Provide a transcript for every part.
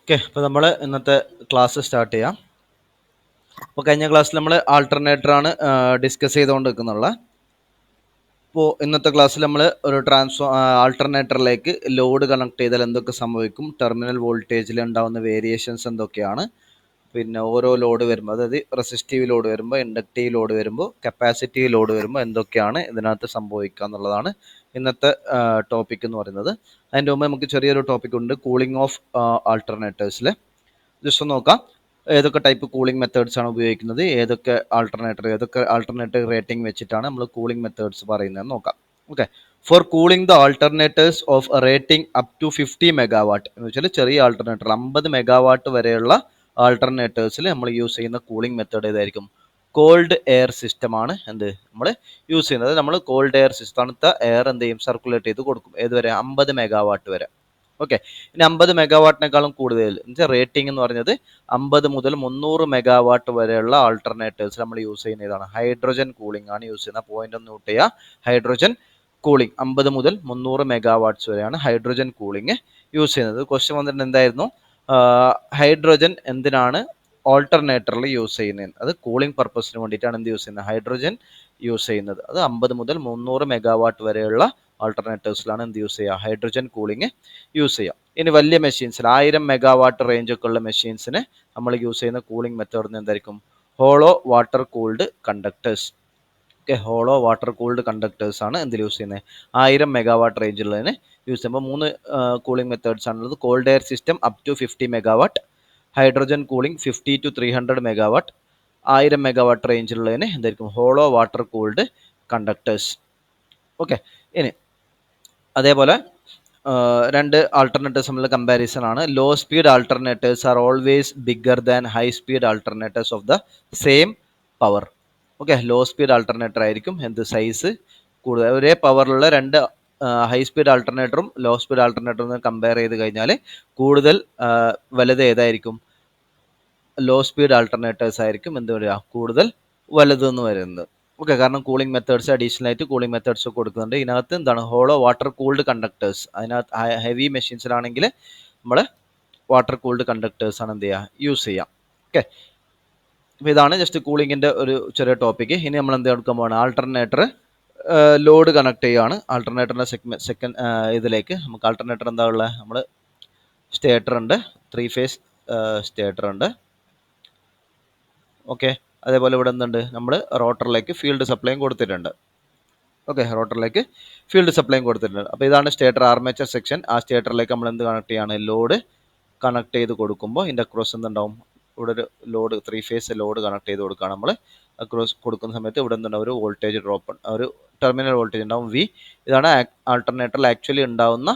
Okay, അപ്പോൾ നമ്മൾ ഇന്നത്തെ ക്ലാസ് സ്റ്റാർട്ട് ചെയ്യാം. അപ്പോൾ കഴിഞ്ഞ ക്ലാസ്സിൽ നമ്മൾ ആൾട്ടർനേറ്ററാണ് ഡിസ്കസ് ചെയ്തുകൊണ്ട് നിൽക്കുന്നുള്ള. അപ്പോൾ ഇന്നത്തെ ക്ലാസ്സിൽ നമ്മൾ ഒരു ആൾട്ടർനേറ്ററിലേക്ക് ലോഡ് കണക്ട് ചെയ്താൽ എന്തൊക്കെ സംഭവിക്കും, ടെർമിനൽ വോൾട്ടേജിൽ ഉണ്ടാകുന്ന വേരിയേഷൻസ് എന്തൊക്കെയാണ്, പിന്നെ ഓരോ ലോഡ് വരുമ്പോൾ, അതായത് റെസിസ്റ്റീവ് ലോഡ് വരുമ്പോൾ, ഇൻഡക്റ്റീവ് ലോഡ് വരുമ്പോൾ, കപ്പാസിറ്റീവ് ലോഡ് വരുമ്പോൾ എന്തൊക്കെയാണ് ഇതിനകത്ത് സംഭവിക്കുക എന്നുള്ളതാണ് ഇന്നത്തെ ടോപ്പിക് എന്ന് പറയുന്നത്. അതിൻ്റെ മുമ്പ് നമുക്ക് ചെറിയൊരു ടോപ്പിക് ഉണ്ട്, കൂളിംഗ് ഓഫ് ആൾട്ടർനേറ്റേഴ്സിൽ. ജസ്റ്റ് ഒന്ന് നോക്കാം ഏതൊക്കെ ടൈപ്പ് കൂളിംഗ് മെത്തേഡ്സ് ആണ് ഉപയോഗിക്കുന്നത്, ഏതൊക്കെ ആൾട്ടർനേറ്റീവ് റേറ്റിംഗ് വെച്ചിട്ടാണ് നമ്മൾ കൂളിംഗ് മെത്തേഡ്സ് പറയുന്നതെന്ന് നോക്കാം. Okay, for cooling the alternators of rating up to 50 megawatt എന്ന് വെച്ചാൽ ചെറിയ ആൾട്ടർനേറ്റർ 50 മെഗാവാട്ട് വരെയുള്ള ആൾട്ടർനേറ്റേഴ്സിൽ നമ്മൾ യൂസ് ചെയ്യുന്ന കൂളിംഗ് മെത്തേഡ് ഏതായിരിക്കും? കോൾഡ് എയർ സിസ്റ്റം ആണ് എന്ത് നമ്മൾ യൂസ് ചെയ്യുന്നത്. നമ്മൾ കോൾഡ് എയർ സിസ്റ്റം, തണുത്ത എയർ എന്ത് ചെയ്യും, സർക്കുലേറ്റ് ചെയ്ത് കൊടുക്കും. ഏതുവരെ? 50 മെഗാവാട്ട് വരെ. ഓക്കെ, ഇനി 50 മെഗാവാട്ടിനേക്കാളും കൂടുതൽ എന്നുവെച്ചാൽ റേറ്റിംഗ് എന്ന് പറഞ്ഞത് 50 മുതൽ 300 മെഗാവാട്ട് വരെയുള്ള ആൾട്ടർനേറ്റേഴ്സ് നമ്മൾ യൂസ് ചെയ്യുന്ന ഇതാണ് ഹൈഡ്രജൻ കൂളിംഗ് ആണ് യൂസ് ചെയ്യുന്നത്. പോയിന്റ് ഒന്ന് നോട്ട് ചെയ്യുക, ഹൈഡ്രജൻ കൂളിംഗ് 50 മുതൽ 300 മെഗാവാട്ട്സ് വരെയാണ് ഹൈഡ്രജൻ കൂളിംഗ് യൂസ് ചെയ്യുന്നത്. ക്വസ്റ്റ്യൻ വന്നിട്ട് എന്തായിരുന്നു, ഹൈഡ്രജൻ എന്തിനാണ് ഓൾട്ടർനേറ്ററിൽ യൂസ് ചെയ്യുന്നത്? അത് കൂളിംഗ് പർപ്പസിന് വേണ്ടിയിട്ടാണ് എന്ത് യൂസ് ചെയ്യുന്നത്, ഹൈഡ്രജൻ യൂസ് ചെയ്യുന്നത്. അത് 50 മുതൽ 300 മെഗാവാട്ട് വരെയുള്ള ആൾട്ടർനേറ്റേഴ്സിലാണ് എന്ത് യൂസ് ചെയ്യുക, ഹൈഡ്രജൻ കൂളിംഗ് യൂസ് ചെയ്യുക. ഇനി വലിയ മെഷീൻസിൽ 1000 മെഗാവാട്ട് റേഞ്ച് ഒക്കെ ഉള്ള മെഷീൻസിന് നമ്മൾ യൂസ് ചെയ്യുന്ന കൂളിംഗ് മെത്തേഡ് എന്തായിരിക്കും? Hollow water cooled conductors. Okay, hollow water cooled conductors ആണ് എന്തിൽ യൂസ് ചെയ്യുന്നത്? 1000 മെഗാവാട്ട് റേഞ്ചുള്ളതിന് യൂസ് ചെയ്യുമ്പോൾ 3 കൂളിംഗ് മെത്തേഡ്സ് ആണുള്ളത്. Cold air system up to 50 megawatt, hydrogen cooling 50 to 300 megawatt, 1000 megawatt റേഞ്ചിലുള്ളതിന് എന്തായിരിക്കും? Hollow water cooled conductors. Okay, ഇനി അതേപോലെ രണ്ട് ആൾട്ടർനേറ്റീവ്സ് തമ്മിലുള്ള കമ്പാരിസൺ ആണ്. Low speed alternators are always bigger than high speed alternators of the same power. Okay, low speed alternator ആയിരിക്കും എന്ത് size കൂടുതൽ. ഒരേ പവറിലുള്ള രണ്ട് ഹൈ സ്പീഡ് ആൾട്ടർനേറ്ററും ലോ സ്പീഡ് ആൾട്ടർനേറ്ററും കമ്പയർ ചെയ്ത് കഴിഞ്ഞാൽ കൂടുതൽ വലുത് ഏതായിരിക്കും? ലോ സ്പീഡ് ആൾട്ടർനേറ്റേഴ്സ് ആയിരിക്കും എന്ത് വരിക, കൂടുതൽ വലുതെന്ന് വരുന്നത്. ഓക്കെ, കാരണം കൂളിംഗ് മെത്തേഡ്സ് അഡീഷണൽ ആയിട്ട് കൂളിംഗ് മെത്തേഡ്സ് ഒക്കെ കൊടുക്കുന്നുണ്ട്. ഇതിനകത്ത് എന്താണ്, ഹോളോ വാട്ടർ കൂൾഡ് കണ്ടക്ടേഴ്സ്. അതിനകത്ത് ഹെവി മെഷീൻസിലാണെങ്കിൽ നമ്മൾ വാട്ടർ കൂൾഡ് കണ്ടക്ടേഴ്സ് ആണ് എന്ത് ചെയ്യുക, യൂസ് ചെയ്യാം. ഓക്കെ, അപ്പോൾ ഇതാണ് ജസ്റ്റ് കൂളിങ്ങിൻ്റെ ഒരു ചെറിയ ടോപ്പിക്ക്. ഇനി നമ്മൾ എന്ത് എടുക്കാൻ പോകണം, ആൾട്ടർനേറ്റർ ലോഡ് കണക്ട് ചെയ്യുകയാണ്. ആൾട്ടർനേറ്ററിൻ്റെ സെക്കൻഡ് ഇതിലേക്ക് നമുക്ക് ആൾട്ടർനേറ്റർ എന്താ ഉള്ളത്, നമ്മൾ സ്റ്റേറ്റർ ഉണ്ട്, 3 ഫേസ് സ്റ്റേറ്റർ ഉണ്ട്. ഓക്കെ, അതേപോലെ ഇവിടെ എന്തുണ്ട്, നമ്മൾ റോട്ടറിലേക്ക് ഫീൽഡ് സപ്ലൈയും കൊടുത്തിട്ടുണ്ട്. ഓക്കെ, റോട്ടറിലേക്ക് ഫീൽഡ് സപ്ലൈയും കൊടുത്തിട്ടുണ്ട്. അപ്പോൾ ഇതാണ് സ്റ്റേറ്റർ ആർമേച്ചർ സെക്ഷൻ. ആ സ്റ്റേറ്ററിലേക്ക് നമ്മൾ എന്ത് കണക്ട് ചെയ്യാണ്, ലോഡ് കണക്ട് ചെയ്ത് കൊടുക്കുമ്പോൾ ഇതിൻ്റെ അക്രോസ് എന്തുണ്ടാവും, ഇവിടെ ഒരു ലോഡ് 3 ഫേസ് ലോഡ് കണക്ട് ചെയ്ത് കൊടുക്കുകയാണ് നമ്മൾ. അക്രോസ് കൊടുക്കുന്ന സമയത്ത് ഇവിടെ എന്തുണ്ടാവും, ഒരു വോൾട്ടേജ് ഡ്രോപ്പ്, ഒരു ടെർമിനൽ വോൾട്ടേജ് ഉണ്ടാവും വി. ഇതാണ് ആൾട്ടർനേറ്ററിൽ ആക്ച്വലി ഉണ്ടാവുന്ന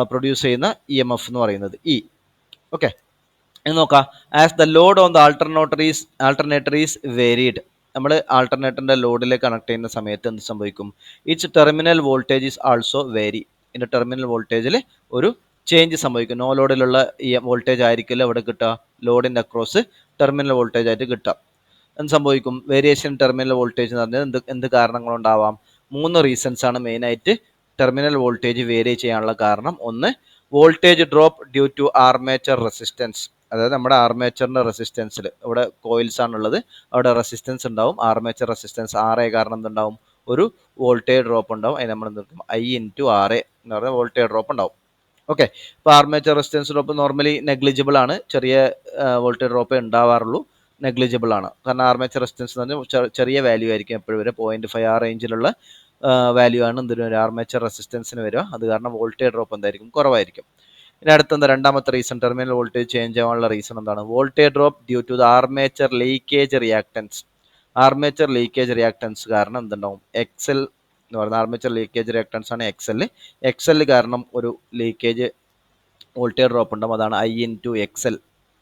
പ്രൊഡ്യൂസ് ചെയ്യുന്ന EMF എന്ന് പറയുന്നത് ഇ. ഓക്കെ, ഇനി നോക്കാം, as the load on the alternator is varied. നമ്മൾ ആൾട്ടർനേറ്ററിൻ്റെ ലോഡിലേക്ക് കണക്ട് ചെയ്യുന്ന സമയത്ത് എന്ത് സംഭവിക്കും, its terminal voltage is also vary. ഇതിൻ്റെ ടെർമിനൽ വോൾട്ടേജിൽ ഒരു ചേഞ്ച് സംഭവിക്കും. നോ ലോഡിലുള്ള ഈ വോൾട്ടേജ് ആയിരിക്കില്ല ഇവിടെ കിട്ടുക, ലോഡിൻ്റെ അക്രോസ് ടെർമിനൽ വോൾട്ടേജ് ആയിട്ട് കിട്ടുക. എന്ത് സംഭവിക്കും, വേരിയേഷൻ ടെർമിനൽ വോൾട്ടേജ് എന്ന് പറഞ്ഞാൽ എന്ത് കാരണങ്ങളുണ്ടാവാം? 3 റീസൺസ് ആണ് മെയിനായിട്ട് ടെർമിനൽ വോൾട്ടേജ് വേരി ചെയ്യാനുള്ള കാരണം. ഒന്ന്, voltage drop due to armature resistance. അതായത് നമ്മുടെ ആർമേച്ചറിൻ്റെ റെസിസ്റ്റൻസിൽ, ഇവിടെ കോയിൽസ് ആണുള്ളത്, അവിടെ റെസിസ്റ്റൻസ് ഉണ്ടാവും. ആർമേച്ചർ റെസിസ്റ്റൻസ് RA കാരണം എന്തുണ്ടാവും, ഒരു വോൾട്ടേജ് ഡ്രോപ്പ് ഉണ്ടാവും. അതിന് നമ്മൾ എന്ത് കൊടുക്കും, I/RA എന്ന് പറഞ്ഞാൽ വോൾട്ടേജ് ഡ്രോപ്പ് ഉണ്ടാവും. ഓക്കെ, ഇപ്പോൾ armature resistance drop normally negligible ആണ്, ചെറിയ വോൾട്ടേജ് ഡ്രോപ്പേ ഉണ്ടാവാറുള്ളൂ, നെഗ്ലിജിബിൾ ആണ്. കാരണം ആർമേച്ചർ റെസിസ്റ്റൻസ് എന്ന് പറഞ്ഞാൽ ചെറിയ വാല്യൂ ആയിരിക്കും എപ്പോഴും വരെ, 0.5 ആ റേഞ്ചിലുള്ള വാല്യൂ ആണ് എന്തിനു വരിക, ആർമേച്ചർ റെസിസ്റ്റൻസിന് വരിക. അത് കാരണം വോൾട്ടേജ് ഡ്രോപ്പ് എന്തായിരിക്കും, കുറവായിരിക്കും. ഇനി അടുത്ത രണ്ടാമത്തെ റീസൺ, ടെർമിനൽ വോൾട്ടേജ് ചേഞ്ച് ആവാനുള്ള റീസൺ എന്താണ്, voltage drop due to the armature leakage reactance. Armature leakage reactance കാരണം എന്തുണ്ടാവും, XL എന്ന് പറയുന്നത് ആർമേച്ചർ ലീക്കേജ് റിയാക്ടൻസ് ആണ് XL കാരണം ഒരു ലീക്കേജ് വോൾട്ടേജ് ഡ്രോപ്പ് ഉണ്ടാവും. അതാണ് I/XL.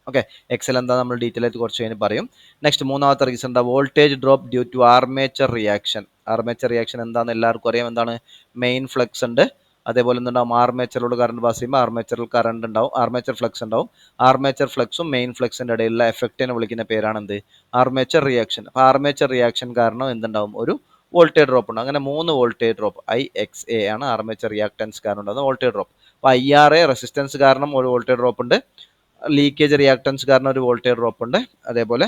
ഓക്കെ, XL എന്താ നമ്മൾ ഡീറ്റെയിൽ ആയിട്ട് കുറച്ച് കഴിഞ്ഞ് പറയും. നെക്സ്റ്റ് മൂന്നാമത്തെ റീസൺ എന്താ, voltage drop due to armature reaction. Armature reaction എന്താണെന്ന് എല്ലാവർക്കും അറിയാം. എന്താണ്, മെയിൻ ഫ്ലക്സ് ഉണ്ട്, അതേപോലെ എന്തുണ്ടാവും, ആർമേച്ചറിലൂടെ കറണ്ട് പാസ് ചെയ്യുമ്പോൾ ആർമേച്ചറിൽ കറണ്ട് ഉണ്ടാവും, ആർമേച്ചർ ഫ്ലക്സ് ഉണ്ടാവും. ആർമേച്ചർ ഫ്ലക്സും മെയിൻ ഫ്ലക്സിൻ്റെ ഇടയിലുള്ള എഫക്റ്റിനെ വിളിക്കുന്ന പേരാണ് എന്ത്, ആർമേച്ചർ റിയാക്ഷൻ. അപ്പോൾ ആർമേച്ചർ റിയാക്ഷൻ കാരണം എന്തുണ്ടാവും, ഒരു വോൾട്ടേജ് ഡ്രോപ്പ് ഉണ്ട്. അങ്ങനെ 3 വോൾട്ടേജ് ഡ്രോപ്പ് IXA ആണ് ആർമേച്ചർ റിയാക്ടൻസ് കാരണം ഉണ്ടാകുന്ന വോൾട്ടേജ് ഡ്രോപ്പ്. അപ്പോൾ IRA റെസിസ്റ്റൻസ് കാരണം ഒരു വോൾട്ടേജ് ഡ്രോപ്പ് ഉണ്ട്, ലീക്കേജ് റിയാക്ടൻസ് കാരണം ഒരു വോൾട്ടേജ് ഡ്രോപ്പ് ഉണ്ട്. അതേപോലെ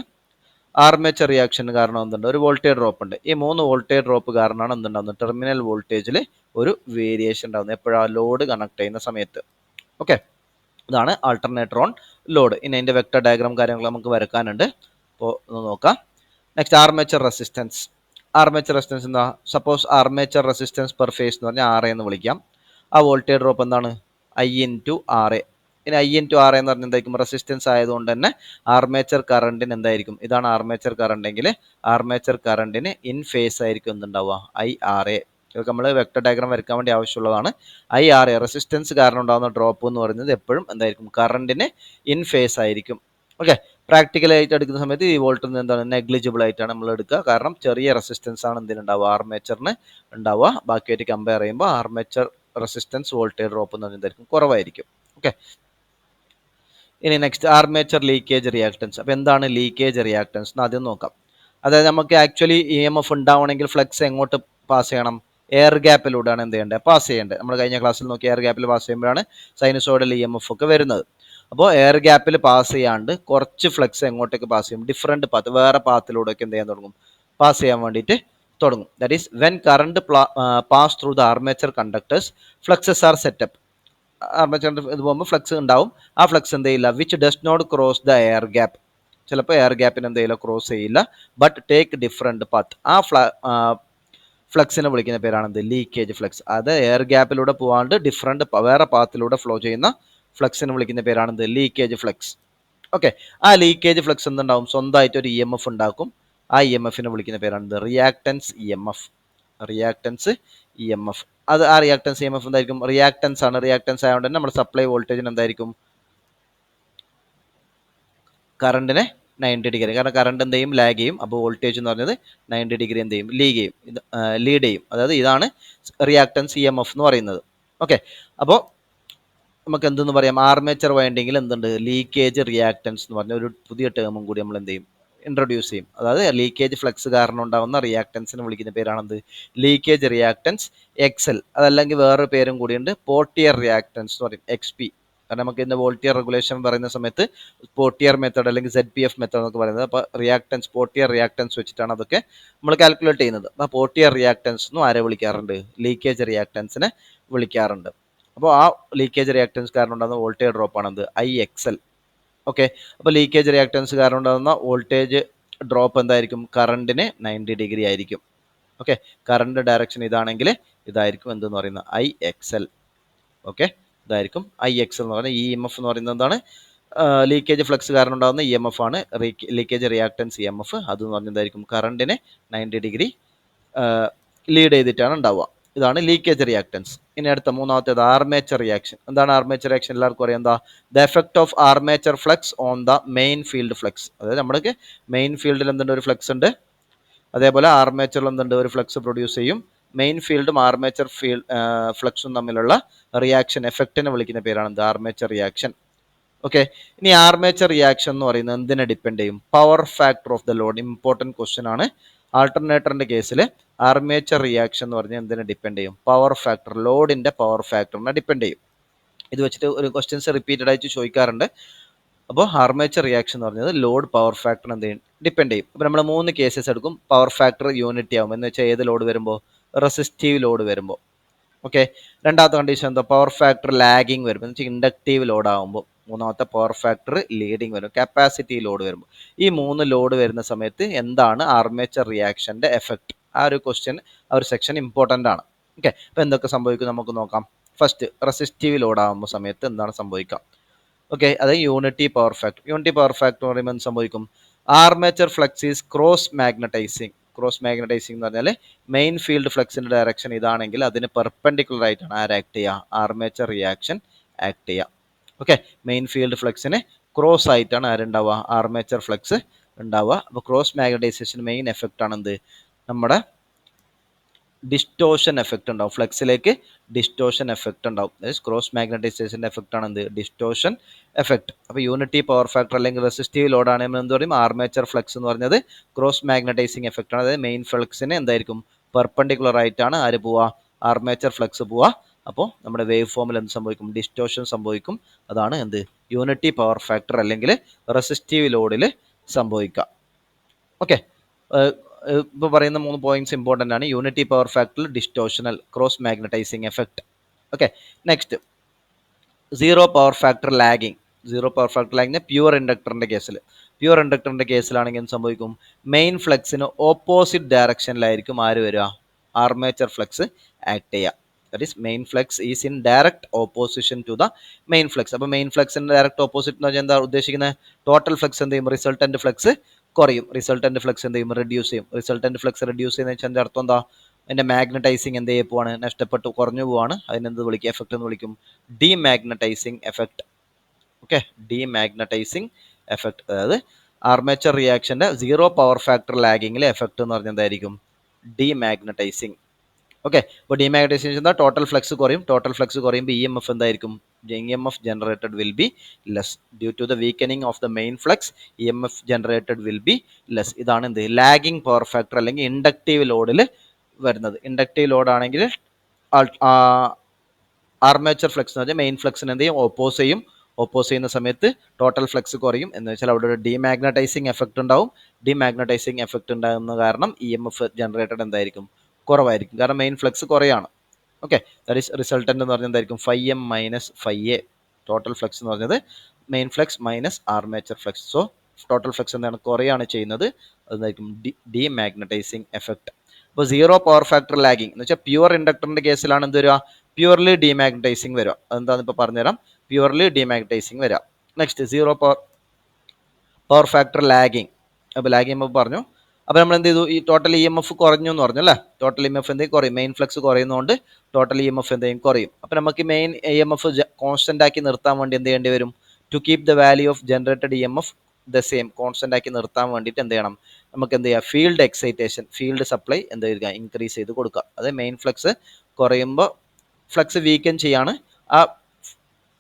ആർമേച്ചർ റിയാക്ഷൻ കാരണം എന്തുണ്ട്, ഒരു വോൾട്ടേജ് ഡ്രോപ്പ് ഉണ്ട്. ഈ 3 വോൾട്ടേജ് ഡ്രോപ്പ് കാരണമാണ് എന്തുണ്ടാകുന്നത്, ടെർമിനൽ വോൾട്ടേജിൽ ഒരു വേരിയേഷൻ ഉണ്ടാകുന്നത് എപ്പോഴാണ് ലോഡ് കണക്ട് ചെയ്യുന്ന സമയത്ത്. ഓക്കെ, ഇതാണ് ആൾട്ടർനേറ്റർ ഓൺ ലോഡ്. ഇനി അതിൻ്റെ വെക്ടർ ഡയഗ്രാം കാര്യങ്ങൾ നമുക്ക് വരക്കാനുണ്ട്. അപ്പോൾ ഒന്ന് നോക്കാം. Next armature resistance. Armature resistance എന്താ, suppose armature resistance per phase എന്ന് പറഞ്ഞാൽ ആർ എന്ന് വിളിക്കാം. ആ വോൾട്ടേജ് ഡ്രോപ്പ് എന്താണ്, ഐ ഇൻറ്റു ആർ എ. ഇനി ഐ ഇൻറ്റു ആർ എന്ന് പറഞ്ഞാൽ എന്തായിരിക്കും, റെസിസ്റ്റൻസ് ആയതുകൊണ്ട് തന്നെ ആർമേച്ചർ കറണ്ടിന് എന്തായിരിക്കും, ഇതാണ് ആർമേച്ചർ കറണ്ട് എങ്കിൽ ആർമേച്ചർ കറണ്ടിന് ഇൻ ഫേസ് ആയിരിക്കും എന്തുണ്ടാവുക, ഐ ആർ എ. ഇതൊക്കെ നമ്മൾ വെക്ടർ ഡയഗ്രാം വരയ്ക്കാൻ വേണ്ടി ആവശ്യമുള്ളതാണ്. ഐ ആർ എ റെസിസ്റ്റൻസ് കാരണം ഉണ്ടാകുന്ന ഡ്രോപ്പ് എന്ന് പറയുന്നത് എപ്പോഴും എന്തായിരിക്കും, കറണ്ടിന് ഇൻ ഫേസ് ആയിരിക്കും. ഓക്കെ, പ്രാക്ടിക്കലായിട്ട് എടുക്കുന്ന സമയത്ത് ഈ വോൾട്ട് എന്താണ്, നെഗ്ലിജിബിൾ ആയിട്ടാണ് നമ്മൾ എടുക്കുക. കാരണം ചെറിയ റെസിസ്റ്റൻസ് ആണ് എന്തിനുണ്ടാവുക, ആർമേച്ചറിന് ഉണ്ടാവുക. ബാക്കിയായിട്ട് കമ്പയർ ചെയ്യുമ്പോൾ ആർമേച്ചർ റെസിസ്റ്റൻസ് വോൾട്ടേജ് ഡ്രോപ്പ് എന്ന് പറയുന്നതായിരിക്കും കുറവായിരിക്കും. ഓക്കെ, ഇനി നെക്സ്റ്റ് ആർമേച്ചർ ലീക്കേജ് റിയാക്ടൻസ്. അപ്പോൾ എന്താണ് ലീക്കേജ് റിയാക്ടൻസ് എന്ന് ആദ്യം നോക്കാം. അതായത് നമുക്ക് ആക്ച്വലി ഇ എം എഫ് ഉണ്ടാവണമെങ്കിൽ ഫ്ലക്സ് എങ്ങോട്ട് പാസ് ചെയ്യണം, എയർ ഗ്യാപ്പിലൂടെയാണ് എന്ത് ചെയ്യേണ്ടത്, പാസ് ചെയ്യേണ്ടത്. നമ്മൾ കഴിഞ്ഞ ക്ലാസ്സിൽ നോക്കി എയർ ഗ്യാപ്പിൽ പാസ് ചെയ്യുമ്പോഴാണ് സൈനസോയിഡൽ ഇ എം എഫ് ഒക്കെ വരുന്നത്. അപ്പോൾ എയർ ഗ്യാപ്പിൽ പാസ് ചെയ്യാണ്ട് കുറച്ച് ഫ്ലക്സ് എങ്ങോട്ടേക്ക് പാസ് ചെയ്യും, ഡിഫറെൻറ്റ് പാത്ത്, വേറെ പാത്തിലൂടെയൊക്കെ എന്ത് ചെയ്യാൻ തുടങ്ങും, പാസ് ചെയ്യാൻ വേണ്ടിയിട്ട് തുടങ്ങും. That is when current pass through the armature conductors fluxes are set up. Armature ഇത് പോകുമ്പോൾ ഫ്ലക്സ് ഉണ്ടാവും. ആ ഫ്ലക്സ് എന്ത് ചെയ്യില്ല, which does not cross the air gap. ചിലപ്പോൾ എയർ ഗ്യാപ്പിന് എന്ത് ചെയ്യില്ല, ക്രോസ് ചെയ്യില്ല, ബട്ട് ടേക്ക് ഡിഫറെൻറ്റ് പാത്ത്. ആ ഫ്ലക്സിനെ വിളിക്കുന്ന പേരാണെന്ത്, ലീക്കേജ് ഫ്ലക്സ്. അത് എയർ ഗ്യാപ്പിലൂടെ പോകാണ്ട് ഡിഫറെൻറ്റ് വേറെ പാത്തിലൂടെ ഫ്ലോ ചെയ്യുന്ന ഫ്ലക്സിനെ വിളിക്കുന്ന പേരാണെന്ത്, ലീക്കേജ് ഫ്ലക്സ്. ഓക്കെ, ആ ലീക്കേജ് ഫ്ലക്സ് എന്തുണ്ടാവും, സ്വന്തമായിട്ട് ഒരു ഇ എം എഫ് ഉണ്ടാക്കും. ആ ഇ എം എഫിനെ വിളിക്കുന്ന പേരാണെന്ത്, reactance E M F. Reactance E M F. അത് ആ റിയാക്ടൻസ് ഇ എം എഫ് എന്തായിരിക്കും, റിയാക്ടൻസ് ആണ്. റിയാക്ടൻസ് ആയതുകൊണ്ട് തന്നെ നമ്മുടെ സപ്ലൈ വോൾട്ടേജിന് എന്തായിരിക്കും, കറണ്ടിനെ 90 ഡിഗ്രി. കാരണം കറണ്ട് എന്ത് ചെയ്യും, ലാഗ് ചെയ്യും. അപ്പോൾ വോൾട്ടേജ് എന്ന് പറഞ്ഞത് 90 ഡിഗ്രി എന്ത് ചെയ്യും, ലീഡ് ചെയ്യും. അതായത് ഇതാണ് റിയാക്ടൻസ് ഇ എം എഫ് എന്ന് പറയുന്നത്. ഓക്കെ, അപ്പോൾ നമുക്ക് എന്തെന്ന് പറയാം, ആർമേച്ചർ വൈൻഡിങ്ങിൽ എന്തുണ്ട്, ലീക്കേജ് റിയാക്ടൻസ് എന്ന് പറഞ്ഞ ഒരു പുതിയ ടേമും കൂടി നമ്മൾ എന്ത് ചെയ്യും, ഇൻട്രൊഡ്യൂസ് ചെയ്യും. അതായത് ലീക്കേജ് ഫ്ലക്സ് കാരണം ഉണ്ടാകുന്ന റിയാക്ടൻസിന് വിളിക്കുന്ന പേരാണെന്ത്, ലീക്കേജ് റിയാക്ടൻസ് എക്സൽ. അതല്ലെങ്കിൽ വേറൊരു പേരും കൂടിയുണ്ട്, പോർട്ടിയർ റിയാക്ടൻസ് എന്ന് പറയും, എക്സ് പി. കാരണം നമുക്ക് ഇതിൻ്റെ വോൾട്ടിയർ റെഗുലേഷൻ പറയുന്ന സമയത്ത് പോർട്ടിയർ മെത്തേഡ് അല്ലെങ്കിൽ ZPF മെത്തേഡ് എന്നൊക്കെ പറയുന്നത്. അപ്പോൾ റിയാക്ടൻസ്, പോർട്ടിയർ റിയാക്ടൻസ് വെച്ചിട്ടാണ് അതൊക്കെ നമ്മൾ കാൽക്കുലേറ്റ് ചെയ്യുന്നത്. അപ്പോൾ പോർട്ടിയർ റിയാക്ടൻസ് എന്നും ആരെ വിളിക്കാറുണ്ട്, ലീക്കേജ് റിയാക്ടൻസിനെ വിളിക്കാറുണ്ട്. അപ്പോൾ ആ ലീക്കേജ് റിയാക്ടൻസ് കാരണം ഉണ്ടാകുന്ന വോൾട്ടേജ് ഡ്രോപ്പ് ആണെന്ത്, IXL. ഓക്കെ, അപ്പോൾ ലീക്കേജ് റിയാക്ടൻസ് കാരണം ഉണ്ടാകുന്ന വോൾട്ടേജ് ഡ്രോപ്പ് എന്തായിരിക്കും, കറണ്ടിന് 90 ഡിഗ്രി ആയിരിക്കും. ഓക്കെ, കറണ്ട് ഡയറക്ഷൻ ഇതാണെങ്കിൽ ഇതായിരിക്കും എന്തെന്ന് പറയുന്നത്, IXL. ഓക്കെ, ഇതായിരിക്കും IXL എന്ന് പറയുന്നത്. EMF എന്ന് പറയുന്നത് എന്താണ്, ലീക്കേജ് ഫ്ലക്സ് കാരണം ഉണ്ടാകുന്ന EMF ആണ്. ലീക്കേജ് റിയാക്ടൻസ് EMF അതെന്ന് പറഞ്ഞതായിരിക്കും കറണ്ടിനെ 90 ഡിഗ്രി ലീഡ് ചെയ്തിട്ടാണ് ഉണ്ടാവുക. ഇതാണ് ലീക്കേജ് റിയാക്ടൻസ്. ഇനി അടുത്ത മൂന്നാമത്തേത് ആർമേച്ചർ റിയാക്ഷൻ. എന്താണ് ആർമേച്ചർ റിയാക്ഷൻ, എല്ലാവർക്കും അറിയാം. എന്താ, the effect of armature flux on the main field flux. അതായത് നമ്മൾക്ക് മെയിൻ ഫീൽഡിൽ എന്തുണ്ട്, ഒരു ഫ്ലക്സ് ഉണ്ട്. അതേപോലെ ആർമേച്ചറിൽ എന്തുണ്ട്, ഒരു ഫ്ലക്സ് പ്രൊഡ്യൂസ് ചെയ്യും. മെയിൻ ഫീൽഡും ആർമേച്ചർ ഫ്ലക്സും തമ്മിലുള്ള റിയാക്ഷൻ എഫക്റ്റിനെ വിളിക്കുന്ന പേരാണ് എന്ത്, ആർമേച്ചർ റിയാക്ഷൻ. ഓക്കെ, ഇനി ആർമേച്ചർ റിയാക്ഷൻ എന്ന് പറയുന്നത് എന്തിനെ ഡിപ്പെൻഡ് ചെയ്യും, power factor of the load. Important question ആണ്. ആൾട്ടർനേറ്ററിന്റെ കേസിൽ ആർമേച്ചർ റിയാക്ഷൻ എന്ന് പറഞ്ഞാൽ എന്തിനെ ഡിപ്പെൻഡ് ചെയ്യും, പവർ ഫാക്ടർ, ലോഡിന്റെ പവർ ഫാക്ടറിനെ ഡിപ്പെൻഡ് ചെയ്യും. ഇത് വെച്ചിട്ട് ഒരു ക്വസ്റ്റ്യൻസ് റിപ്പീറ്റഡ് ആയിട്ട് ചോദിക്കാറുണ്ട്. അപ്പോൾ ആർമേച്ചർ റിയാക്ഷൻ എന്ന് പറഞ്ഞത് ലോഡ് പവർ ഫാക്ടർ എന്ത് ചെയ്യും, ഡിപ്പെൻഡ് ചെയ്യും. അപ്പോൾ നമ്മൾ 3 കേസസ് എടുക്കും. പവർ ഫാക്ടർ യൂണിറ്റി ആവും എന്ന് വെച്ചാൽ ഏത് ലോഡ് വരുമ്പോൾ, റെസിസ്റ്റീവ് ലോഡ് വരുമ്പോൾ. ഓക്കെ, രണ്ടാമത്തെ കണ്ടീഷൻ എന്താ, പവർ ഫാക്ടർ ലാഗിങ് വരുമ്പോൾ എന്ന് വെച്ചാൽ ഇൻഡക്റ്റീവ് ലോഡ് ആകുമ്പോൾ. മൂന്നാമത്തെ പവർ ഫാക്ടർ ലീഡിങ് വരും, കപ്പാസിറ്റി ലോഡ് വരുമ്പോൾ. ഈ 3 ലോഡ് വരുന്ന സമയത്ത് എന്താണ് ആർമേച്ചർ റിയാക്ഷന്റെ എഫക്റ്റ്. ആ ഒരു ക്വസ്റ്റ്യൻ, ആ ഒരു സെക്ഷൻ ഇമ്പോർട്ടൻ്റ് ആണ്. ഓക്കെ, അപ്പോൾ എന്തൊക്കെ സംഭവിക്കും നമുക്ക് നോക്കാം. ഫസ്റ്റ്, റെസിസ്റ്റീവ് ലോഡ് ആകുമ്പോൾ സമയത്ത് എന്താണ് സംഭവിക്കുക. ഓക്കെ, അത് unity power factor. Unity power factor എന്ന് പറയുമ്പോൾ എന്ത് സംഭവിക്കും, armature flux is cross magnetizing. Cross magnetizing എന്ന് പറഞ്ഞാൽ മെയിൻ ഫീൽഡ് ഫ്ലക്സിന്റെ ഡയറക്ഷൻ ഇതാണെങ്കിൽ അതിന് പെർപെൻഡിക്കുലർ ആയിട്ടാണ് ആര് ആക്ട് ചെയ്യുക, ആർമേച്ചർ റിയാക്ഷൻ ആക്ട് ചെയ്യുക. ഓക്കെ, മെയിൻ ഫീൽഡ് ഫ്ലക്സിന് ക്രോസ് ആയിട്ടാണ് ആരുണ്ടാവുക, ആർമേച്ചർ ഫ്ലക്സ് ഉണ്ടാവുക. അപ്പോൾ ക്രോസ് മാഗ്നറ്റൈസേഷൻ മെയിൻ എഫക്റ്റ് ആണ് എന്ത്, നമ്മുടെ ഡിസ്റ്റോഷൻ എഫക്റ്റ് ഉണ്ടാവും. ഫ്ലക്സിലേക്ക് ഡിസ്റ്റോഷൻ എഫക്റ്റ് ഉണ്ടാവും. ക്രോസ് മാഗ്നറ്റൈസേഷൻ്റെ എഫക്റ്റ് ആണ് എന്ത്, ഡിസ്റ്റോഷൻ എഫക്റ്റ്. അപ്പോൾ യൂണിറ്റി പവർ ഫാക്ടർ അല്ലെങ്കിൽ റെസിസ്റ്റീവ് ലോഡാണ് നമ്മൾ എന്ത് പറയും, ആർമേച്ചർ ഫ്ലക്സ് എന്ന് പറഞ്ഞത് ക്രോസ് മാഗ്നറ്റൈസിങ് എഫക്റ്റ് ആണ്. അതായത് മെയിൻ ഫ്ലക്സിന് എന്തായിരിക്കും, പെർപെൻഡിക്കുലർ ആയിട്ടാണ് ആര് പോവുക, ആർമേച്ചർ ഫ്ലക്സ് പോവുക. അപ്പോൾ നമ്മുടെ വേവ് ഫോമിൽ എന്ത് സംഭവിക്കും? ഡിസ്റ്റോഷൻ സംഭവിക്കും. അതാണ് എന്ത്? യൂണിറ്റി പവർ ഫാക്ടർ അല്ലെങ്കിൽ റെസിസ്റ്റീവ് ലോഡിൽ സംഭവിക്കുക. ഓക്കെ, ഇപ്പോൾ പറയുന്ന 3 പോയിന്റ്സ് ഇമ്പോർട്ടൻ്റ് ആണ്. Unity power factor, distortional, cross magnetising effect. Okay, next zero power factor lagging. Zero power factor lagging pure ഇൻഡക്ടറിൻ്റെ കേസിലാണെങ്കിൽ എന്ത് സംഭവിക്കും? മെയിൻ ഫ്ലക്സിന് ഓപ്പോസിറ്റ് ഡയറക്ഷനിലായിരിക്കും ആര് വരിക? ആർമേച്ചർ ഫ്ലക്സ് ആക്ട് ചെയ്യുക. That is main flux is in direct opposition to the main flux. അപ്പോൾ മെയിൻ ഫ്ലക്സിൻ്റെ ഡയറക്റ്റ് ഓപ്പോസിറ്റ് എന്ന് പറഞ്ഞാൽ എന്താ ഉദ്ദേശിക്കുന്നത്? ടോട്ടൽ ഫ്ലക്സ് എന്ത് ചെയ്യും? റിസൾട്ടൻ്റ് ഫ്ലക്സ് കുറയും. റിസൾട്ടൻ്റ് ഫ്ലക്സ് എന്ത് ചെയ്യും? റെഡ്യൂസ് ചെയ്യും. റിസൾട്ടൻ്റ് ഫ്ലക്സ് റെഡ്യൂസ് ചെയ്യുന്ന വെച്ചാൽ അതിൻ്റെ അർത്ഥം എന്താ? അതിൻ്റെ മാഗ്നറ്റൈസിങ് എന്ത് ചെയ്യ പോവാണ്? നഷ്ടപ്പെട്ടു, കുറഞ്ഞു പോവാണ്. അതിനെന്ത് വിളിക്കും? എഫക്റ്റ് എന്ന് വിളിക്കും. Demagnetising effect. Okay, demagnetising effect. അതായത് ആർമേച്ചർ റിയാക്ഷൻ്റെ സീറോ പവർ ഫാക്ടർ ലാഗിങ്ങിലെ എഫക്റ്റ് എന്ന് പറഞ്ഞാൽ എന്തായിരിക്കും? ഡീമാഗ്നറ്റൈസിങ്. ഓക്കെ, അപ്പോൾ ഡീമാഗ്നറ്റൈസേഷൻ എന്താ? ടോട്ടൽ ഫ്ലക്സ് കുറയും. ടോട്ടൽ ഫ്ലക്സ് കുറയുമ്പോൾ EMF എന്തായിരിക്കും? EMF generated will be less. Due to the weakening of the main flux, EMF generated will be less. ഇതാണ് എന്ത്? ലാഗിങ് പവർ ഫാക്ടർ അല്ലെങ്കിൽ ഇൻഡക്റ്റീവ് ലോഡിൽ വരുന്നത്. ഇൻഡക്റ്റീവ് ലോഡ് ആണെങ്കിൽ ആർമേച്ചർ ഫ്ലക്സ് എന്ന് പറഞ്ഞാൽ മെയിൻ ഫ്ലക്സിന് എന്ത് ചെയ്യും? ഓപ്പോസ് ചെയ്യും. ഓപ്പോസ് ചെയ്യുന്ന സമയത്ത് ടോട്ടൽ ഫ്ലക്സ് കുറയും. എന്ന് വെച്ചാൽ അവിടെ ഒരു ഡീമാഗ്നറ്റൈസിങ് എഫക്റ്റ് ഉണ്ടാവും. ഡീമാഗ്നറ്റൈസിങ് എഫക്റ്റ് ഉണ്ടാകുന്ന കാരണം EMF ജനറേറ്റഡ് എന്തായിരിക്കും? കുറവായിരിക്കും. കാരണം മെയിൻ ഫ്ലക്സ് കുറയാണ്. ഓക്കെ, ദാറ്റ് ഈസ് റിസൾട്ടൻ്റ് എന്ന് പറഞ്ഞാൽ എന്തായിരിക്കും? φm minus φa. Total flux എന്ന് പറഞ്ഞത് main flux minus armature flux. So total flux എന്താണ്? കുറയാണ് ചെയ്യുന്നത്. അതായിരിക്കും ഡീമാഗ്നറ്റൈസിങ് എഫക്റ്റ്. അപ്പോൾ സീറോ പവർ ഫാക്ടർ ലാഗിങ് എന്ന് വെച്ചാൽ പ്യുവർ ഇൻഡക്ടറിൻ്റെ കേസിലാണ് എന്ത് വരിക? പ്യുവർലി ഡീമാഗ്നറ്റൈസിങ് വരിക. അതെന്താണെന്ന് ഇപ്പോൾ പറഞ്ഞുതരാം. പ്യുവർലി ഡീമാഗ്നറ്റൈസിങ് വരിക. Next zero power factor lagging. അപ്പോൾ ലാഗിങ് നമ്മൾ പറഞ്ഞു. അപ്പോൾ നമ്മൾ എന്ത് ചെയ്തു? ഈ ടോട്ടൽ EMF കുറഞ്ഞു എന്ന് പറഞ്ഞു അല്ലേ? ടോട്ടൽ EMF എന്തെങ്കിലും കുറയും. മെയിൻ ഫ്ലക്സ് കുറയുന്നതുകൊണ്ട് ടോട്ടൽ EMF എന്തെങ്കിലും കുറയും. അപ്പോൾ നമുക്ക് മെയിൻ EMF കോൺസ്റ്റൻ്റ് ആക്കി നിർത്താൻ വേണ്ടി എന്ത് ചെയ്യേണ്ടി വരും? To keep the value of generated EMF the same, constant ആക്കി നിർത്താൻ വേണ്ടിയിട്ട് എന്ത് ചെയ്യണം? നമുക്ക് എന്ത് ചെയ്യുക? ഫീൽഡ് എക്സൈറ്റേഷൻ, ഫീൽഡ് സപ്ലൈ എന്ത് ചെയ്യുക? ഇൻക്രീസ് ചെയ്ത് കൊടുക്കുക. അത് മെയിൻ ഫ്ലക്സ് കുറയുമ്പോൾ ഫ്ലക്സ് വീക്കൻ ചെയ്യാണ്. ആ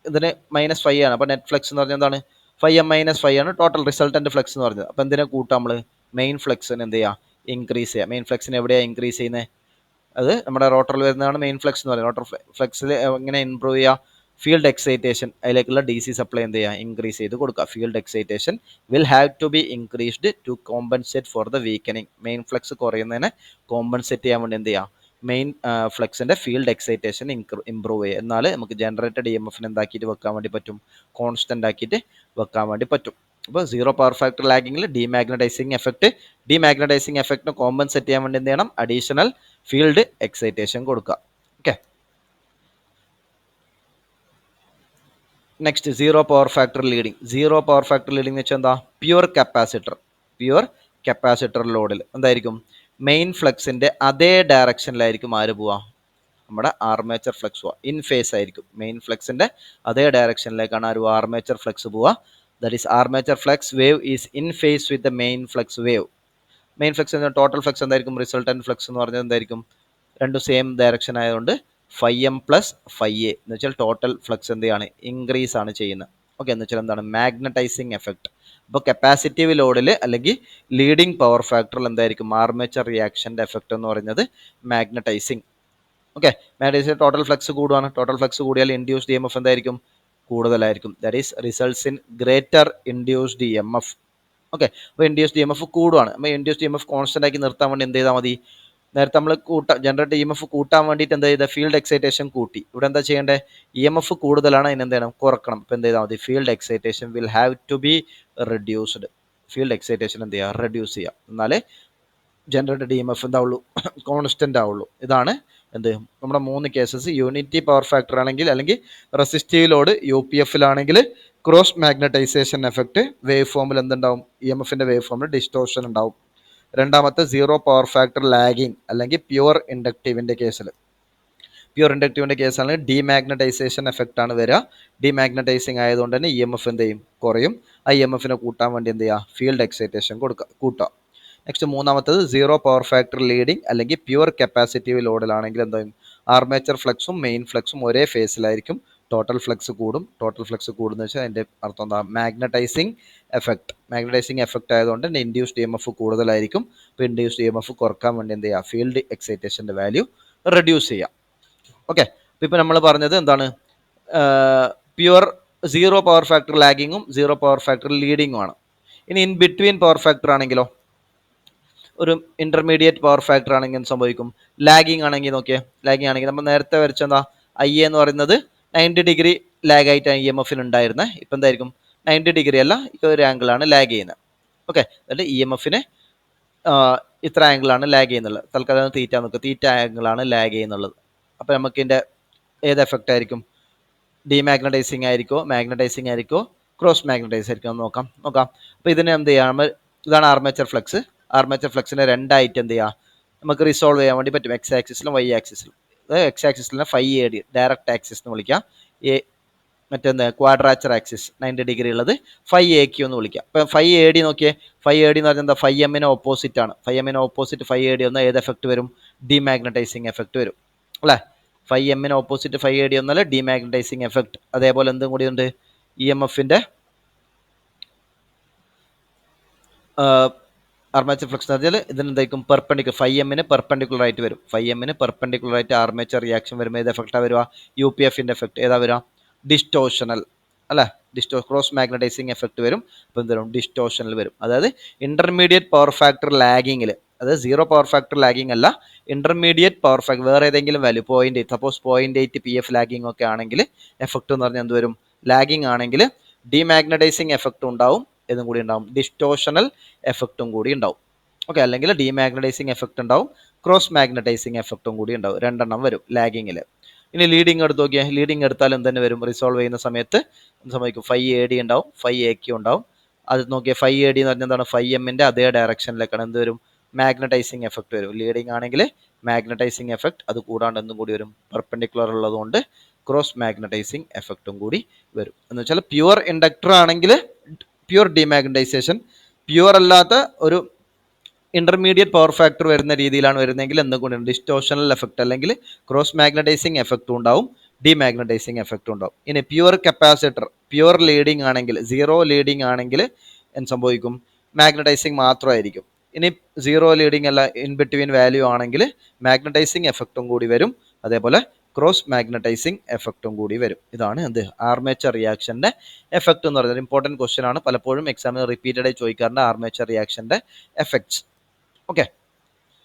ഇതിന് -φ ആണ്. അപ്പോൾ നെറ്റ് ഫ്ലക്സ് എന്ന് പറഞ്ഞാൽ എന്താണ്? φm - φ ആണ് ടോട്ടൽ റിസൾട്ടൻ്റ് ഫ്ലക്സ് എന്ന് പറഞ്ഞത്. അപ്പോൾ എന്തിനാ കൂട്ടാം? നമ്മൾ മെയിൻ ഫ്ലക്സിന് എന്ത് ചെയ്യുക? ഇൻക്രീസ് ചെയ്യുക. മെയിൻ ഫ്ലക്സിന് എവിടെയാണ് ഇൻക്രീസ് ചെയ്യുന്നത്? അത് നമ്മുടെ റോട്ടറിൽ വരുന്നതാണ് മെയിൻ ഫ്ലക്സ് എന്ന് പറയുന്നത്. റോട്ടർ ഫ്ലക്സിൽ എങ്ങനെ ഇംപ്രൂവ് ചെയ്യുക? ഫീൽഡ് എക്സൈറ്റേഷൻ, അതിലേക്കുള്ള DC സപ്ലൈ എന്ത് ചെയ്യുക? ഇൻക്രീസ് ചെയ്ത് കൊടുക്കുക. Field excitation will have to be increased to compensate for the weakening. Main flux കുറയുന്നതിനെ കോമ്പൻസേറ്റ് ചെയ്യാൻ വേണ്ടി എന്ത് ചെയ്യുക? മെയിൻ ഫ്ലക്സിൻ്റെ ഫീൽഡ് എക്സൈറ്റേഷൻ ഇംപ്രൂവ് ചെയ്യുക. എന്നാൽ നമുക്ക് ജനറേറ്റഡ് EMFനെ എന്താക്കിയിട്ട് വെക്കാൻ വേണ്ടി പറ്റും? കോൺസ്റ്റൻ്റ് ആക്കിയിട്ട് വെക്കാൻ വേണ്ടി പറ്റും. അപ്പോൾ സീറോ പവർ ഫാക്ടർ ലാഗിങ്ങിൽ ഡീമാഗ്നറ്റൈസിങ് എഫക്റ്റ്. ഡീമാഗ്നറ്റൈസിങ് എഫക്റ്റിനെ കോമ്പൻസേറ്റ് ചെയ്യാൻ വേണ്ടി എന്ത് ചെയ്യണം? അഡീഷണൽ ഫീൽഡ് എക്സൈറ്റേഷൻ കൊടുക്കുക. Okay, next zero power factor leading. Zero power factor leading എന്ന് വെച്ചാൽ എന്താ? പ്യുവർ കപ്പാസിറ്റർ ലോഡിൽ എന്തായിരിക്കും? മെയിൻ ഫ്ലക്സിൻ്റെ അതേ ഡയറക്ഷനിലായിരിക്കും ആര് പോവുക? നമ്മുടെ ആർമേച്ചർ ഫ്ലക്സ് പോവുക. ഇൻ ഫേസ് ആയിരിക്കും. മെയിൻ ഫ്ലക്സിൻ്റെ അതേ ഡയറക്ഷനിലേക്കാണ് ആര് പോവുക? ആർമേച്ചർ ഫ്ലക്സ് പോവുക. That is armature flux wave is in phase with the main flux wave. Main flux total flux എന്തായിരിക്കും? റിസൾട്ടൻ്റ് ഫ്ലക്സ് എന്ന് പറഞ്ഞാൽ എന്തായിരിക്കും? രണ്ടും സെയിം ഡയറക്ഷൻ ആയതുകൊണ്ട് φm + φa എന്ന് വെച്ചാൽ ടോട്ടൽ ഫ്ലക്സ് എന്ത് ചെയ്യാണ്? ഇൻക്രീസ് ആണ് ചെയ്യുന്നത്. ഓക്കെ, എന്ന് വെച്ചാൽ എന്താണ്? Magnetizing effect. അപ്പോൾ കപ്പാസിറ്റീവ് ലോഡിൽ അല്ലെങ്കിൽ ലീഡിങ് പവർ ഫാക്ടറിൽ എന്തായിരിക്കും? ആർമേച്ചർ റിയാക്ഷൻ്റെ എഫക്റ്റ് എന്ന് പറയുന്നത് magnetizing. Okay, magnetizing total flux കൂടുകയാണ്. ടോട്ടൽ ഫ്ലക്സ് കൂടിയാൽ ഇൻഡ്യൂസ്ഡ് EMF എന്തായിരിക്കും? കൂടുതലായിരിക്കും. That is results in greater induced EMF. Okay, അപ്പോൾ ഇൻഡ്യൂസ്ഡ് EMF കൂടുകയാണ്. അപ്പോൾ ഇൻഡ്യൂസ്ഡ് EMF കോൺസ്റ്റൻ്റ് ആക്കി നിർത്താൻ വേണ്ടി എന്ത് ചെയ്താൽ മതി? നേരത്തെ നമ്മൾ ജനറേറ്റ് EMF കൂട്ടാൻ വേണ്ടിയിട്ട് എന്താ ചെയ്താൽ? ഫീൽഡ് എക്സൈറ്റേഷൻ കൂട്ടി. ഇവിടെ എന്താ ചെയ്യേണ്ടത്? EMF കൂടുതലാണ്, അതിന് എന്ത് ചെയ്യണം? കുറക്കണം. അപ്പോൾ എന്ത് ചെയ്താൽ മതി? Field excitation will have to be reduced. Field excitation എന്ത് ചെയ്യുക? റെഡ്യൂസ് ചെയ്യുക. എന്നാലേ ജനറേറ്റഡ് EMF എന്താവുള്ളൂ? കോൺസ്റ്റൻ്റ് ആവുള്ളൂ. ഇതാണ് എന്ത്? നമ്മുടെ 3 കേസസ്. യൂണിറ്റി പവർ ഫാക്ടർ ആണെങ്കിൽ, അല്ലെങ്കിൽ റെസിസ്റ്റീവ് ലോഡ് UPFലാണെങ്കിൽ ക്രോസ് മാഗ്നറ്റൈസേഷൻ എഫക്റ്റ് വേവ് ഫോമിൽ എന്തുണ്ടാവും? EMFൻ്റെ വേവ് ഫോമിൽ ഡിസ്റ്റോർഷൻ ഉണ്ടാവും. രണ്ടാമത്തെ സീറോ പവർ ഫാക്ടർ ലാഗിങ് അല്ലെങ്കിൽ പ്യുവർ ഇൻഡക്റ്റീവിൻ്റെ കേസാണെങ്കിൽ ഡീമാഗ്നറ്റൈസേഷൻ എഫക്റ്റ് ആണ് വരിക. ഡീമാഗ്നറ്റൈസിങ് ആയതുകൊണ്ട് തന്നെ EMF എന്ത് ചെയ്യും? കുറയും. ആ EMFനെ കൂട്ടാൻ വേണ്ടി എന്ത് ചെയ്യുക? ഫീൽഡ് എക്സൈറ്റേഷൻ കൂട്ടുക. നെക്സ്റ്റ് മൂന്നാമത്തത് സീറോ പവർ ഫാക്ടർ ലീഡിങ് അല്ലെങ്കിൽ പ്യുവർ കപ്പാസിറ്റീവ് ലോഡിലാണെങ്കിൽ എന്തായും? ആർമേച്ചർ ഫ്ലക്സും മെയിൻ ഫ്ലക്സും ഒരേ ഫേസിലായിരിക്കും. ടോട്ടൽ ഫ്ലക്സ് കൂടും. ടോട്ടൽ ഫ്ലക്സ് കൂടുന്ന വെച്ചാൽ അതിൻ്റെ അർത്ഥം എന്താ? മാഗ്നറ്റൈസിങ് എഫക്റ്റ് ആയതുകൊണ്ട് തന്നെ ഇൻഡ്യൂസ്ഡ് EMF കൂടുതലായിരിക്കും. അപ്പോൾ ഇൻഡ്യൂസ്ഡ് EMF കുറക്കാൻ വേണ്ടി എന്ത് ചെയ്യുക? ഫീൽഡ് എക്സൈറ്റേഷൻ്റെ വാല്യൂ റെഡ്യൂസ് ചെയ്യുക. ഓക്കെ, ഇപ്പം നമ്മൾ പറഞ്ഞത് എന്താണ്, പ്യുവർ സീറോ പവർ ഫാക്ടർ ലാഗിങ്ങും സീറോ പവർ ഫാക്ടർ ലീഡിങ്ങും ആണ്. ഇനി ഇൻ ബിറ്റ്വീൻ പവർ ഫാക്ടർ ആണെങ്കിലോ, ഒരു ഇന്റർമീഡിയറ്റ് പവർ ഫാക്ടർ ആണെങ്കിൽ എന്ത് സംഭവിക്കും, ലാഗിങ് ആണെങ്കിൽ നോക്കിയേ, ലാഗിങ് ആണെങ്കിൽ നമ്മൾ നേരത്തെ വരച്ച എന്താ ഐ എന്ന് പറയുന്നത് 90 ഡിഗ്രി ലാഗ് ആയിട്ടാണ് ഇ എം എഫിന് ഉണ്ടായിരുന്നത്. ഇപ്പം എന്തായിരിക്കും, 90 ഡിഗ്രി അല്ല, ഈ ഒരു ആംഗിളാണ് ലാഗ് ചെയ്യുന്നത്. ഓക്കെ, എന്നിട്ട് ഇ എം എഫിന് ഇത്ര ആംഗിളാണ് ലാഗ് ചെയ്യുന്നുള്ളത്. തൽക്കാലം തീറ്റ നോക്കുക, തീറ്റ ആംഗിളാണ് ലാഗ് ചെയ്യുന്നുള്ളത്. അപ്പം നമുക്ക് ഇതിൻ്റെ ഏത് എഫക്റ്റ് ആയിരിക്കും, ഡിമാഗ്നറ്റൈസിങ് ആയിരിക്കോ, മാഗ്നറ്റൈസിങ് ആയിരിക്കോ, ക്രോസ് മാഗ്നറ്റൈസ് ആയിരിക്കും നോക്കാം. അപ്പോൾ ഇതിനെ എന്ത് ചെയ്യാം, ഇതാണ് ആർമേച്ചർ ഫ്ലക്സ്. ആർമേച്ചർ ഫ്ലക്സിനെ രണ്ടായിട്ട് എന്ത് ചെയ്യുക, നമുക്ക് റിസോൾവ് ചെയ്യാൻ വേണ്ടി പറ്റും, എക്സ് ആക്സിസിലും വൈ ആക്സിസിലും. എക്സ് ആക്സിസിലെ phi A D direct axis എന്ന് വിളിക്കാം, മറ്റെന്ത് ക്വാഡ്രാച്ചർ ആക്സിസ് 90 ഡിഗ്രി ഉള്ളത് ഫൈ എ ക്യൂ എന്ന് വിളിക്കാം. ഇപ്പം ഫൈ എ ഡി നോക്കിയേ, ഫൈ എ ഡി എന്ന് പറഞ്ഞാൽ എന്താ, ഫൈ എമ്മിന് ഓപ്പോസിറ്റ് ആണ്. ഫൈ എമ്മിന് ഓപ്പോസിറ്റ് ഫൈ എ ഡി വന്നാൽ ഏത് എഫക്റ്റ് വരും, ഡിമാഗ്നറ്റൈസിങ് എഫക്റ്റ് വരും അല്ലേ. ഫൈ എമ്മിന് ഓപ്പോസിറ്റ് ഫൈ എ ഡി വന്നാൽ ഡിമാഗ്നറ്റൈസിങ് എഫക്റ്റ്. അതേപോലെ എന്തും കൂടി ഉണ്ട്, ഇ എം എഫിൻ്റെ ആർമേച്ചർ ഫ്ലക്സ് എന്ന് പറഞ്ഞാൽ ഇതിനെന്തായിരിക്കും, പെർപെൻഡിക്കുലർ, ഫൈ എമ്മിന് പെർപെൻഡിക്കുലർ ആയിട്ട് വരും. ഫൈ എമ്മിന് പെർപെൻഡിക്കുലർ ആയിട്ട് ആർമേച്ചർ റിയാക്ഷൻ വരുമ്പോൾ ഏത് എഫക്റ്റാണ് വരിക, യു പി എഫിൻ്റെ എഫക്റ്റ് ഏതാ വരിക, ഡിസ്റ്റോഷണൽ അല്ലേ, ക്രോസ് മാഗ്നറ്റൈസിങ് എഫക്റ്റ് വരും. അപ്പോൾ എന്ത് വരും, ഡിസ്റ്റോഷണൽ വരും. അതായത് ഇന്റർമീഡിയറ്റ് പവർ ഫാക്ടർ ലാഗിങ്ങിൽ, അതായത് സീറോ പവർ ഫാക്ടർ ലാഗിങ് അല്ല, ഇന്റർമീഡിയറ്റ് പവർ ഫാക്ടർ വേറെ ഏതെങ്കിലും value 0.8, suppose 0.8 P F lagging ഒക്കെ ആണെങ്കിൽ എഫക്റ്റ് എന്ന് പറഞ്ഞാൽ എന്ത് വരും, ലാഗിങ് ആണെങ്കിൽ ഡിമാഗ്നറ്റൈസിങ് എഫക്റ്റ് ഉണ്ടാവും, ഇതും കൂടി ഉണ്ടാവും, ഡിസ്റ്റോഷണൽ എഫക്റ്റും കൂടി ഉണ്ടാവും. ഓക്കെ, അല്ലെങ്കിൽ ഡിമാഗ്നറ്റൈസിങ് എഫക്റ്റ് ഉണ്ടാവും, ക്രോസ് മാഗ്നറ്റൈസിങ് എഫക്റ്റും കൂടി ഉണ്ടാവും, രണ്ടെണ്ണം വരും ലാഗിങ്ങിൽ. ഇനി ലീഡിങ് എടുത്ത് നോക്കിയാൽ, ലീഡിങ് എടുത്താൽ എന്ത് തന്നെ വരും, റിസോൾവ് ചെയ്യുന്ന സമയത്ത് എന്ത് സംഭവിക്കും, ഫൈ എ ഡി ഉണ്ടാവും, ഫൈ എ ക്യൂ ഉണ്ടാവും. അത് നോക്കിയാൽ ഫൈ എ ഡി എന്ന് പറഞ്ഞാൽ എന്താണ്, ഫൈ എമ്മിൻ്റെ അതേ ഡയറക്ഷനിലേക്കാണ് എന്ത് വരും, മാഗ്നറ്റൈസിങ് എഫക്റ്റ് വരും. ലീഡിങ് ആണെങ്കിൽ മാഗ്നറ്റൈസിങ് എഫക്റ്റ്, അത് കൂടാണ്ട് എന്തും കൂടി വരും, പെർപെൻഡിക്കുലർ ഉള്ളതുകൊണ്ട് ക്രോസ് മാഗ്നറ്റൈസിങ് എഫക്റ്റും കൂടി വരും. എന്ന് വെച്ചാൽ പ്യുവർ ഇൻഡക്ടർ ആണെങ്കിൽ പ്യുവർ ഡിമാഗ്നറ്റൈസേഷൻ, പ്യുവർ അല്ലാത്ത ഒരു ഇന്റർമീഡിയറ്റ് പവർ ഫാക്ടർ വരുന്ന രീതിയിലാണ് വരുന്നതെങ്കിൽ എന്തുകൊണ്ടും ഡിസ്റ്റോഷണൽ എഫക്റ്റ് അല്ലെങ്കിൽ ക്രോസ് മാഗ്നറ്റൈസിങ് എഫക്റ്റും ഉണ്ടാവും, ഡിമാഗ്നറ്റൈസിങ് എഫക്റ്റും ഉണ്ടാവും. ഇനി പ്യുവർ കപ്പാസിറ്റർ, പ്യുവർ ലീഡിങ് ആണെങ്കിൽ, സീറോ ലീഡിങ് ആണെങ്കിൽ എന്ത് സംഭവിക്കും, മാഗ്നറ്റൈസിങ് മാത്രമായിരിക്കും. ഇനി സീറോ ലീഡിങ് അല്ല, ഇൻ ബിറ്റ്വീൻ വാല്യൂ ആണെങ്കിൽ മാഗ്നറ്റൈസിങ് എഫക്റ്റും കൂടി വരും, അതേപോലെ ക്രോസ് മാഗ്നറ്റൈസിങ് എഫക്റ്റും കൂടി വരും. ഇതാണ് എന്ത്, ആർമേച്ചർ റിയാക്ഷൻ്റെ എഫക്റ്റ് എന്ന് പറയുന്നത്. ഇമ്പോർട്ടൻറ്റ് ക്വസ്റ്റ്യൻ ആണ്, പലപ്പോഴും എക്സാമിന് റിപ്പീറ്റഡ് ആയി ചോദിക്കാറുണ്ട് ആർമേച്ചർ റിയാക്ഷൻ്റെ എഫക്ട്സ്. ഓക്കെ,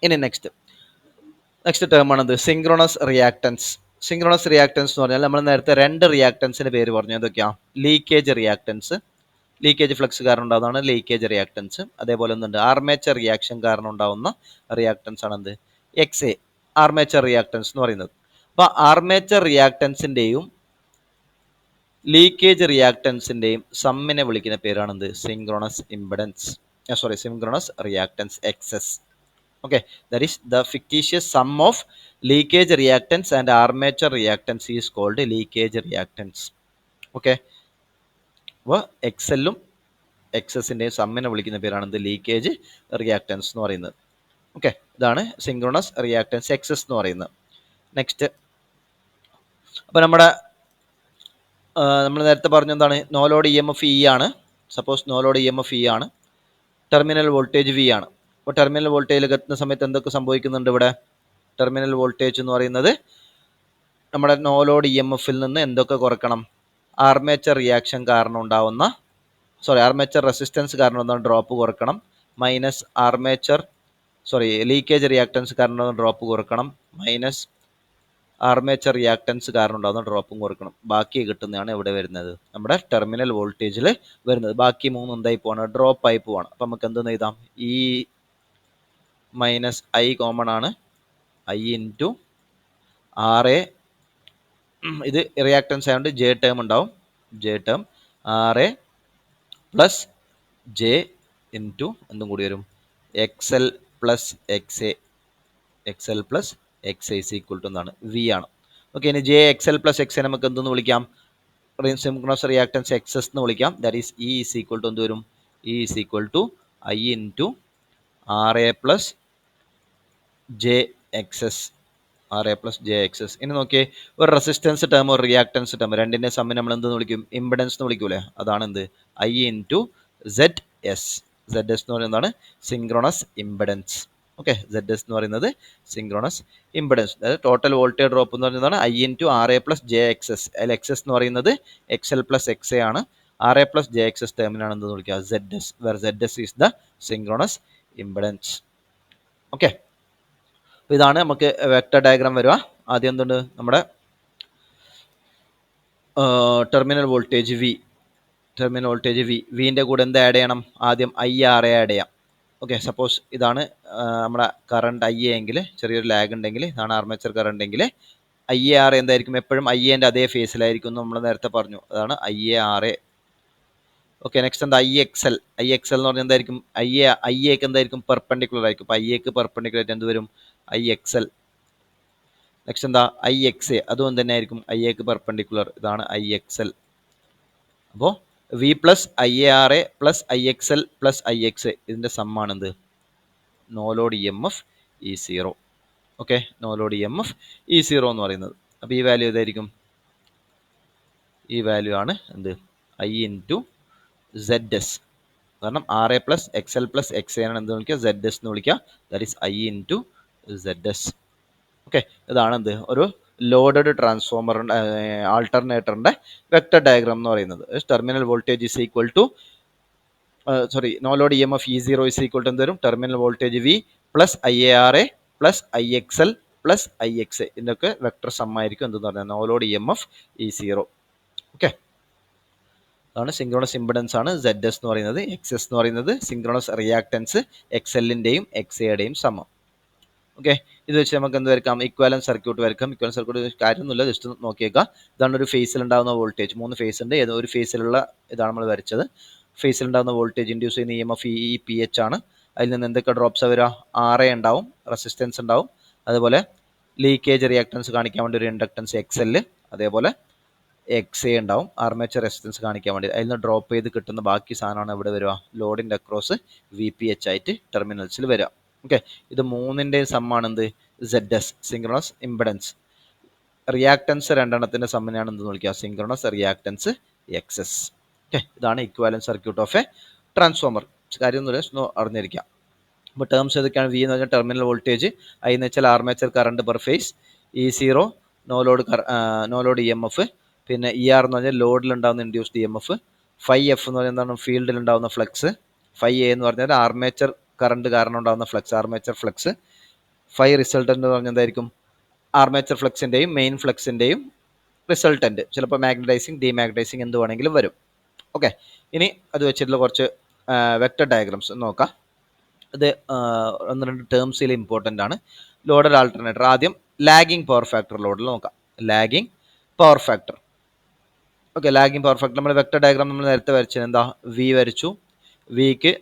ഇനി നെക്സ്റ്റ് ടേം ആണത് സിങ്ക്രോണസ് റിയാക്ടൻസ്. സിങ്ക്രോണസ് റിയാക്ടൻസ് എന്ന് പറഞ്ഞാൽ നമ്മൾ നേരത്തെ രണ്ട് റിയാക്ടൻസിൻ്റെ പേര് പറഞ്ഞു, എന്തൊക്കെയാണ്, ലീക്കേജ് റിയാക്ടൻസ്, ലീക്കേജ് ഫ്ലക്സ് കാരണം ഉണ്ടാകുന്നതാണ് ലീക്കേജ് റിയാക്ടൻസ്. അതേപോലെ ഒന്നുണ്ട് ആർമേച്ചർ റിയാക്ഷൻ കാരണം ഉണ്ടാകുന്ന റിയാക്ടൻസ് ആണ് എന്ത്, എക്സ് എ ആർമേച്ചർ റിയാക്ടൻസ് എന്ന് പറയുന്നത്. അപ്പോൾ ആർമേച്ചർ റിയാക്ടൻസിൻ്റെയും ലീക്കേജ് റിയാക്ടൻസിൻ്റെയും സമ്മിനെ വിളിക്കുന്ന പേരാണെന്ത്, synchronous impedance, synchronous reactance XS. Okay, that is the fictitious sum of leakage reactance and armature reactance is called leakage reactance. Okay, അപ്പോൾ എക്സെല്ലും എക്സസിൻ്റെയും സമ്മിനെ വിളിക്കുന്ന പേരാണ് ലീക്കേജ് റിയാക്ടൻസ് എന്ന് പറയുന്നത്. ഓക്കെ, ഇതാണ് സിങ്ക്രോണസ് റിയാക്ടൻസ് എക്സസ് എന്ന് പറയുന്നത്. നെക്സ്റ്റ്, അപ്പോൾ നമ്മൾ നേരത്തെ പറഞ്ഞ എന്താണ്, no load E M F E ആണ്. Suppose no load E M F E ആണ്, ടെർമിനൽ വോൾട്ടേജ് വി ആണ്. അപ്പോൾ ടെർമിനൽ വോൾട്ടേജിൽ എത്തുന്ന സമയത്ത് എന്തൊക്കെ സംഭവിക്കുന്നുണ്ട്, ഇവിടെ ടെർമിനൽ വോൾട്ടേജ് എന്ന് പറയുന്നത് നമ്മുടെ നോ ലോഡ് ഇ എം എഫിൽ നിന്ന് എന്തൊക്കെ കുറക്കണം, ആർമേച്ചർ റിയാക്ഷൻ കാരണം ഉണ്ടാവുന്ന ആർമേച്ചർ റെസിസ്റ്റൻസ് കാരണം ഉണ്ടാകുന്ന ഡ്രോപ്പ് കുറക്കണം, മൈനസ് ലീക്കേജ് റിയാക്ടൻസ് കാരണം ഉണ്ടാകുന്ന ഡ്രോപ്പ് കുറക്കണം, മൈനസ് ആർമേച്ചർ റിയാക്ടൻസ് കാരണം ഉണ്ടാകുന്ന ഡ്രോപ്പും കുറക്കണം. ബാക്കി കിട്ടുന്നതാണ് ഇവിടെ വരുന്നത്, നമ്മുടെ ടെർമിനൽ വോൾട്ടേജിൽ വരുന്നത്. ബാക്കി മൂന്ന് എന്തായി പോവാണ്, ഡ്രോപ്പ് ആയി പോവാണ്. അപ്പം നമുക്ക് എന്തെന്ന് എഴുതാം, ഈ മൈനസ് ഐ കോമൺ ആണ്, ഐ ഇൻറ്റു ആർ എ, ഇത് റിയാക്ടൻസ് ആയതുകൊണ്ട് ജെ ടേം ഉണ്ടാവും, J term R A plus J into എന്തും കൂടി വരും, X L plus X A, X L plus X I equal to എന്താണ്, വി ആണ്. ഓക്കെ, ഇനി J X L plus X A നമുക്ക് എന്തെന്ന് വിളിക്കാം, സിങ്ക്രോണസ് റിയാക്ടൻസ് എക്സസ് എന്ന് വിളിക്കാം. That is E is equal to എന്ത് വരും, E is equal to I into R A plus J X S, R A plus J X S. ഇനി നോക്കിയേ, ഒരു റെസിസ്റ്റൻസ് ടേം ഒരു റിയാക്ടൻസ് ടേം രണ്ടിൻ്റെ സമ്മിൽ നമ്മൾ എന്തെന്ന് വിളിക്കും, ഇംപെഡൻസ് എന്ന് വിളിക്കൂലേ, അതാണ് എന്ത്, I into Z S. Z S എന്ന് പറയുന്നതാണ് synchronous impedance. Okay, Z S എന്ന് പറയുന്നത് സിങ്ക്രോണസ് ഇംപെഡൻസ്. അതായത് ടോട്ടൽ വോൾട്ടേജ് ഡ്രോപ്പ് എന്ന് പറയുന്നതാണ് I into R A plus J X S. അതിൽ എക്സ് എസ് എന്ന് പറയുന്നത് X L plus X A ആണ്. R A plus J X S ടേമിനാണ് എന്തെന്ന് വിളിക്കുക, Z S, where Z S is the synchronous impedance. Okay, ഇതാണ് നമുക്ക് vector diagram വരിക. ആദ്യം എന്തുണ്ട്, നമ്മുടെ terminal voltage V, terminal voltage V, വിൻ്റെ കൂടെ എന്ത് ആഡ് ചെയ്യണം, ആദ്യം ഐ ആർ എ ആഡ് ചെയ്യാം. ഓക്കെ, സപ്പോസ് ഇതാണ് നമ്മുടെ കറണ്ട് ഐ എ എങ്കിൽ, ചെറിയൊരു ലാഗ് ഉണ്ടെങ്കിൽ ഇതാണ് ആർമേച്ചർ കറണ്ട് എങ്കിൽ ഐ എ ആർ എന്തായിരിക്കും, എപ്പോഴും ഐ എൻ്റെ അതേ ഫേസിലായിരിക്കും എന്ന് നമ്മൾ നേരത്തെ പറഞ്ഞു. അതാണ് I A R A. Okay, next എന്താ, I X L. I X L എന്ന് പറഞ്ഞാൽ എന്തായിരിക്കും, ഐ എക്ക് എന്തായിരിക്കും, പെർപെൻഡിക്കുലർ ആയിരിക്കും. അപ്പോൾ ഐ എക്ക് പെർപെൻഡിക്കുലർ ആയിട്ട് എന്ത് വരും, ഐ എക്സ് എൽ. നെക്സ്റ്റ് എന്താ, ഐ എക്സ് എ, അതും തന്നെ ആയിരിക്കും ഐ എക്ക് പെർപെൻഡിക്കുലർ, ഇതാണ് ഐ എക്സ് എൽ. അപ്പോൾ V plus I A R A plus I X L plus I X A, ഇതിൻ്റെ സമ്മാണെന്ത്, no load E M F E zero. Okay, no load E M F E zero എന്ന് പറയുന്നത്. അപ്പോൾ ഈ value ഏതായിരിക്കും, ഈ value ആണ് എന്ത്, ഐ ഇൻറ്റു സെഡ് എസ്. കാരണം R A plus X L plus X A ആണ് എന്ത് വിളിക്കുക, സെഡ് എസ് എന്ന് വിളിക്കുക. That is I into Z S. Okay, ഇതാണ് എന്ത്, ഒരു ലോഡഡ് ട്രാൻസ്ഫോമറിൻ്റെ ആൾട്ടർനേറ്ററിൻ്റെ വെക്ടർ ഡയഗ്രാം എന്ന് പറയുന്നത്. Terminal voltage is equal to no load E M F E zero is equal to എന്ത് വരും, terminal voltage V plus I A R A plus I X L plus I X A, ഇതിൻ്റെയൊക്കെ vector സമ്മായിരിക്കും എന്തെന്ന് പറഞ്ഞാൽ no load E M F E zero. Okay, അതാണ് synchronous impedance ആണ് Z S എന്ന് പറയുന്നത്. എക്സ് എസ് എന്ന് പറയുന്നത് സിങ്ക്രോണസ് റിയാക്ടൻസ് എക്സ് എല്ലിൻ്റെയും എക്സ് എയുടെയും സമം. ഓക്കെ, ഇത് വെച്ച് നമുക്ക് എന്ത് വരയ്ക്കാം, ഇക്വാലൻസ് സർക്യൂട്ട് വരയ്ക്കാം. ഇക്വാലൻസ് സർക്യൂട്ട് കാര്യമൊന്നുമില്ല, ജസ്റ്റ് നോക്കിയേക്കാം. ഇതാണ് ഒരു ഫേസിൽ ഉണ്ടാകുന്ന വോൾട്ടേജ്, 3 ഫേസ് ഉണ്ട്, ഏതോ ഒരു ഫേസിലുള്ള ഇതാണ് നമ്മൾ വരച്ചത്. ഫേസിൽ ഉണ്ടാകുന്ന വോൾട്ടേജ് ഇൻഡ്യൂസ് ചെയ്യുന്ന E M F E P H ആണ്. അതിൽ നിന്ന് എന്തൊക്കെ ഡ്രോപ്സ് വരിക, ആർ എ ഉണ്ടാവും, റെസിസ്റ്റൻസ് ഉണ്ടാവും, അതുപോലെ ലീക്കേജ് റിയാക്ടൻസ് കാണിക്കാൻ വേണ്ടി ഒരു ഇൻഡക്ടൻസ് എക്സ് എൽ, അതേപോലെ എക്സ് എ ഉണ്ടാവും, ആർമേച്ചർ റെസിസ്റ്റൻസ് കാണിക്കാൻ വേണ്ടി. അതിൽ നിന്ന് ഡ്രോപ്പ് ചെയ്ത് കിട്ടുന്ന ബാക്കി സാധനമാണ് ഇവിടെ വരിക, ലോഡിൻ്റെ അക്രോസ് വി പി എച്ച് ആയിട്ട് ടെർമിനൽസിൽ വരിക. ഓക്കെ, ഇത് മൂന്നിൻ്റെയും സമ്മാണ് എന്ത്, Z S, synchronous impedance. Reactance രണ്ടെണ്ണത്തിൻ്റെ സമ്മിനാണ് എന്തെന്ന് വിളിക്കുക, synchronous reactance X S. Okay, ഇതാണ് equivalent circuit of a transformer. കാര്യമൊന്നുമില്ല, അറിഞ്ഞിരിക്കാം. അപ്പോൾ ടേംസ് ഏതൊക്കെയാണ്, വി എന്ന് പറഞ്ഞാൽ ടെർമിനൽ വോൾട്ടേജ്, ഐ എന്ന് വെച്ചാൽ armature current per phase, E zero no load E M F, പിന്നെ ഇ ആർ എന്ന് പറഞ്ഞാൽ ലോഡിലുണ്ടാകുന്ന induced E M F, phi F എന്ന് പറഞ്ഞാൽ എന്താണ്, ഫീൽഡിലുണ്ടാകുന്ന ഫ്ലക്സ്, ഫൈ എ എന്ന് പറഞ്ഞാൽ ആർമേച്ചർ കറണ്ട് കാരണം ഉണ്ടാകുന്ന flux, armature flux, phi resultant എന്ന് പറഞ്ഞാൽ എന്തായിരിക്കും, ആർമേച്ചർ ഫ്ലക്സിൻ്റെയും മെയിൻ ഫ്ലക്സിൻ്റെയും റിസൾട്ടൻ്റ്, ചിലപ്പോൾ മാഗ്നറ്റൈസിങ് ഡീമാഗ്നറ്റൈസിങ് എന്ത് വേണമെങ്കിലും വരും. ഓക്കെ, ഇനി അത് വെച്ചിട്ടുള്ള കുറച്ച് വെക്ടർ ഡയഗ്രാംസ് നോക്കാം. ഇത് 1-2 ടേംസിൽ ഇമ്പോർട്ടൻ്റ് ആണ്. ലോഡഡ് ആൾട്ടർനേറ്റർ, ആദ്യം ലാഗിങ് പവർ ഫാക്ടർ ലോഡിൽ നോക്കാം. Lagging power factor. Okay, lagging power factor നമ്മൾ വെക്ടർ ഡയഗ്രാം നമ്മൾ നേരത്തെ വരച്ചത് എന്താ, വി വരച്ചു. വിക്ക്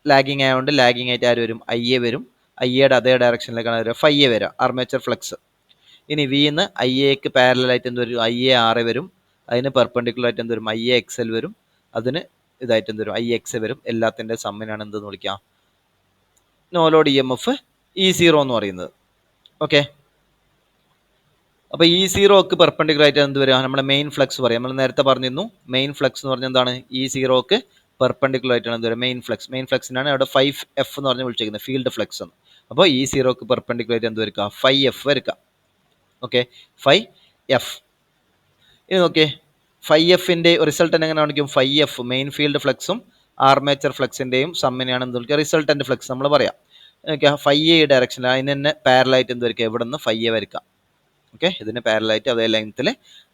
ലാഗിങ് ആയതുകൊണ്ട് ലാഗിങ് ആയിട്ട് ആര് വരും, ഐ എ വരും. ഐ എയുടെ അതേ ഡയറക്ഷനിലേക്കാണ് വരിക, ഫൈ എ വരിക, ആർമേച്ചർ ഫ്ലക്സ്. ഇനി വിന്ന് ഐ എക്ക് പാരലായിട്ട് എന്ത് വരും, ഐ എ ആർ എ വരും. അതിന് പെർപെൻഡിക്കുലർ ആയിട്ട് എന്ത് വരും, ഐ എ എക്സ് എൽ വരും. അതിന് ഇതായിട്ട് എന്ത് വരും, ഐ എക്സ് എ വരും. എല്ലാത്തിൻ്റെ സമ്മിനാണ് എന്തെന്ന് വിളിക്കാം, no load E M F E zero എന്ന് പറയുന്നത്. ഓക്കെ, അപ്പോൾ ഇ സീറോക്ക് പെർപെൻഡിക്കുലർ ആയിട്ട് എന്ത് വരിക, നമ്മുടെ മെയിൻ ഫ്ലക്സ് പറയാം. നമ്മൾ നേരത്തെ പറഞ്ഞിരുന്നു മെയിൻ ഫ്ലക്സ് എന്ന് പറഞ്ഞാൽ എന്താണ്, ഇ സീറോക്ക് പെർപെൻഡിക്കുലർ ആയിട്ടാണ് എന്ത് വരിക, മെയിൻ ഫ്ലക്സ്. മെയിൻ ഫ്ലക്സിനാണ് അവിടെ 5 എഫ് എന്ന് പറഞ്ഞ് വിളിച്ചിരിക്കുന്നത്, ഫീൽഡ് ഫ്ലക്സ് എന്ന്. അപ്പോൾ ഇ സീറോക്ക് പെർപെൻഡിക്കുലർ ആയിട്ട് എന്ത് വരിക, 5 എഫ് വരിക. Okay, 5 F. ഇത് നോക്കിയേ, 5 എഫിൻ്റെ റിസൾട്ടൻ്റ് എങ്ങനെ കാണിക്കും, 5 എഫ് മെയിൻ ഫീൽഡ് ഫ്ലക്സും ആർമേച്ചർ ഫ്ലക്സിൻ്റെയും സമ്മിനെയാണ് എന്ത് വിളിക്കുക, റിസൾട്ടൻ്റ് ഫ്ലക്സ് നമ്മൾ പറയാം. ഓക്കെ, 5 എ ഡയറക്ഷനിൽ അതിന് തന്നെ പാരലായിട്ട് എന്ത് വരിക, ഇവിടെ നിന്ന് 5 എ വരയ്ക്കാം. ഓക്കെ, ഇതിന് പാരലായിട്ട് അതേ ലെങ്ത്തിൽ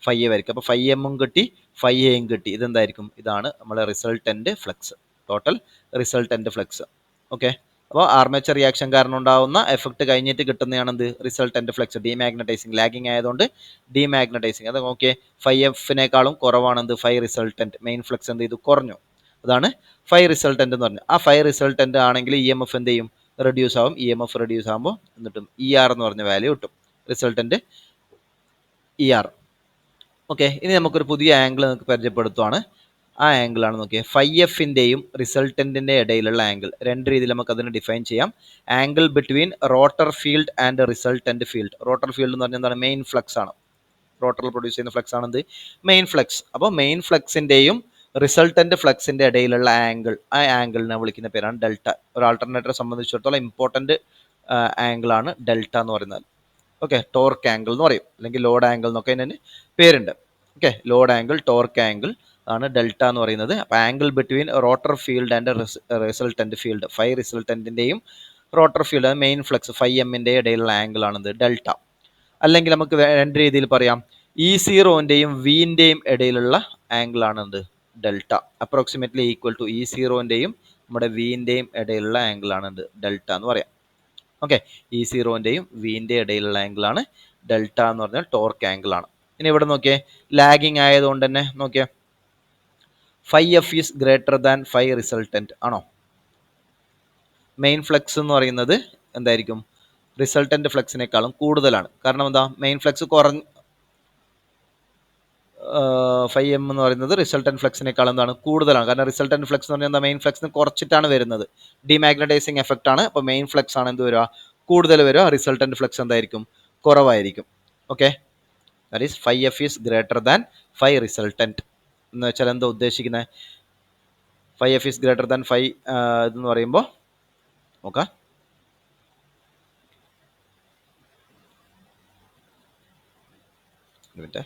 5 എ വരയ്ക്കുക. അപ്പോൾ 5 എമ്മും കിട്ടി 5 എയും കിട്ടി. ഇതെന്തായിരിക്കും, ഇതാണ് നമ്മളെ resultant flux, total resultant flux. Okay, അപ്പോൾ ആർമേച്ചർ റിയാക്ഷൻ കാരണം ഉണ്ടാകുന്ന എഫക്റ്റ് കഴിഞ്ഞിട്ട് കിട്ടുന്നതാണ് എന്ത്, റിസൾട്ടൻ്റ് ഫ്ലക്സ്. ഡീമാഗ്നറ്റൈസിങ്, ലാഗിങ് ആയതുകൊണ്ട് ഡീമാഗ്നറ്റൈസിങ്. അത് ഓക്കെ, 5 എഫിനേക്കാളും കുറവാണ് എന്ത്, 5 റിസൾട്ടൻ്റ്. മെയിൻ ഫ്ലക്സ് എന്ത് ചെയ്തു, കുറഞ്ഞു. അതാണ് 5 റിസൾട്ടൻ്റ് എന്ന് പറഞ്ഞത്. ആ 5 റിസൾട്ടൻ്റ് ആണെങ്കിൽ ഇ എം എഫ് എന്ത് ചെയ്യും, റെഡ്യൂസ് ആവും. ഇ എം എഫ് റെഡ്യൂസ് ആകുമ്പോൾ എന്നിട്ടും ഇ ആർ എന്ന് പറഞ്ഞ വാല്യൂ കിട്ടും, റിസൾട്ടൻ്റ് ഇ ആർ. ഓക്കെ, ഇനി നമുക്കൊരു പുതിയ ആംഗിൾ നമുക്ക് പരിചയപ്പെടുത്തുവാണ്. ആ ആംഗിളാണ് നോക്കിയേ, 5 എഫിൻ്റെയും റിസൾട്ടൻറ്റിൻ്റെ ഇടയിലുള്ള ആംഗിൾ. രണ്ട് രീതിയിൽ നമുക്ക് അതിനെ ഡിഫൈൻ ചെയ്യാം. Angle between rotor field and resultant field. Rotor field എന്ന് പറഞ്ഞാൽ എന്താണ്, മെയിൻ ഫ്ലക്സ് ആണ്. റോട്ടറിൽ പ്രൊഡ്യൂസ് ചെയ്യുന്ന ഫ്ലക്സ് ആണെന്ത്, മെയിൻ ഫ്ലക്സ്. അപ്പോൾ മെയിൻ ഫ്ലക്സിൻ്റെയും റിസൾട്ടൻറ്റ് ഫ്ലക്സിൻ്റെ ഇടയിലുള്ള ആംഗിൾ, ആ ആംഗിളിനെ വിളിക്കുന്ന പേരാണ് ഡെൽറ്റ. ഒരു ആൾട്ടർനേറ്ററെ സംബന്ധിച്ചിടത്തോളം ഇമ്പോർട്ടൻറ്റ് ആംഗിളാണ് ഡെൽറ്റ എന്ന് പറയുന്നത്. ഓക്കെ, ടോർക്ക് ആംഗിൾ എന്ന് പറയും, അല്ലെങ്കിൽ ലോഡ് ആംഗിൾ എന്നൊക്കെ അതിന് പേരുണ്ട്. Okay, load angle, torque angle ആണ് ഡെൽറ്റ എന്ന് പറയുന്നത്. അപ്പോൾ angle between rotor field and resultant field, phi റിസൾട്ടന്റിന്റെയും rotor field main flux phi എമ്മിൻ്റെ ഇടയിലുള്ള ആംഗിൾ ആണിത് ഡെൽറ്റ. അല്ലെങ്കിൽ നമുക്ക് രണ്ട് രീതിയിൽ പറയാം, E0ൻ്റെയും വിൻ്റെയും ഇടയിലുള്ള ആംഗിൾ ആണെന്ത് ഡെൽറ്റ. അപ്രോക്സിമേറ്റ്ലി ഈക്വൽ ടു E0ൻ്റെയും നമ്മുടെ വിൻ്റെയും ഇടയിലുള്ള ആംഗിൾ ആണെന്ത് ഡെൽറ്റ എന്ന് പറയാം. ഓക്കെ, E0ൻ്റെയും വിൻ്റെ ഇടയിലുള്ള ആംഗിൾ ആണ് ഡെൽറ്റ എന്ന് പറഞ്ഞാൽ ടോർക്ക് ആംഗിൾ ആണ്. ഇനി ഇവിടെ നോക്കിയേ, ലാഗിങ് ആയതുകൊണ്ട് തന്നെ നോക്കിയേ, phi F is greater than phi resultant ആണോ? മെയിൻ ഫ്ലക്സ് എന്ന് പറയുന്നത് എന്തായിരിക്കും? റിസൾട്ടന്റ് ഫ്ലക്സിനേക്കാളും കൂടുതലാണ്. കാരണം എന്താ? മെയിൻ ഫ്ലക്സ് ഫൈ എം എന്ന് പറയുന്നത് റിസൾട്ടന്റ് ഫ്ലക്സിനേക്കാൾ എന്താണ് കൂടുതലാണ്. കാരണം റിസൾട്ടന്റ് ഫ്ലക്സ് എന്ന് പറഞ്ഞാൽ എന്താ? മെയിൻ ഫ്ലക്സിന് കുറച്ചിട്ടാണ് വരുന്നത്. ഡിമാഗ്നറ്റൈസിങ് എഫക്റ്റ് ആണ്. അപ്പോൾ മെയിൻ ഫ്ലക്സ് ആണ് എന്ത് വരിക? കൂടുതൽ വരിക. റിസൾട്ടന്റ് ഫ്ലക്സ് എന്തായിരിക്കും? കുറവായിരിക്കും. Okay, that is phi F is greater than phi resultant എന്ന് വെച്ചാൽ എന്താ ഉദ്ദേശിക്കുന്നത്? Phi F is greater than phi ഇതെന്ന് പറയുമ്പോൾ നോക്കാം, minute,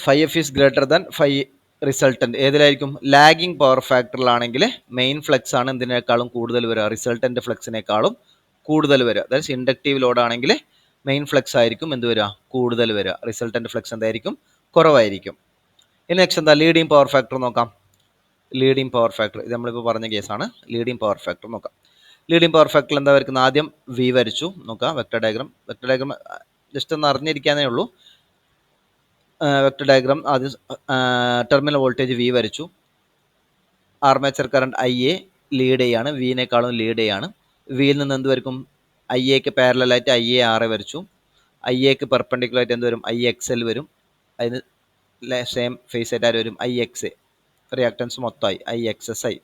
phi F is greater than phi resultant ഏതിലായിരിക്കും? ലാഗിങ് പവർ ഫാക്ടറിലാണെങ്കിൽ മെയിൻ ഫ്ലക്സ് ആണ് എന്തിനേക്കാളും കൂടുതൽ വരിക? റിസൾട്ടന്റ് ഫ്ലക്സിനേക്കാളും കൂടുതൽ വരിക. അതായത് ഇൻഡക്റ്റീവ് ലോഡ് ആണെങ്കിൽ മെയിൻ ഫ്ലക്സ് ആയിരിക്കും എന്ത് വരിക? കൂടുതൽ വരിക. റിസൾട്ടന്റ് ഫ്ലക്സ് എന്തായിരിക്കും? കുറവായിരിക്കും. ഇനി നെക്സ്റ്റ് എന്താ? ലീഡിങ് പവർ ഫാക്ടർ നോക്കാം. ലീഡിങ് പവർ ഫാക്ടർ ഇത് നമ്മളിപ്പോൾ പറഞ്ഞ കേസാണ്. ലീഡിങ് പവർ ഫാക്ടർ നോക്കാം. ലീഡിങ് പവർ ഫാക്ടർ എന്താ വരയ്ക്കുന്നത്? ആദ്യം വി വരച്ചു നോക്കാം. വെക്ടർ ഡയഗ്രാം ജസ്റ്റ് ഒന്ന് അറിഞ്ഞിരിക്കാനേ ഉള്ളൂ. വെക്ടർ ഡയഗ്രാം ആദ്യം ടെർമിനൽ വോൾട്ടേജ് വി വരച്ചു. Armature current I A lead ചെയ്യാണ്, വിനേക്കാളും ലീഡ് ചെയ്യാണ്. വിയിൽ നിന്ന് എന്ത് വരക്കും? ഐ എക്ക് പാരലായിട്ട് ഐ എ ആർ വരച്ചു. ഐ എക്ക് പെർപെൻഡിക്കുലർ ആയിട്ട് എന്ത് വരും? ഐ എക്സ് എൽ വരും. അതിന് സെയിം ഫേസ് ആയിട്ട് ആര് വരും? I X A. റിയാക്ടൻസ് മൊത്തമായി I X S I.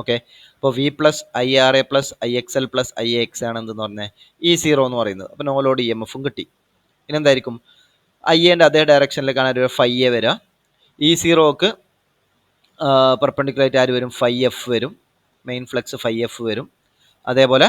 Okay, അപ്പോൾ V plus I R A plus I X L plus I X ആണ് എന്തെന്ന് പറഞ്ഞത്? E0 എന്ന് പറയുന്നത്. അപ്പോൾ നോ ലോഡ് ഇ എം എഫും കിട്ടി. ഇനി എന്തായിരിക്കും? ഐ എൻ്റെ അതേ ഡയറക്ഷനിലേക്കാണ് ഒരു ഫൈ എ വരിക. E0ക്ക് പെർപെൻഡിക്കുലർ ആയിട്ട് ആര് വരും? ഫൈ എഫ് വരും. മെയിൻ ഫ്ലക്സ് ഫൈ എഫ് വരും. അതേപോലെ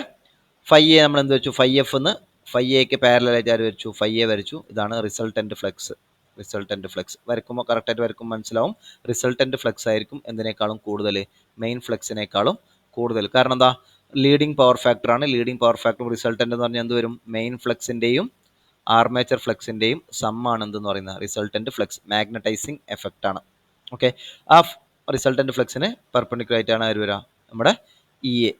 ഫൈ എ നമ്മൾ എന്ത് വെച്ചു? ഫൈ എഫ് എന്ന് ഫൈ എക്ക് പാരലായിട്ട് ആര് വരച്ചു? ഫൈ എ വരച്ചു. ഇതാണ് റിസൾട്ടന്റ് ഫ്ലക്സ്. റിസൾട്ടന്റ് ഫ്ലക്സ് വരക്കുമ്പോൾ കറക്റ്റായിട്ട് വരക്കുമ്പോൾ മനസ്സിലാവും. റിസൾട്ടന്റ് ഫ്ലക്സ് ആയിരിക്കും എന്തിനേക്കാളും കൂടുതൽ? മെയിൻ ഫ്ലക്സിനേക്കാളും കൂടുതൽ. കാരണം എന്താ? ലീഡിങ് പവർ ഫാക്ടർ ആണ്. ലീഡിങ് പവർ ഫാക്ടറും റിസൾട്ടന്റ് എന്ന് പറഞ്ഞാൽ എന്ത് വരും? മെയിൻ ഫ്ലക്സിൻ്റെയും ആർമേച്ചർ ഫ്ലക്സിൻ്റെയും സമ്മാണ് എന്തെന്ന് പറയുന്നത്? Resultant flux. മാഗ്നറ്റൈസിങ് എഫക്റ്റ് ആണ്. ഓക്കെ, ആ റിസൾട്ടന്റ് ഫ്ലക്സിന് പെർപെൻഡിക്കുലർ ആയിട്ടാണ് ആര് വരിക? നമ്മുടെ E A,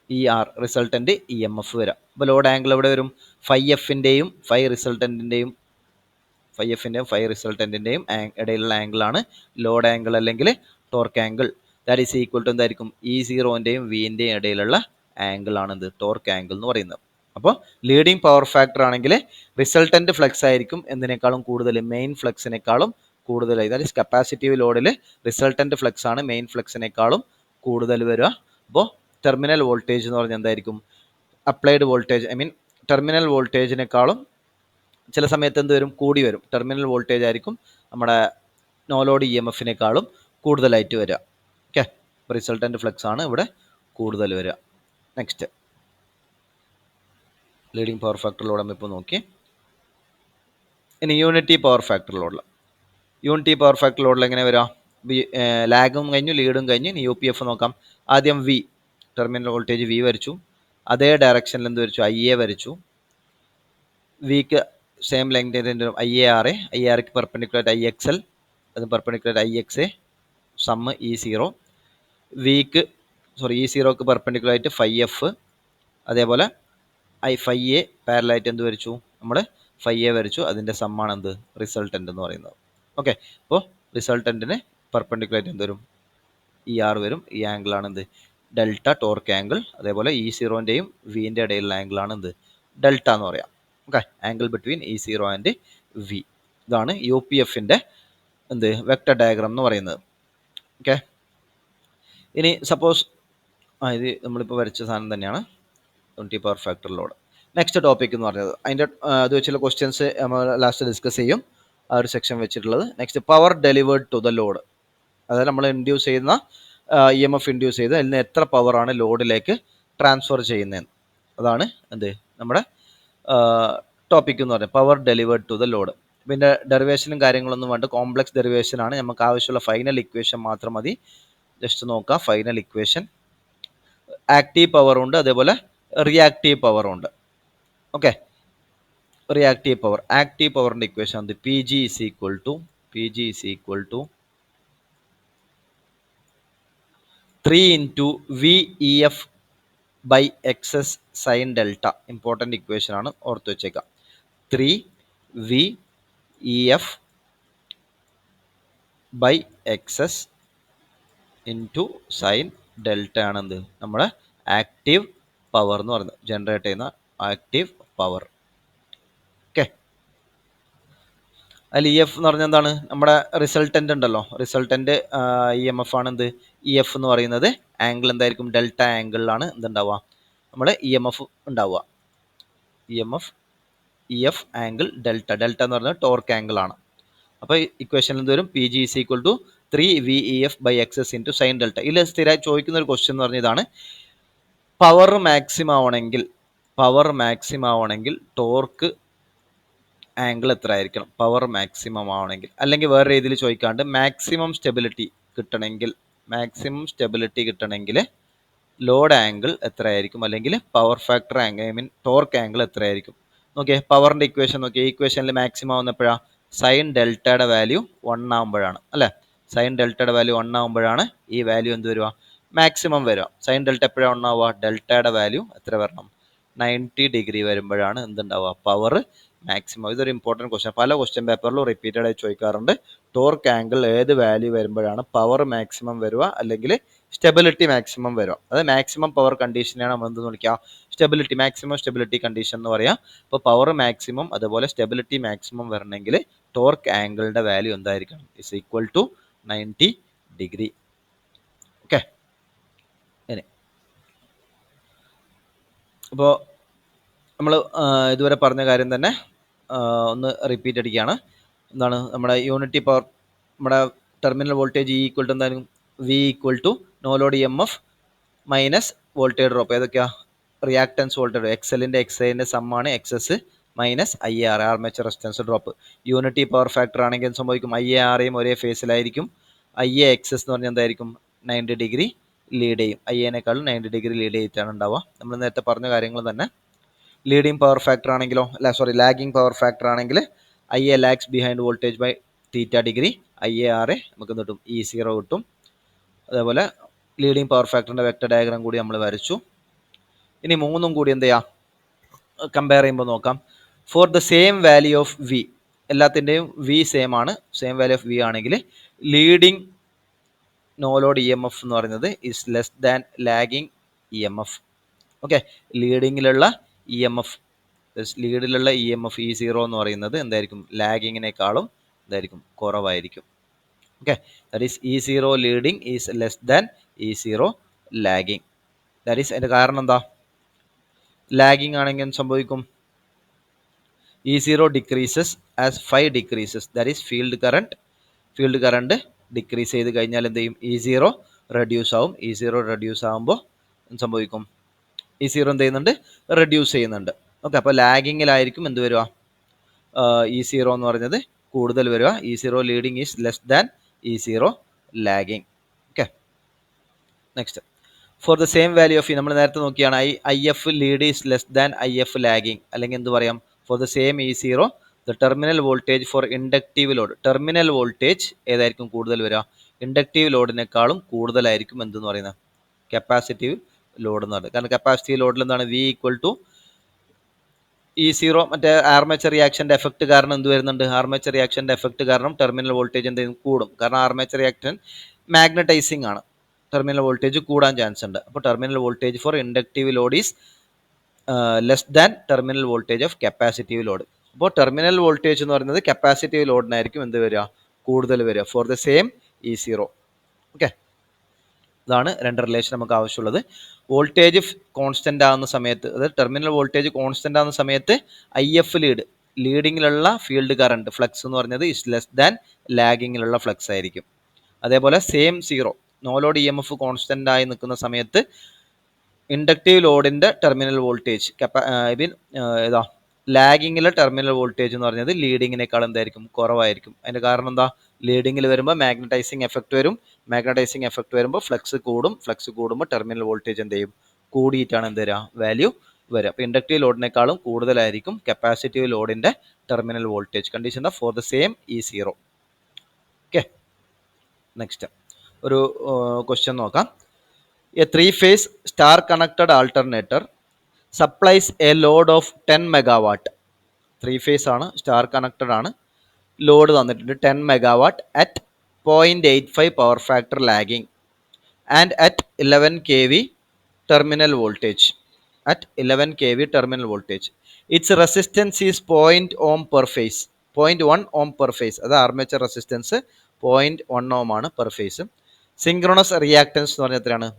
E R resultant E M F വരാം. അപ്പോൾ ലോഡ് ആംഗിൾ എവിടെ വരും? ഫൈ എഫിൻ്റെയും ഫൈ റിസൾട്ടന്റിൻ്റെയും ഫൈ റിസൾട്ടന്റിൻ്റെയും ഇടയിലുള്ള ആംഗിളാണ് ലോഡ് ആംഗിൾ അല്ലെങ്കിൽ torque angle. That is equal to എന്തായിരിക്കും? E0ൻ്റെയും വിൻ്റെയും ഇടയിലുള്ള ആംഗിൾ ആണ് എന്ത്? ടോർക്ക് ആംഗിൾ എന്ന് പറയുന്നത്. അപ്പോൾ ലീഡിങ് പവർ ഫാക്ടർ ആണെങ്കിൽ റിസൾട്ടന്റ് ഫ്ലക്സ് ആയിരിക്കും എന്തിനേക്കാളും കൂടുതൽ? മെയിൻ ഫ്ലക്സിനേക്കാളും കൂടുതലായി. ദാറ്റ് ഈസ് കപ്പാസിറ്റീവ് ലോഡിൽ റിസൾട്ടന്റ് ഫ്ലക്സ് ആണ് മെയിൻ ഫ്ലക്സിനേക്കാളും കൂടുതൽ വരിക. അപ്പോൾ ടെർമിനൽ വോൾട്ടേജ് എന്ന് പറഞ്ഞാൽ എന്തായിരിക്കും? അപ്ലൈഡ് വോൾട്ടേജ് ടെർമിനൽ വോൾട്ടേജിനേക്കാളും ചില സമയത്ത് എന്ത് വരും? കൂടി വരും. ടെർമിനൽ വോൾട്ടേജ് ആയിരിക്കും നമ്മുടെ നോ ലോഡ് ഇ എം എഫിനേക്കാളും കൂടുതലായിട്ട് വരിക. ഓക്കെ, റിസൾട്ടന്റ് ഫ്ലക്സ് ആണ് ഇവിടെ കൂടുതൽ വരിക. നെക്സ്റ്റ് ലീഡിങ് പവർ ഫാക്ടറിലൂടെ നമ്മളിപ്പോൾ നോക്കി. ഇനി യൂണിറ്റി പവർ ഫാക്ടറിലോടുള്ള യൂണിറ്റി പവർ ഫാക്ടറിലോടുള്ള എങ്ങനെ വരിക? ലാഗും കഴിഞ്ഞു, ലീഡും കഴിഞ്ഞു. ഇനി യു പി എഫ് നോക്കാം. ആദ്യം വി, ടെർമിനൽ വോൾട്ടേജ് വി വരച്ചു. അതേ ഡയറക്ഷനിൽ എന്ത് വരച്ചു? ഐ എ വരച്ചു. വിക്ക് same length I A R A, I ആർക്ക് പെർപെൻഡിക്കുലർ ഐ എക്സ് എൽ, അത് perpendicular I X A, sum E0. E0ക്ക് പെർപെൻഡിക്കുലർ ആയിട്ട് ഫൈ എഫ്. അതേപോലെ ഫൈ എ പാരലായിട്ട് എന്ത് വരച്ചു? നമ്മൾ ഫൈ എ വരച്ചു. അതിൻ്റെ സമ്മാണ് എന്ത്? റിസൾട്ടൻ്റ് എന്ന് പറയുന്നത്. ഓക്കെ, അപ്പോൾ റിസൾട്ടൻറ്റിന് പെർപെൻഡിക്കുലർ ആയിട്ട് എന്ത് വരും? ER വരും. ഈ ആംഗിളാണ് എന്ത്? Delta torque angle. അതേപോലെ E0ൻ്റെയും വിൻ്റെ ഇടയിലുള്ള ആംഗിളാണ് എന്ത്? ഡെൽറ്റ എന്ന് പറയാം. Okay, angle between E0 and we. ഇതാണ് യു പി എഫിൻ്റെ എന്ത്? വെക്ടർ ഡയഗ്രാം എന്ന് പറയുന്നത്. ഓക്കെ, ഇനി സപ്പോസ് ഇത് നമ്മളിപ്പോൾ വരച്ച സാധനം തന്നെയാണ് unity power factor load. Next topic എന്ന് പറഞ്ഞത് അതിൻ്റെ അത് വെച്ചുള്ള ക്വസ്റ്റ്യൻസ് നമ്മൾ ലാസ്റ്റ് ഡിസ്കസ് ചെയ്യും, ആ ഒരു സെക്ഷൻ വെച്ചിട്ടുള്ളത്. Next power delivered to the load, അതായത് നമ്മൾ ഇൻഡ്യൂസ് ചെയ്യുന്ന EMF ഇൻഡ്യൂസ് ചെയ്ത് അതിൽ നിന്ന് എത്ര പവറാണ് ലോഡിലേക്ക് ട്രാൻസ്ഫർ ചെയ്യുന്നതെന്ന്, അതാണ് എന്ത് നമ്മുടെ ടോപ്പിക് എന്ന് പറയുന്നത്, power delivered to the load. പിന്നെ ഡെറിവേഷനും കാര്യങ്ങളൊന്നും വേണ്ട, കോംപ്ലക്സ് ഡെറിവേഷൻ ആണ്, നമുക്ക് ആവശ്യമുള്ള ഫൈനൽ ഇക്വേഷൻ മാത്രം മതി. ജസ്റ്റ് നോക്കാം, ഫൈനൽ ഇക്വേഷൻ ആക്റ്റീവ് പവർ ഉണ്ട്, അതേപോലെ റിയാക്റ്റീവ് പവർ ഉണ്ട്. ഓക്കെ, റിയാക്റ്റീവ് പവർ, ആക്റ്റീവ് പവറിൻ്റെ ഇക്വേഷൻ ആണ് P G is equal to 3 into VEF by XS sin delta. Important equation ആണ്, ഓർത്ത് വെച്ചേക്കാം. 3 VEF by XS into sin delta ആണ് എന്ത് നമ്മുടെ ആക്റ്റീവ് പവർ എന്ന് പറയുന്നത്, ജനറേറ്റ് ചെയ്യുന്ന ആക്റ്റീവ് പവർ. ഓക്കെ, അതിൽ EF എന്ന് പറഞ്ഞാൽ എന്താണ്, നമ്മുടെ റിസൾട്ടൻ്റ് ഉണ്ടല്ലോ, റിസൾട്ടൻ്റ് EMF ആണ് എന്ത് EF എന്ന് പറയുന്നത്. ആംഗിൾ എന്തായിരിക്കും, ഡെൽറ്റ ആംഗിളിലാണ് എന്തുണ്ടാവുക, നമ്മുടെ EMF ഉണ്ടാവുക. EF ആംഗിൾ ഡെൽറ്റ എന്ന് പറയുന്നത് ടോർക്ക് ആംഗിൾ ആണ്. അപ്പോൾ ഇക്വേഷനിൽ എന്ത് വരും, P G is equal to 3 VEF by XS into sin delta. ഇതിൽ സ്ഥിരമായി ചോദിക്കുന്ന ഒരു ക്വസ്റ്റ്യൻ എന്ന് പറഞ്ഞാൽ ഇതാണ്, പവർ മാക്സിമം ആവണമെങ്കിൽ ടോർക്ക് ആംഗിൾ എത്ര ആയിരിക്കണം, പവർ മാക്സിമം ആവണമെങ്കിൽ. അല്ലെങ്കിൽ വേറെ രീതിയിൽ ചോദിക്കാണ്ട് മാക്സിമം സ്റ്റെബിലിറ്റി കിട്ടണമെങ്കിൽ ലോഡ് ആംഗിൾ എത്ര ആയിരിക്കും, അല്ലെങ്കിൽ power factor angle, I mean torque angle എത്ര ആയിരിക്കും. നോക്കിയേ, പവറിൻ്റെ ഇക്വേഷൻ നോക്കിയേ, ഈ ഇക്വേഷനിൽ മാക്സിമം ആവുന്നപ്പോഴാണ് സൈൻ ഡെൽറ്റയുടെ വാല്യൂ 1 ആകുമ്പോഴാണ്, അല്ലേ? സൈൻ ഡെൽറ്റയുടെ വാല്യൂ 1 ആകുമ്പോഴാണ് ഈ വാല്യൂ എന്ത് വരിക, മാക്സിമം വരിക. സൈൻ ഡെൽറ്റ എപ്പോഴാണ് 1 ആവുക, ഡെൽറ്റയുടെ വാല്യൂ എത്ര വരണം, 90 ഡിഗ്രി വരുമ്പോഴാണ് എന്തുണ്ടാവുക, പവർ മാക്സിമം. ഇതൊരു ഇമ്പോർട്ടൻറ്റ് ക്വസ്റ്റ്യൻ, പല ക്വസ്റ്റ്യൻ പേപ്പറിലും റിപ്പീറ്റഡ് ആയി ചോദിക്കാറുണ്ട്. ടോർക്ക് ആംഗിൾ ഏത് വാല്യൂ വരുമ്പോഴാണ് പവർ മാക്സിമം വരിക, അല്ലെങ്കിൽ സ്റ്റെബിലിറ്റി മാക്സിമം വരിക. അത് മാക്സിമം പവർ കണ്ടീഷനെയാണ് നമ്മൾ എന്തെന്ന് വിളിക്കുക, സ്റ്റെബിലിറ്റി, മാക്സിമം സ്റ്റെബിലിറ്റി കണ്ടീഷൻ എന്ന് പറയാം. അപ്പോൾ പവർ മാക്സിമം അതുപോലെ സ്റ്റെബിലിറ്റി മാക്സിമം വരണമെങ്കിൽ ടോർക്ക് ആംഗിളിൻ്റെ വാല്യൂ എന്തായിരിക്കണം, is equal to 90 degree. Okay, ഇനി അപ്പോൾ നമ്മൾ ഇതുവരെ പറഞ്ഞ കാര്യം തന്നെ ഒന്ന് റിപ്പീറ്റ് അടിക്കുകയാണ്. എന്താണ് നമ്മുടെ യൂണിറ്റി പവർ, നമ്മുടെ terminal voltage E equal to എന്തായാലും V equal to no load EMF minus voltage drop. ഏതൊക്കെയാ, റിയാക്ടൻസ് വോൾട്ടേജ്, XLൻ്റെ XIൻ്റെ സമ്മാണ് XS minus IAR, armature resistance drop. Unity power factor ആണെങ്കിൽ സംഭവിക്കും, IARയും ഒരേ ഫേസിലായിരിക്കും. IAXS എന്ന് പറഞ്ഞാൽ എന്തായിരിക്കും, 90 ഡിഗ്രി ലീഡ് ചെയ്യും, IAനേക്കാളും 90 ഡിഗ്രി ലീഡ് ചെയ്തിട്ടാണ് ഉണ്ടാവുക. നമ്മൾ നേരത്തെ പറഞ്ഞ കാര്യങ്ങൾ തന്നെ. ലീഡിങ് പവർ ഫാക്ടർ ആണെങ്കിലോ, ലാഗിങ് പവർ ഫാക്ടർ ആണെങ്കിൽ IA lags behind voltage by θ degree, IAR നമുക്ക് കിട്ടും E0 കിട്ടും. അതേപോലെ ലീഡിങ് പവർ ഫാക്ടറിൻ്റെ വെക്ടർ ഡയഗ്രാം കൂടി നമ്മൾ വരച്ചു. ഇനി മൂന്നും കൂടി എന്ത് ചെയ്യാം, കമ്പയർ ചെയ്യുമ്പോൾ നോക്കാം. For the same value of V, എല്ലാത്തിൻ്റെയും V സെയിം ആണ്, സെയിം വാല്യൂ ഓഫ് V ആണെങ്കിൽ ലീഡിങ് നോ ലോഡ് EMF എന്ന് പറയുന്നത് is less than lagging EMF. Okay, ലീഡിങ്ങിലുള്ള EMF, ലീഡിലുള്ള EMF E0 എന്ന് പറയുന്നത് എന്തായിരിക്കും, ലാഗിങ്ങിനേക്കാളും എന്തായിരിക്കും, കുറവായിരിക്കും. Okay, that is E0 leading is less than E0 lagging. That is അതിൻ്റെ കാരണം എന്താ, ലാഗിങ് ആണെങ്കിൽ സംഭവിക്കും E0 decreases as phi decreases, that is field current decrease ചെയ്ത് കഴിഞ്ഞാൽ എന്ത് ചെയ്യും, E0 റെഡ്യൂസ് ആവും. E0 റെഡ്യൂസ് ആകുമ്പോൾ എന്ത് സംഭവിക്കും, E0 എന്ത് ചെയ്യുന്നുണ്ട്, റെഡ്യൂസ് ചെയ്യുന്നുണ്ട്. ഓക്കെ, അപ്പോൾ ലാഗിങ്ങിലായിരിക്കും എന്ത് വരിക, E0 എന്ന് പറയുന്നത് കൂടുതൽ വരിക. E0 leading is less than E0 lagging. Okay, next for the same value of നമ്മൾ നേരത്തെ നോക്കിയാണ്, IF lead is less than IF lagging, അല്ലെങ്കിൽ എന്ത് പറയാം, for the same E0 the terminal voltage for inductive load, terminal voltage ഏതായിരിക്കും കൂടുതൽ വരിക, inductive ലോഡിനേക്കാളും കൂടുതലായിരിക്കും എന്തെന്ന് പറയുന്നത്, കപ്പാസിറ്റീവ് ലോഡ് എന്ന് പറയുന്നത്. കാരണം കപ്പാസിറ്റീവ് ലോഡിൽ എന്താണ്, V ഈക്വൽ ടു E0, മറ്റേ ആർമേച്ചർ റിയാക്ഷൻ്റെ എഫക്റ്റ് കാരണം എന്ത് വരുന്നുണ്ട്, ആർമേച്ചർ റിയാക്ഷൻ്റെ എഫക്റ്റ് കാരണം ടെർമിനൽ വോൾട്ടേജ് എന്തെങ്കിലും കൂടും. കാരണം ആർമേച്ചർ റിയാക്ഷൻ മാഗ്നറ്റൈസിങ് ആണ്, ടെർമിനൽ വോൾട്ടേജ് കൂടാൻ ചാൻസ് ഉണ്ട്. അപ്പോൾ terminal voltage for inductive load is less than terminal voltage of capacitive load. അപ്പോൾ ടെർമിനൽ വോൾട്ടേജ് എന്ന് പറയുന്നത് കപ്പാസിറ്റീവ് ലോഡിനായിരിക്കും എന്ത് വരിക, കൂടുതൽ വരിക, four the same E0. Okay, ഇതാണ് രണ്ട് റിലേഷൻ നമുക്ക് ആവശ്യമുള്ളത്. വോൾട്ടേജ് കോൺസ്റ്റന്റ് ആകുന്ന സമയത്ത്, അതായത് ടെർമിനൽ വോൾട്ടേജ് കോൺസ്റ്റന്റ് ആകുന്ന സമയത്ത് IF ലീഡിങ്ങിലുള്ള ഫീൽഡ് കറണ്ട് ഫ്ലക്സ് എന്ന് പറഞ്ഞത് ഇസ് ലെസ് ദാൻ ലാഗിങ്ങിലുള്ള ഫ്ലക്സ് ആയിരിക്കും. അതേപോലെ same zero no load EMF constant ആയി നിൽക്കുന്ന സമയത്ത് ഇൻഡക്റ്റീവ് ലോഡിന്റെ ടെർമിനൽ വോൾട്ടേജ് ഏതാ ലാഗിങ്ങിലെ ടെർമിനൽ വോൾട്ടേജ് എന്ന് പറഞ്ഞത് ലീഡിങ്ങിനേക്കാൾ എന്തായിരിക്കും, കുറവായിരിക്കും. അതിന്റെ കാരണം എന്താ, ലീഡിങ്ങിൽ വരുമ്പോൾ മാഗ്നറ്റൈസിങ് എഫക്ട് വരും. മാഗ്നറ്റൈസിങ് എഫക്ട് വരുമ്പോൾ ഫ്ലക്സ് കൂടും. ഫ്ലക്സ് കൂടുമ്പോൾ ടെർമിനൽ വോൾട്ടേജ് എന്ത് ചെയ്യും, കൂടിയിട്ടാണ് എന്ത് വരിക, വാല്യൂ വരിക. അപ്പോൾ ഇൻഡക്റ്റീവ് ലോഡിനേക്കാളും കൂടുതലായിരിക്കും കപ്പാസിറ്റീവ് ലോഡിന്റെ terminal voltage. Condition for the same E0. Okay, next ഒരു ക്വസ്റ്റ്യൻ നോക്കാം. A 3-phase star connected alternator supplies a load of 10 megawatt. 3-phase ആണ്, സ്റ്റാർ കണക്റ്റഡ് ആണ്, ലോഡ് തന്നിട്ടുണ്ട് 10 megawatt at 0.85 power factor lagging and at 11 kV terminal voltage. At 11 kV terminal voltage, its resistance is 0.1 ohm per phase. 0.1 ohm per phase, അത് armature resistance 0.1 ohm ആണ് per face. Synchronous reactance എന്ന് പറഞ്ഞാൽ എത്രയാണ്,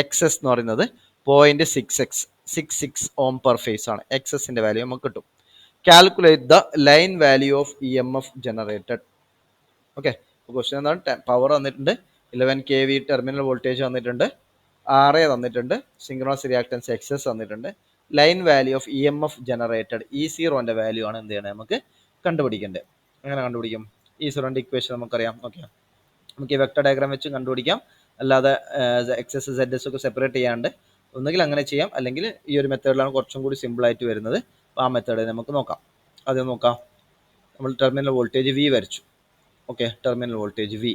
XS എന്ന് പറയുന്നത് 0.66 ohm per phase ആണ്. XSന്റെ value നമുക്ക് കിട്ടും. Calculate the line value of EMF generated. Okay, question എന്താണ്, പവർ തന്നിട്ടുണ്ട്, 11 kV ടെർമിനൽ വോൾട്ടേജ് തന്നിട്ടുണ്ട്, RA തന്നിട്ടുണ്ട്, സിങ്ക്രണസ് റിയാക്ടൻസ് XS തന്നിട്ടുണ്ട്, line value of EMF generated E0ന്റെ വാല്യൂ ആണ് എന്ത് ചെയ്യണത്, നമുക്ക് കണ്ടുപിടിക്കേണ്ടത്. എങ്ങനെ കണ്ടുപിടിക്കും, E0ന്റെ ഇക്വേഷൻ നമുക്കറിയാം. ഓക്കെ, നമുക്ക് ഈ വെക്ടർ ഡയഗ്രാം വെച്ച് കണ്ടുപിടിക്കാം, അല്ലാതെ XS ZS ഒക്കെ സെപ്പറേറ്റ് ചെയ്യാണ്ട് ഒന്നുകിൽ അങ്ങനെ ചെയ്യാം, അല്ലെങ്കിൽ ഈ ഒരു മെത്തേഡിലാണ് കുറച്ചും കൂടി സിമ്പിൾ ആയിട്ട് വരുന്നത്. അപ്പോൾ ആ മെത്തേഡ് നമുക്ക് നോക്കാം. ആദ്യം നോക്കാം, നമ്മൾ ടെർമിനൽ വോൾട്ടേജ് V വരച്ചു. Okay, terminal voltage V.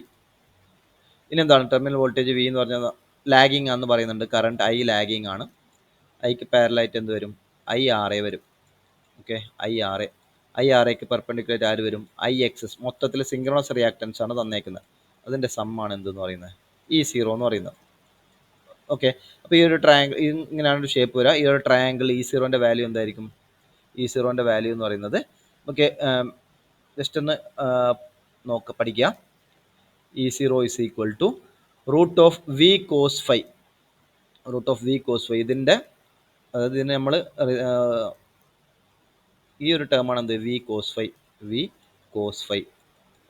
ഇനി എന്താണ് ടെർമിനൽ വോൾട്ടേജ് V എന്ന് പറഞ്ഞാൽ ലാഗിങ് ആണെന്ന് പറയുന്നുണ്ട്. കറണ്ട് I ലാഗിങ് ആണ്. ഐക്ക് പാരലായിട്ട് എന്ത് വരും, IRA വരും. ഓക്കെ, IRAക്ക് പെർപെൻഡിക്കുലർ ആര് വരും, IXS. മൊത്തത്തിൽ സിങ്ക്രണസ് റിയാക്ടൻസ് ആണ് തന്നേക്കുന്നത്. അതിൻ്റെ സമ്മാണ് എന്തെന്ന് പറയുന്നത്, E0 എന്ന് പറയുന്നത്. ഓക്കെ, അപ്പോൾ ഈ ഒരു ട്രയാങ്കിൾ ഇങ്ങനെയാണ് ഒരു ഷേപ്പ് വരിക. ഈ ഒരു ട്രയാങ്കിൾ E0ന്റെ വാല്യൂ എന്തായിരിക്കും, E0ന്റെ വാല്യൂ എന്ന് പറയുന്നത് ഓക്കെ ജസ്റ്റ് ഒന്ന് പഠിക്കുക. E0 is equal to root of V cos phi. Root of V cos phi ഇതിൻ്റെ, അതായത് ഇതിന് നമ്മൾ ഈ ഒരു ടേമാണ് എന്ത്, V cos phi.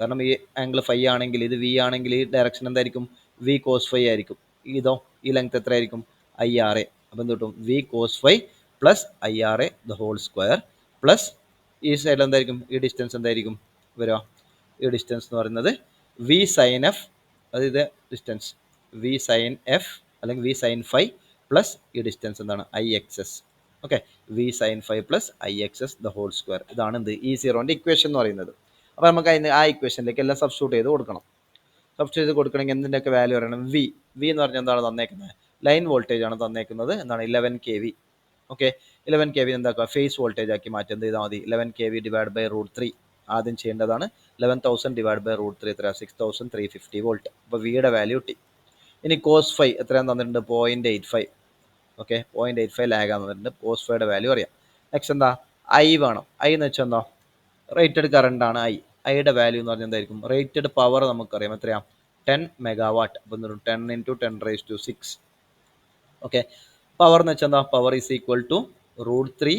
കാരണം ഈ ആംഗിൾ ഫൈ ആണെങ്കിൽ, ഇത് V ആണെങ്കിൽ ഈ ഡയറക്ഷൻ എന്തായിരിക്കും, V cos phi ആയിരിക്കും. ഇതോ ഈ ലെങ്ത് എത്രയായിരിക്കും, IRA. അപ്പം എന്ത് കിട്ടും, V cos phi plus IRA the whole square plus ഈ സൈഡിൽ എന്തായിരിക്കും, ഈ ഡിസ്റ്റൻസ് എന്തായിരിക്കും വരിക, ഈ ഡിസ്റ്റൻസ് എന്ന് പറയുന്നത് V sin F, അതായത് ഡിസ്റ്റൻസ് V sin F അല്ലെങ്കിൽ V sin phi പ്ലസ് ഈ ഡിസ്റ്റൻസ് എന്താണ്, IXS. Okay, V sin phi plus IXS the whole square. ഇതാണ് എന്ത്, E0ന്റെ ഇക്വേഷൻ എന്ന് പറയുന്നത്. അപ്പോൾ നമുക്ക് അതിന് ആ ഇക്വേഷനിലേക്ക് എല്ലാം സബ്സ്റ്റിറ്റ്യൂട്ട് ചെയ്ത് കൊടുക്കണം. സബ്സ്റ്റിറ്റ്യൂട്ട് ചെയ്ത് കൊടുക്കണമെങ്കിൽ എന്തിൻ്റെയൊക്കെ വാല്യൂ പറയണം, V എന്ന് പറഞ്ഞാൽ എന്താണ് തന്നേക്കുന്നത്, ലൈൻ വോൾട്ടേജ് ആണ് തന്നേക്കുന്നത്. എന്താണ് 11 kV. ഓക്കെ, 11 kV എന്താക്കുക, ഫേസ് വോൾട്ടേജ് ആക്കി മാറ്റി എന്ത് ചെയ്താൽ മതി, 11 kV ഡിവൈഡ് ബൈ √3. ആദ്യം ചെയ്യേണ്ടതാണ് 11,000 ഡിവൈഡ് ബൈ √3 എത്ര, 6,350 വോൾട്ട്. അപ്പോൾ വിയുടെ വാല്യൂ കിട്ടി. ഇനി കോസ് ഫൈ എത്രയാണ് തന്നിട്ടുണ്ട്, 0.85. ഓക്കെ, 0.85 ലാഗാന്ന് തന്നിട്ടുണ്ട്. കോസ് ഫൈയുടെ വാല്യൂ അറിയാം. നെക്സ്റ്റ് എന്താ, I വേണം. I എന്ന് വെച്ചാൽ എന്താ, റേറ്റഡ് കറണ്ട് ആണ് ഐയുടെ വാല്യൂ എന്ന് പറഞ്ഞാൽ എന്തായിരിക്കും, റേറ്റഡ് പവർ നമുക്കറിയാം എത്രയാ, 10 മെഗാവാട്ട്. അപ്പം 10 × 10⁻⁶. ഓക്കെ, പവർ എന്ന് വെച്ചാൽ എന്താ, power is equal to √3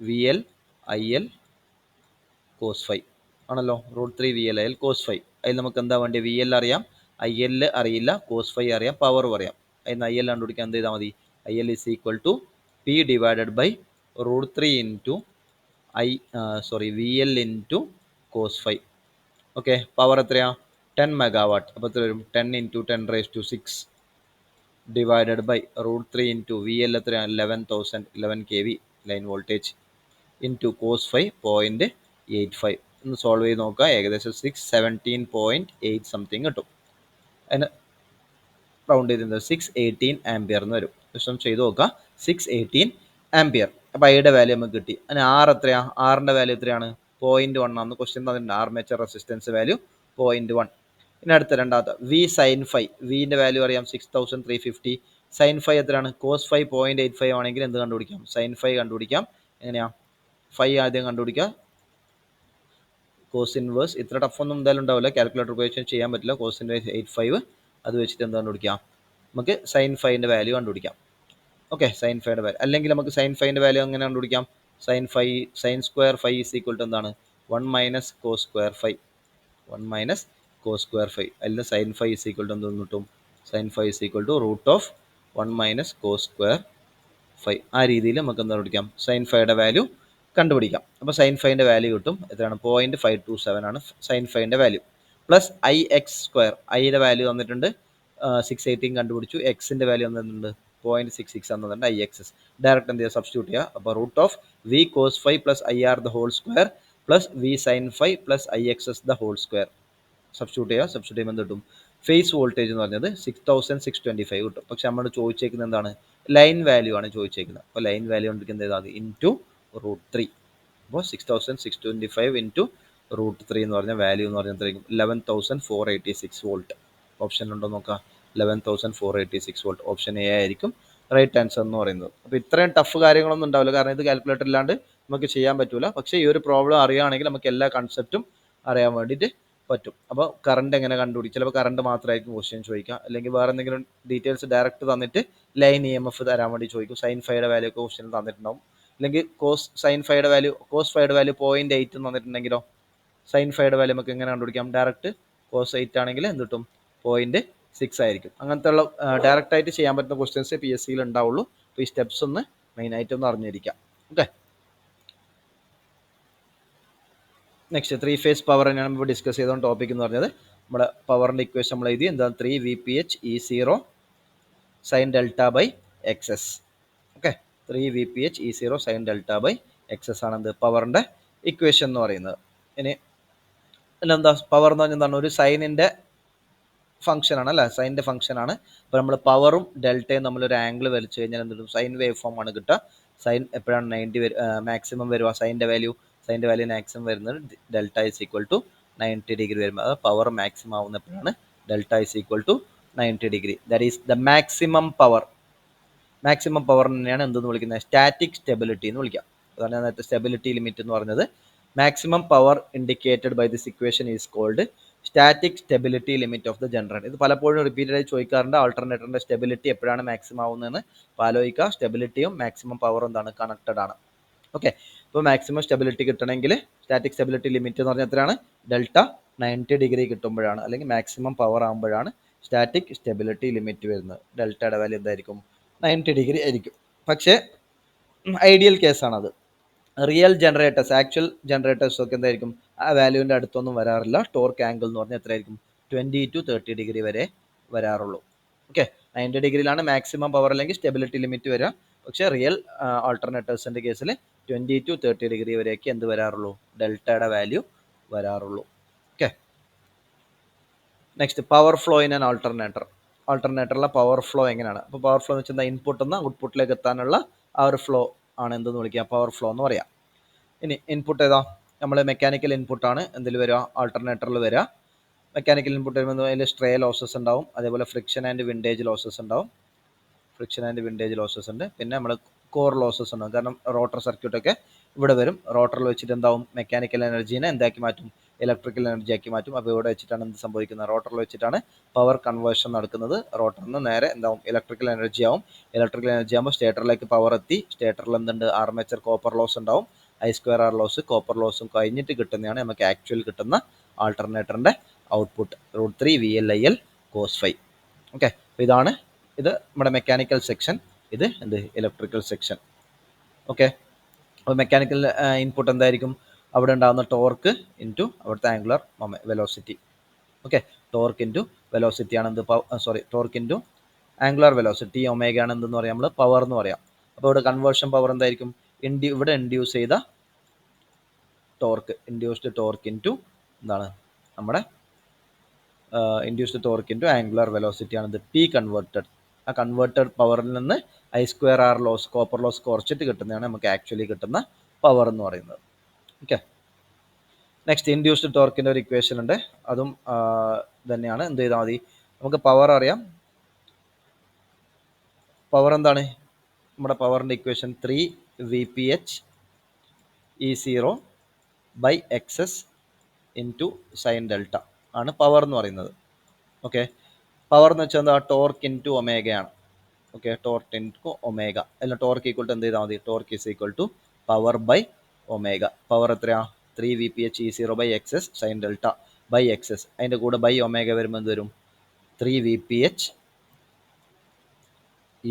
VL IL cos phi ആണല്ലോ. √3 VL IL cos phi. അതിൽ നമുക്ക് എന്താ വേണ്ടി, VL അറിയാം, IL അറിയില്ല, cos phi അറിയാം, പവർ പറയാം. അതിന് IL കണ്ടുപിടിക്കാൻ എന്ത് ചെയ്താൽ മതി, IL is equal to P divided by √3 into VL into cos phi. Okay, power എത്രയാ, 10 മെഗാവാട്ട്. അപ്പോൾ എത്ര വരും, 10 × 10⁻⁶ ഡിവൈഡഡ് ബൈ √3 ഇൻറ്റു VL എത്രയാണ്, 11,000, 11 kV line voltage into cos phi 0.85. ഒന്ന് സോൾവ് ചെയ്ത് നോക്കുക, ഏകദേശം 17.8 സംതിങ് കിട്ടും. അതിന് റൗണ്ട് ചെയ്ത് 618 ആംപിയർ എന്ന് വരും. ജസ്റ്റ് ചെയ്ത് നോക്കുക, 618 ആംപിയർ. അപ്പോൾ ഐയുടെ വാല്യൂ നമുക്ക് കിട്ടി. അതിന് R എത്രയാ, ആറിൻ്റെ വാല്യൂ എത്രയാണ്, 0.1 ആണ്. ക്വസ്റ്റ്യൻ തന്നിട്ടുണ്ട്, ആർമേച്ചർ റെസിസ്റ്റൻസ് വാല്യൂ 0.1. ഇനി അടുത്ത രണ്ടാമത്തെ V sin phi. വിൻ്റെ വാല്യൂ അറിയാം, 6,350. sin phi എത്രയാണ്, cos phi 0.85 ആണെങ്കിൽ എന്ത് കണ്ടുപിടിക്കാം, sin phi കണ്ടുപിടിക്കാം. എങ്ങനെയാ, phi ആദ്യം കണ്ടുപിടിക്കുക, കോസ് ഇൻവേഴ്സ്. ഇത്ര ടഫ് ഒന്നും എന്തായാലും ഉണ്ടാവില്ല, കാൽക്കുലേറ്റർ ഉപയോഗിച്ച് ചെയ്യാൻ പറ്റില്ല. കോസ് ഇൻവേഴ്സ് 85, അത് വെച്ചിട്ട് എന്ത് കണ്ടുപിടിക്കാം, നമുക്ക് സൈൻ ഫൈൻ്റെ വാല്യൂ കണ്ടുപിടിക്കാം. ഓക്കെ, സൈൻ ഫൈയുടെ വാല്യൂ അല്ലെങ്കിൽ നമുക്ക് സൈൻ ഫൈൻ്റെ വാല്യൂ എങ്ങനെ കണ്ടുപിടിക്കാം? Sine square phi is equal to എന്താണ്? 1 minus cos square phi. 1 minus cos square phi. അതിൽ sine phi is equal to എന്തെന്ന് കിട്ടും? Sine phi is equal to root of 1 minus cos square phi. ആ രീതിയിൽ നമുക്ക് എന്താ കണ്ടുപിടിക്കാം? സൈൻ ഫൈയുടെ വാല്യൂ കണ്ടുപിടിക്കാം. അപ്പോൾ സൈൻ ഫൈൻ്റെ വാല്യൂ കിട്ടും. എത്രയാണ്? 0.527 ആണ് സൈൻ ഫൈൻ്റെ value. Plus I X square. ഐയുടെ വാല്യൂ തന്നിട്ടുണ്ട് 618 കണ്ടുപിടിച്ചു. എക്സിൻ്റെ വാല്യൂ തന്നിട്ടുണ്ട് 0.66 തന്നിട്ടുണ്ട്. ഐ എക്സ് ഡയറക്റ്റ് എന്ത് ചെയ്യുക? സബ്സ്റ്റിറ്റ്യൂട്ട് ചെയ്യുക. അപ്പോൾ root of V cos phi plus I R the whole square plus V sine phi plus I X S the whole square. Substitute ചെയ്യുക. സബ്സ്റ്റിറ്റ്യൂട്ട് ചെയ്യുമ്പോൾ എന്ത് കിട്ടും? ഫേസ് വോൾട്ടേജ് എന്ന് പറഞ്ഞത് 6625 കിട്ടും. പക്ഷെ നമ്മൾ ചോദിച്ചേക്കുന്നത് എന്താണ്? ലൈൻ വാല്യൂ ആണ് ചോദിച്ചേക്കുന്നത്. അപ്പോൾ ലൈൻ വാല്യൂ കണ്ടിരിക്കുന്നത് ഏതാണ്? ഇൻറ്റു √3. അപ്പോൾ 6625 ഇൻറ്റു √3 എന്ന് പറഞ്ഞ വാല്യൂ എന്ന് പറഞ്ഞാൽ എത്രയായിരിക്കും? 11,486 വോൾട്ട്. ഓപ്ഷനിലുണ്ടോ നോക്കാം. 11,486 വോൾട്ട്. ഓപ്ഷൻ എ ആയിരിക്കും റൈറ്റ് ആൻസർ എന്ന് പറയുന്നത്. അപ്പോൾ ഇത്രയും ടഫ് കാര്യങ്ങളൊന്നും ഉണ്ടാവില്ല, കാരണം ഇത് കാൽക്കുലേറ്റർ ഇല്ലാണ്ട് നമുക്ക് ചെയ്യാൻ പറ്റില്ല. പക്ഷേ ഈ ഒരു പ്രോബ്ലം അറിയുകയാണെങ്കിൽ നമുക്ക് എല്ലാ കൺസെപ്റ്റും അറിയാൻ വേണ്ടിയിട്ട് പറ്റും. അപ്പോൾ കറണ്ട് എങ്ങനെ കണ്ടുപിടിക്കും? ചിലപ്പോൾ കറണ്ട് മാത്രമായിരിക്കും ക്വസ്റ്റ്യൻ ചോദിക്കുക, അല്ലെങ്കിൽ വേറെ എന്തെങ്കിലും ഡീറ്റെയിൽസ് ഡയറക്റ്റ് തന്നിട്ട് ലൈൻ ഇ എം എഫ് തരാൻ വേണ്ടി ചോദിക്കും. സൈൻ ഫൈയുടെ വാല്യൂ ഒക്കെ ക്വസ്റ്റ്യൻ തന്നിട്ടുണ്ടാവും. അല്ലെങ്കിൽ കോസ് ഫൈയുടെ വാല്യൂ 0.8 തന്നിട്ടുണ്ടെങ്കിലോ സൈൻ ഫൈയുടെ വാല്യൂ നമുക്ക് എങ്ങനെ കണ്ടുപിടിക്കാം? ഡയറക്റ്റ് cos 8 ആണെങ്കിൽ എന്ത് കിട്ടും? 0.6 ആയിരിക്കും. അങ്ങനത്തെ ഉള്ള ഡയറക്റ്റ് ആയിട്ട് ചെയ്യാൻ പറ്റുന്ന ക്വസ്റ്റ്യൻസ് പി എസ് സിയിൽ ഉണ്ടാവുള്ളൂ. അപ്പോൾ ഈ സ്റ്റെപ്സ് ഒന്ന് മെയിനായിട്ട് ഒന്ന് അറിഞ്ഞിരിക്കാം. ഓക്കെ, നെക്സ്റ്റ് 3 ഫേസ് പവർ തന്നെയാണ് ഇപ്പോൾ ഡിസ്കസ് ചെയ്തുകൊണ്ട് ടോപ്പിക് എന്ന് പറഞ്ഞത്. നമ്മുടെ പവറിൻ്റെ ഇക്വേഷൻ നമ്മൾ എഴുതി. എന്താണ്? 3 VPH E0 sine delta by X S. Okay, 3 VPH E0 sine delta by X S ആണ് എന്ത്? പവറിൻ്റെ ഇക്വേഷൻ എന്ന് പറയുന്നത്. ഇനി എന്താ പവർ എന്ന് പറഞ്ഞാൽ എന്താണ്? ഒരു സൈനിൻ്റെ ഫംഗ്ഷനാണ് അല്ലേ? സൈനിൻ്റെ ഫംഗ്ഷനാണ്. അപ്പോൾ നമ്മൾ പവറും ഡെൽറ്റയും നമ്മളൊരു ആംഗിൾ വലിച്ചു കഴിഞ്ഞാൽ എന്ത് കിട്ടും? സൈൻ വേവ് ഫോം ആണ് കിട്ടുക. സൈൻ എപ്പോഴാണ് 90 മാക്സിമം വരിക? സൈൻ്റെ വാല്യൂ മാക്സിമം വരുന്നത് delta is equal to 90 degree വരുമ്പോൾ, അത് പവർ മാക്സിമം ആവുന്ന എപ്പോഴാണ്? Delta is equal to 90 degree. That is the maximum power. Maximum power തന്നെയാണ് എന്തെന്ന് വിളിക്കുന്നത്? സ്റ്റാറ്റിക് സ്റ്റെബിലിറ്റി എന്ന് വിളിക്കാം. അതാണ് നേരത്തെ സ്റ്റെബിലിറ്റി ലിമിറ്റ് എന്ന് പറഞ്ഞത്. Maximum power indicated by this equation is called static stability limit of the generator. ഇത് പലപ്പോഴും റിപ്പീറ്റഡ് ആയി ചോദിക്കാറുണ്ട്. ആൾട്ടർനേറ്ററിൻ്റെ സ്റ്റെബിലിറ്റി എപ്പോഴാണ് മാക്സിമം ആവുന്നതെന്ന് ആലോചിക്കുക. സ്റ്റെബിലിറ്റിയും മാക്സിമം പവറും എന്താണ്? കണക്റ്റഡ് ആണ്. ഓക്കെ, ഇപ്പോൾ മാക്സിമം സ്റ്റെബിലിറ്റി കിട്ടണമെങ്കിൽ സ്റ്റാറ്റിക് സ്റ്റെബിലിറ്റി ലിമിറ്റ് എന്ന് പറഞ്ഞാൽ എത്രയാണ്? ഡെൽറ്റ 90 ഡിഗ്രി കിട്ടുമ്പോഴാണ്, അല്ലെങ്കിൽ മാക്സിമം പവർ ആകുമ്പോഴാണ് സ്റ്റാറ്റിക് സ്റ്റെബിലിറ്റി ലിമിറ്റ് വരുന്നത്. ഡെൽറ്റയുടെ വാല്യൂ എന്തായിരിക്കും? 90 ഡിഗ്രി ആയിരിക്കും. പക്ഷേ ഐഡിയൽ കേസാണത്. റിയൽ ജനറേറ്റേഴ്സ്, ആക്ച്വൽ ജനറേറ്റേഴ്സ് ഒക്കെ എന്തായിരിക്കും? ആ വാല്യൂവിൻ്റെ അടുത്തൊന്നും വരാറില്ല. ടോർക്ക് ആംഗിൾ എന്ന് പറഞ്ഞാൽ എത്രയായിരിക്കും? 20 to 30 ഡിഗ്രി വരെ വരാറുള്ളൂ. ഓക്കെ, 90 ഡിഗ്രിയിലാണ് മാക്സിമം പവർ അല്ലെങ്കിൽ സ്റ്റെബിലിറ്റി ലിമിറ്റ് വരിക. പക്ഷേ റിയൽ ആൾട്ടർനേറ്റേഴ്സിൻ്റെ കേസിൽ 20 to 30 ഡിഗ്രി വരെയൊക്കെ എന്ത് വരാറുള്ളൂ? ഡെൽറ്റയുടെ വാല്യൂ വരാറുള്ളൂ. Okay, next power flow in an alternator. ആൾട്ടർനേറ്ററിലെ പവർ ഫ്ലോ എങ്ങനെയാണ്? അപ്പോൾ പവർ ഫ്ലോ എന്ന് വെച്ചാൽ എന്താ? ഇൻപുട്ടിൽ നിന്ന് ഔട്ട്പുട്ടിലേക്ക് എത്താനുള്ള ആ ഒരു ഫ്ലോ ആണ് എന്തെന്ന് വിളിക്കുക? പവർ ഫ്ലോ എന്ന് പറയാം. ഇനി ഇൻപുട്ട് ഏതാ? നമ്മൾ മെക്കാനിക്കൽ ഇൻപുട്ടാണ് എന്തിൽ വരിക? ആൾട്ടർനേറ്ററിൽ വരിക. മെക്കാനിക്കൽ ഇൻപുട്ട് വരുമ്പോൾ അതിൽ സ്ട്രേ ലോസസ് ഉണ്ടാവും, അതേപോലെ ഫ്രിക്ഷൻ ആൻഡ് വിൻഡേജ് ലോസസ് ഉണ്ടാവും. ഫ്രിക്ഷൻ ആൻഡ് വിൻഡേജ് ലോസസ് ഉണ്ട്. പിന്നെ നമ്മൾ കോർ ലോസസ് ഉണ്ടാവും, കാരണം റോട്ടർ സർക്യൂട്ടൊക്കെ ഇവിടെ വരും. റോട്ടറിൽ വെച്ചിട്ട് എന്താവും? മെക്കാനിക്കൽ എനർജീനെ എന്താക്കി മാറ്റും? ഇലക്ട്രിക്കൽ എനർജി ആക്കി മാറ്റും. അപ്പോൾ ഇവിടെ വെച്ചിട്ടാണ് എന്ത് സംഭവിക്കുന്നത്? റോട്ടറിൽ വെച്ചിട്ടാണ് പവർ കൺവേർഷൻ നടക്കുന്നത്. റോട്ടറിൽ നിന്ന് നേരെ എന്താവും? ഇലക്ട്രിക്കൽ എനർജി ആവും. ഇലക്ട്രിക്കൽ എനർജി ആകുമ്പോൾ സ്റ്റേറ്ററിലേക്ക് പവർ എത്തി. സ്റ്റേറ്ററിൽ എന്തുണ്ട്? ആർമേച്ചർ കോപ്പർ ലോസ് ഉണ്ടാവും. I²R ലോസ്, കോപ്പർ ലോസും കഴിഞ്ഞിട്ട് കിട്ടുന്നതാണ് നമുക്ക് ആക്ച്വൽ കിട്ടുന്ന ആൾട്ടർനേറ്ററിൻ്റെ ഔട്ട്പുട്ട്. √3 VLIL cos φ. ഓക്കെ, അപ്പോൾ ഇതാണ് ഇത് നമ്മുടെ മെക്കാനിക്കൽ സെക്ഷൻ. ഇത് എന്ത്? Electrical section. ഓക്കെ, അപ്പോൾ മെക്കാനിക്കൽ ഇൻപുട്ട് എന്തായിരിക്കും? അവിടെ ഉണ്ടാകുന്ന ടോർക്ക് ഇൻറ്റു അവിടുത്തെ angular velocity. Okay, torque into velocity ആണ് എന്ത്? Torque into angular velocity omega ആണ് എന്തെന്ന് പറയാം? നമ്മൾ പവർ എന്ന് പറയാം. അപ്പോൾ ഇവിടെ കൺവേർഷൻ പവർ എന്തായിരിക്കും? ഇവിടെ ഇൻഡ്യൂസ് ചെയ്ത ടോർക്ക്, ഇൻഡ്യൂസ്ഡ് ടോർക്ക് ഇൻറ്റു എന്താണ്? നമ്മുടെ induced torque into angular velocity ആണ് ഇത് പി കൺവേർട്ടഡ്. ആ കൺവേർട്ടഡ് പവറിൽ നിന്ന് I²R ലോസ്, കോപ്പർ ലോസ് കുറച്ചിട്ട് കിട്ടുന്നതാണ് നമുക്ക് ആക്ച്വലി കിട്ടുന്ന പവർ എന്ന് പറയുന്നത്. ഓക്കെ, നെക്സ്റ്റ് ഇൻഡ്യൂസ്ഡ് ടോർക്കിൻ്റെ ഒരു ഇക്വേഷൻ ഉണ്ട്. അതും തന്നെയാണ്. എന്ത് ചെയ്താൽ മതി? നമുക്ക് പവർ അറിയാം. പവർ എന്താണ്? നമ്മുടെ പവറിൻ്റെ equation 3 VPH E0 by excess into sine delta ആണ് പവർ എന്ന് പറയുന്നത്. ഓക്കെ, പവർ എന്ന് വെച്ചാൽ എന്താ, ടോർക്ക് ഇൻറ്റു ഒമേഗയാണ്. Okay, torque into omega. അല്ല, ടോർക്ക് ഈക്വൽ ടു എന്ത് ചെയ്താൽ മതി, torque is equal to power by omega. Power എത്രയാ, 3 VPH E0 by Xs sine delta by Xs. അതിൻ്റെ കൂടെ ബൈ ഒമേഗ വരുമ്പോൾ എന്ത് വരും, 3 VPH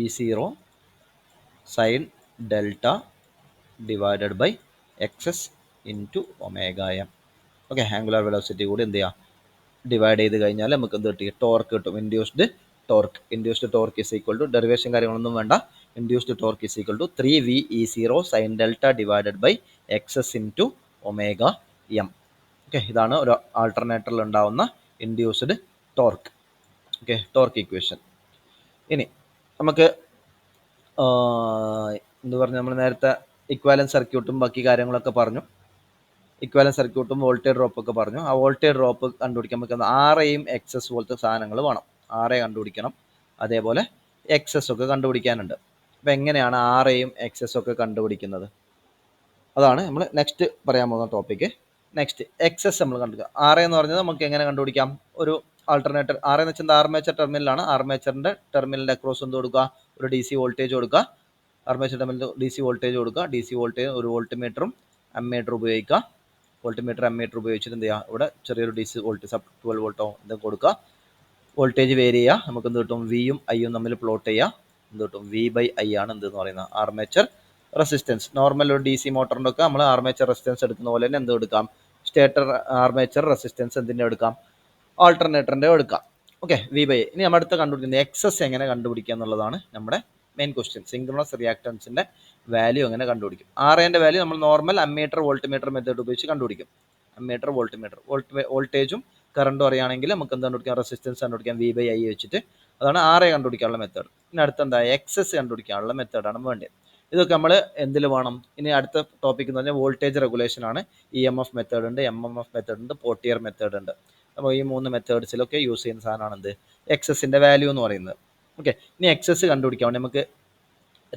E0 sine delta divided by excess into omega M. Okay, angular velocity കൂടി എന്ത് ചെയ്യുക, divide ചെയ്ത് കഴിഞ്ഞാൽ നമുക്ക് എന്ത് കിട്ടി, ടോർക്ക് കിട്ടും. Induced torque. Induced torque is equal to, derivation കാര്യങ്ങളൊന്നും വേണ്ട, induced torque is equal to 3V E0 sine delta divided by excess into omega M. Okay, ഇതാണ് ഒരു ആൾട്ടർനേറ്ററിൽ ഉണ്ടാവുന്ന induced torque. Okay, torque equation. ഇനി നമുക്ക് എന്ത് പറഞ്ഞു, നമ്മൾ നേരത്തെ ഇക്വാലൻസ് സർക്യൂട്ടും ബാക്കി കാര്യങ്ങളൊക്കെ പറഞ്ഞു. ഇക്വാലൻസ് സർക്യൂട്ടും വോൾട്ടേജ് ഡ്രോപ്പ് ഒക്കെ പറഞ്ഞു. ആ വോൾട്ടേജ് ഡ്രോപ്പ് കണ്ടുപിടിക്കാൻ നമുക്ക് ആറേയും എക്സസ് പോലത്തെ സാധനങ്ങൾ വേണം. ആറേ കണ്ടുപിടിക്കണം, അതേപോലെ എക്സസ് ഒക്കെ കണ്ടുപിടിക്കാനുണ്ട്. അപ്പം എങ്ങനെയാണ് ആറേയും എക്സസ് ഒക്കെ കണ്ടുപിടിക്കുന്നത്, അതാണ് നമ്മൾ നെക്സ്റ്റ് പറയാൻ പോകുന്ന ടോപ്പിക്ക്. നെക്സ്റ്റ് എക്സസ് നമ്മൾ കണ്ടുപിടിക്കുക. ആർ എന്ന് പറഞ്ഞത് നമുക്ക് എങ്ങനെ കണ്ടുപിടിക്കാം, ഒരു ആൾട്ടർനേറ്റർ. ആർ എന്ന് വെച്ചാൽ ആർമേച്ചർ ടെർമിനലാണ്. ആർമേച്ചറിൻ്റെ ടെർമിനലിൻ്റെ അക്രോസ് എന്ത് കൊടുക്കുക, ഒരു DC വോൾട്ടേജ് കൊടുക്കുക. ആർമേച്ചർ ടെർമിനൽ DC വോൾട്ടേജ് കൊടുക്കുക. DC വോൾട്ടേജ് ഒരു വോൾട്ട് മീറ്ററും അമ്മീറ്റർ ഉപയോഗിക്കുക. വോൾട്ട് മീറ്റർ അമ്മീറ്റർ ഉപയോഗിച്ചിട്ട് എന്ത് ചെയ്യുക, ഇവിടെ ചെറിയൊരു DC വോൾട്ടേജ് 12 വോൾട്ടോ ഇത് കൊടുക്കുക. വോൾട്ടേജ് വേരി ചെയ്യുക. നമുക്ക് എന്ത് കിട്ടും, വിയും ഐയും തമ്മിൽ പ്ലോട്ട് ചെയ്യുക. എന്ത് കിട്ടും, V/I ആണ് എന്തെന്ന് പറയുന്നത്, ആർമേച്ചർ റെസിസ്റ്റൻസ്. നോർമൽ ഒരു DC മോട്ടറിൻ്റെ ഒക്കെ നമ്മൾ ആർമേച്ചർ റെസിസ്റ്റൻസ് എടുക്കുന്ന പോലെ തന്നെ എന്ത് എടുക്കാം, സ്റ്റേറ്റർ ആർമേച്ചർ റെസിസ്റ്റൻസ് എന്തിൻ്റെ എടുക്കാം, ആൾട്ടർനേറ്ററിൻ്റെ എടുക്കാം. Okay, V/I. ഇനി നമ്മൾ അടുത്ത കണ്ടുപിടിക്കുന്നത് എക്സസ് എങ്ങനെ കണ്ടുപിടിക്കുക എന്നുള്ളതാണ് നമ്മുടെ മെയിൻ ക്വസ്റ്റ്യൻ. സിങ്ക്രണസ് റിയാക്ടൻസിൻ്റെ വാല്യൂ എങ്ങനെ കണ്ടുപിടിക്കും. ആറിൻ്റെ വാല്യൂ നമ്മൾ normal ammeter volt meter method ഉപയോഗിച്ച് കണ്ടുപിടിക്കും. അമ്മീറ്റർ വോൾട്ട് മീറ്റർ വോൾട്ടേജും കറണ്ടും അറിയുകയാണെങ്കിൽ നമുക്ക് എന്ത് കണ്ടുപിടിക്കാം, റെസിസ്റ്റൻസ് കണ്ടുപിടിക്കാം V/I വെച്ചിട്ട്. അതാണ് ആറെ കണ്ടുപിടിക്കാനുള്ള മെത്തേഡ്. ഇനി അടുത്ത എന്താ, എക്സസ് കണ്ടുപിടിക്കാനുള്ള മെത്തേഡാണ് വേണ്ടത്. ഇതൊക്കെ നമ്മൾ എന്തിൽ വേണം, ഇനി അടുത്ത ടോപ്പിക് എന്ന് പറഞ്ഞാൽ വോൾട്ടേജ് റെഗുലേഷൻ ആണ്. EMF മെത്തേഡ് ഉണ്ട്, MMF മെത്തേഡ് ഉണ്ട്, പോർട്ടിയർ മെത്തേഡ് ഉണ്ട്. അപ്പോൾ ഈ 3 മെത്തേഡ്സിലൊക്കെ യൂസ് ചെയ്യുന്ന സാധനമാണ് എന്ത്, എക്സസിൻ്റെ വാല്യൂ എന്ന് പറയുന്നത്. ഓക്കെ, ഇനി എക്സസ് കണ്ടുപിടിക്കാൻ വേണ്ടി നമുക്ക്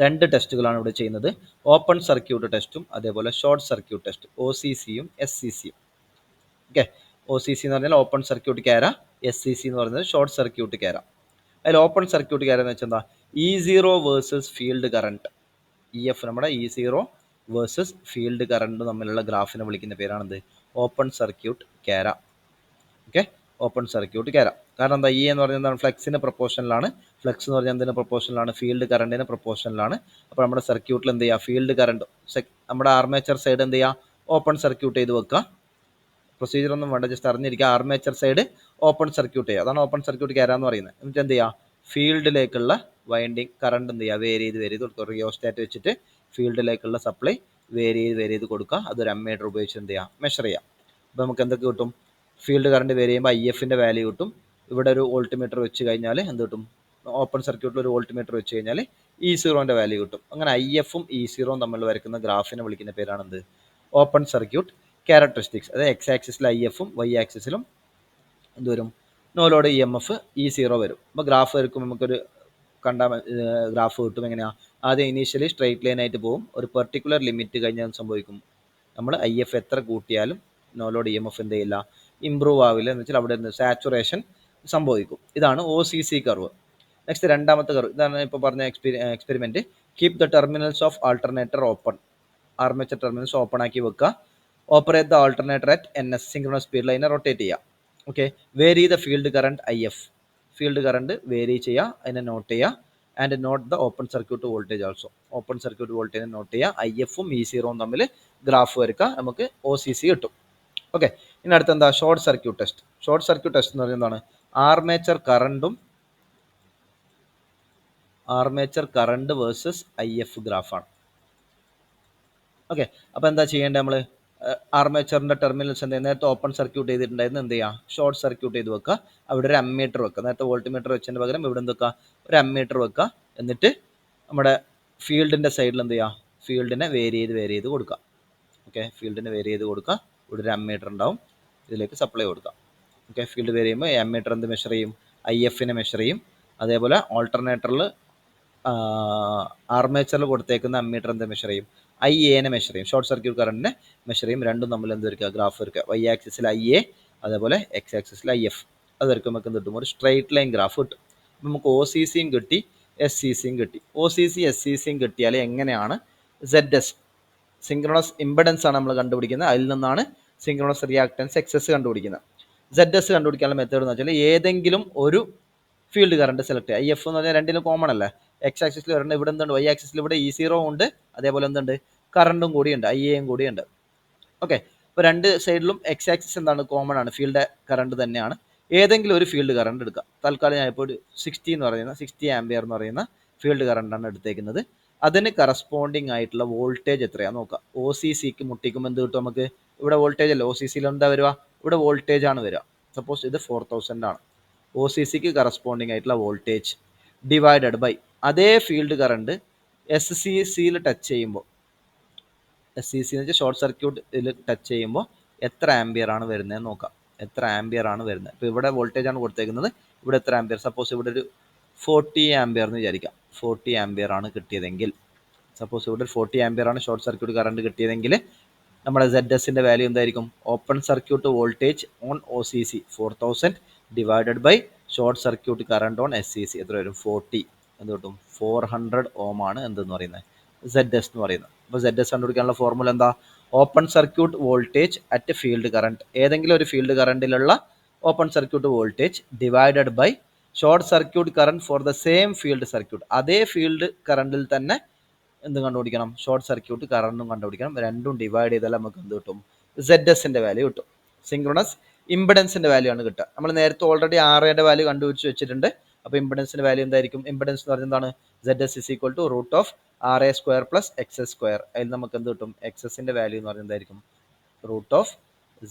2 ടെസ്റ്റുകളാണ് ഇവിടെ ചെയ്യുന്നത്. ഓപ്പൺ സർക്യൂട്ട് ടെസ്റ്റും അതേപോലെ ഷോർട്ട് സർക്യൂട്ട് ടെസ്റ്റ്, OCCയും SCCയും. ഓക്കെ, OCC എന്ന് പറഞ്ഞാൽ ഓപ്പൺ സർക്യൂട്ട് ക്യാര, SCC എന്ന് പറയുന്നത് ഷോർട്ട് സർക്യൂട്ട് ക്യാര. അതിൽ ഓപ്പൺ സർക്യൂട്ട് ക്യാര എന്ന് വെച്ചാൽ എന്താ, E0 versus field current. EF നമ്മുടെ E0 വേഴ്സസ് ഫീൽഡ് കറണ്ട് തമ്മിലുള്ള ഗ്രാഫിനെ വിളിക്കുന്ന പേരാണെന്ത്, ഓപ്പൺ സർക്യൂട്ട് ക്യാര. ഓക്കെ, ഓപ്പൺ സർക്യൂട്ട് ക്യാര. കാരണം എന്താ, E എന്ന് പറഞ്ഞാൽ എന്താണ്, ഫ്ലക്സിന് പ്രൊപ്പോർഷനിലാണ്. ഫ്ലക്സ് എന്ന് പറഞ്ഞാൽ എന്തിന് പ്രൊപ്പോർഷനിലാണ്, ഫീൽഡ് കറണ്ടിന് പ്രൊപ്പോർഷനിലാണ്. അപ്പോൾ നമ്മുടെ സർക്യൂട്ടിൽ എന്ത് ചെയ്യുക, ഫീൽഡ് കറണ്ട് നമ്മുടെ ആർമേച്ചർ സൈഡ് എന്ത് ചെയ്യുക, ഓപ്പൺ സർക്യൂട്ട് ചെയ്ത് വെക്കുക. പ്രൊസീജിയർ ഒന്നും വേണ്ട, ജസ്റ്റ് അറിഞ്ഞിരിക്കുക. ആർമേച്ചർ സൈഡ് ഓപ്പൺ സർക്യൂട്ട് ചെയ്യുക, അതാണ് ഓപ്പൺ സർക്യൂട്ട് ക്യാര എന്ന് പറയുന്നത്. എന്നിട്ട് എന്ത് ചെയ്യുക, ഫീൽഡിലേക്കുള്ള വൈൻഡിങ് കറണ്ട് എന്ത് ചെയ്യുക, വേരി ചെയ്ത് കൊടുക്കുക. റിയോസ്റ്റാറ്റ് വെച്ചിട്ട് ഫീൽഡിലേക്കുള്ള സപ്ലൈ വേരി ചെയ്ത് കൊടുക്കുക. അതൊരു അമ്മീറ്റർ ഉപയോഗിച്ച് എന്ത് ചെയ്യുക, മെഷർ ചെയ്യുക. അപ്പോൾ നമുക്ക് എന്തൊക്കെ കിട്ടും, ഫീൽഡ് കറണ്ട് വേരി ചെയ്യുമ്പോൾ IFൻ്റെ വാല്യൂ കിട്ടും. ഇവിടെ ഒരു വോൾട്ട് മീറ്റർ വെച്ച് കഴിഞ്ഞാൽ എന്ത് കിട്ടും, ഓപ്പൺ സർക്യൂട്ടിൽ ഒരു വോൾട്ട് മീറ്റർ വെച്ച് കഴിഞ്ഞാൽ E0ൻ്റെ വാല്യൂ കിട്ടും. അങ്ങനെ IFും E0യും തമ്മിൽ വരയ്ക്കുന്ന ഗ്രാഫിനെ വിളിക്കുന്ന പേരാണ് എന്ത്, ഓപ്പൺ സർക്യൂട്ട് ക്യാരക്ടറിസ്റ്റിക്സ്. അതായത് X ആക്സിസിൽ IFും Y ആക്സിസിലും എന്ത് വരും, നോ ലോഡ് EMF E0 വരും. അപ്പോൾ ഗ്രാഫ് വരയ്ക്കുമ്പോൾ നമുക്കൊരു ഗ്രാഫ് കിട്ടും. എങ്ങനെയാണ്, ആദ്യം ഇനീഷ്യലി സ്ട്രെയിറ്റ് ലൈൻ ആയിട്ട് പോകും. ഒരു പെർട്ടിക്കുലർ ലിമിറ്റ് കഴിഞ്ഞാൽ സംഭവിക്കും, നമ്മൾ IF എത്ര കൂട്ടിയാലും നോ ലോഡ് EMF എന്ത് ചെയ്യില്ല, ഇമ്പ്രൂവ് ആവില്ല. എന്ന് വെച്ചാൽ അവിടെ സാച്ചുറേഷൻ സംഭവിക്കും. ഇതാണ് OCC കർവ്. നെക്സ്റ്റ് രണ്ടാമത്തെ കർവ്, ഇതാണ് ഇപ്പോൾ പറഞ്ഞ experiment. Keep the terminals of alternator open. Armature terminals open ആക്കി വെക്കുക. Operate the alternator at NS synchronous സ്പീഡിൽ അതിനെ റൊട്ടേറ്റ് ചെയ്യുക. Okay, vary the field current IF. Field current vary ചെയ്യുക, അതിനെ നോട്ട് ചെയ്യുക. And note the open circuit voltage also. Open circuit voltage note ചെയ്യുക. IFും E0യും തമ്മിൽ ഗ്രാഫ് വരയ്ക്കുക, നമുക്ക് OCC കിട്ടും. ഓക്കെ, ഇനി അടുത്ത് എന്താ, short circuit test. Short circuit test എന്ന് പറയുന്നത് എന്താണ്, ആർമേച്ചർ കറണ്ട് വേഴ്സസ് IF ഗ്രാഫാണ്. ഓക്കെ, അപ്പോൾ എന്താ ചെയ്യേണ്ടത്, നമ്മൾ ആർമേച്ചറിൻ്റെ ടെർമിനൽസ് എന്ത്, നേരത്തെ ഓപ്പൺ സർക്യൂട്ട് ചെയ്തിട്ടുണ്ടായിരുന്നു, എന്ത് ചെയ്യുക, ഷോർട്ട് സർക്യൂട്ട് ചെയ്ത് വെക്കുക. അവിടെ ഒരു അമ്മീറ്റർ വെക്കുക. നേരത്തെ വോൾട്ട് മീറ്റർ വെച്ചതിന് പകരം ഇവിടെ എന്ത് വെക്കുക, ഒരു അമ്മീറ്റർ വെക്കുക. എന്നിട്ട് നമ്മുടെ ഫീൽഡിൻ്റെ സൈഡിൽ എന്ത് ചെയ്യുക, ഫീൽഡിനെ വേരി ചെയ്ത് കൊടുക്കുക. ഓക്കെ, ഫീൽഡിനെ വേരി ചെയ്ത് കൊടുക്കുക. ഇവിടെ ഒരു അമ്മീറ്റർ ഉണ്ടാവും, ഇതിലേക്ക് സപ്ലൈ കൊടുക്കുക. ഓക്കെ, ഫീൽഡ് വേരി ചെയ്യുമ്പോൾ അമ്മീറ്റർ എന്ത് മെഷർ ചെയ്യും, IFനെ മെഷർ ചെയ്യും. അതേപോലെ ഓൾട്ടർനേറ്ററിൽ ആർമേച്ചറിൽ കൊടുത്തേക്കുന്ന അമ്മീറ്റർ എന്ത് മെഷർ ചെയ്യും, IAനെ മെഷർ ചെയ്യും. ഷോർട്ട് സർക്യൂട്ട് കറണ്ടിനെ മെഷർ ചെയ്യും. രണ്ടും തമ്മിൽ എന്ത് വരയ്ക്കുക, ഗ്രാഫ് വരയ്ക്കുക. Y ആക്സിസിൽ IA, അതേപോലെ X ആക്സിസിൽ IF. അതായിരിക്കും നമുക്ക് കിട്ടും, ഒരു സ്ട്രെയിറ്റ് ലൈൻ ഗ്രാഫ് കിട്ടും. നമുക്ക് ഒ സി സിയും കിട്ടി, എസ് സി സിയും കിട്ടി. O C C S C സിയും കിട്ടിയാൽ എങ്ങനെയാണ് സെഡ് എസ് സിങ്ക്രണസ് ഇമ്പഡൻസ് ആണ് നമ്മൾ കണ്ടുപിടിക്കുന്നത്, അതിൽ നിന്നാണ് സിങ്ക്രണസ് റിയാക്ടൻസ് എക്സ് എസ് കണ്ടുപിടിക്കുന്നത്. സെഡ് എസ് കണ്ടുപിടിക്കാനുള്ള മെത്തേഡ് എന്ന് വെച്ചാൽ ഏതെങ്കിലും ഒരു ഫീൽഡ് കറണ്ട് സെലക്ട് ചെയ്യുക. ഐ എഫ് എന്ന് പറഞ്ഞാൽ രണ്ടിലും കോമൺ അല്ലേ, എക്സ് ആക്സിസിൽ വരേണ്ട ഇവിടെ എന്തുണ്ട്, വൈ ആക്സിസിൽ ഇവിടെ E0 ഉണ്ട്, അതേപോലെ എന്തുണ്ട് കറണ്ടും കൂടിയുണ്ട്, ഐയും കൂടിയുണ്ട്. ഓക്കെ, ഇപ്പോൾ രണ്ട് സൈഡിലും എക്സ് ആക്സിസ് എന്താണ് കോമൺ ആണ്, ഫീൽഡ് കറണ്ട് തന്നെയാണ്. ഏതെങ്കിലും ഒരു ഫീൽഡ് കറണ്ട് എടുക്കുക. തൽക്കാലം ഞാൻ ഇപ്പോൾ ഒരു 60 ആംപിയർ എന്ന് പറയുന്ന ഫീൽഡ് കറണ്ടാണ് എടുത്തേക്കുന്നത്. അതിന് കറസ്പോണ്ടിങ് ആയിട്ടുള്ള വോൾട്ടേജ് എത്രയാണെന്ന് നോക്കാം. ഒ സി സിക്ക് മുട്ടിക്കുമ്പോൾ എന്ത് കിട്ടും നമുക്ക്, ഇവിടെ വോൾട്ടേജ് അല്ല, ഒ സി സിയിൽ എന്താ വരിക, ഇവിടെ വോൾട്ടേജ് ആണ് വരിക. സപ്പോസ് ഇത് 4000 ആണ്. ഒ സി സിക്ക് കറസ്പോണ്ടിങ് ആയിട്ടുള്ള വോൾട്ടേജ് ഡിവൈഡഡ് ബൈ അതേ ഫീൽഡ് കറണ്ട് എസ് സി സിയിൽ ടച്ച് ചെയ്യുമ്പോൾ, എസ് സി സി എന്ന് വെച്ചാൽ ഷോർട്ട് സർക്യൂട്ടിൽ ടച്ച് ചെയ്യുമ്പോൾ എത്ര ആംപിയർ ആണ് വരുന്നത് നോക്കാം. എത്ര ആംപിയർ ആണ് വരുന്നത്, ഇപ്പോൾ ഇവിടെ വോൾട്ടേജ് ആണ് കൊടുത്തേക്കുന്നത്, ഇവിടെ എത്ര ആംപിയർ, സപ്പോസ് ഇവിടെ ഒരു 40 ആംപിയർ എന്ന് വിചാരിക്കാം. 40 ആംപിയർ ആണ് കിട്ടിയതെങ്കിൽ, സപ്പോസ് ഇവിടെ 40 ആംപിയർ ആണ് ഷോർട്ട് സർക്യൂട്ട് കറണ്ട് കിട്ടിയതെങ്കിൽ നമ്മുടെ സെഡ് എസിൻ്റെ വാല്യൂ എന്തായിരിക്കും, open circuit voltage on O C C 4000 divided by short circuit current on S C C എത്ര വരും, 40. എന്ത് കിട്ടും, 400 ഓം ആണ് എന്തെന്ന് പറയുന്നത്, സെഡ് എസ് എന്ന് പറയുന്നത്. അപ്പോൾ സെഡ് എസ് കണ്ടുപിടിക്കാനുള്ള ഫോർമുല എന്താ, open circuit voltage at field current, ഏതെങ്കിലും ഒരു ഫീൽഡ് കറണ്ടിലുള്ള open circuit voltage divided by short circuit current for the same field circuit, അതേ ഫീൽഡ് കറണ്ടിൽ തന്നെ എന്ത് കണ്ടുപിടിക്കണം, ഷോർട്ട് സർക്യൂട്ട് കറണ്ടും കണ്ടുപിടിക്കണം. രണ്ടും ഡിവൈഡ് ചെയ്താൽ നമുക്ക് എന്ത് കിട്ടും, സെഡ് എസിൻ്റെ വാല്യൂ കിട്ടും. സിങ്ക്രണസ് ഇംപെഡൻസിൻ്റെ വാല്യൂ ആണ് കിട്ടുക. നമ്മൾ നേരത്തെ ഓൾറെഡി ആറയുടെ വാല്യൂ കണ്ടുപിടിച്ച് വെച്ചിട്ടുണ്ട്. അപ്പോൾ ഇംപെഡൻസിൻ്റെ വാല്യൂ എന്തായിരിക്കും, ഇംപെഡൻസ് എന്ന് പറയുന്നത് എന്താണ്, Z S is equal to root of R A square plus X S square. അതിൽ നമുക്ക് എന്ത് കിട്ടും, എക്സ് എസിൻ്റെ വാല്യൂ എന്ന് പറയുന്നത് എന്തായിരിക്കും, root of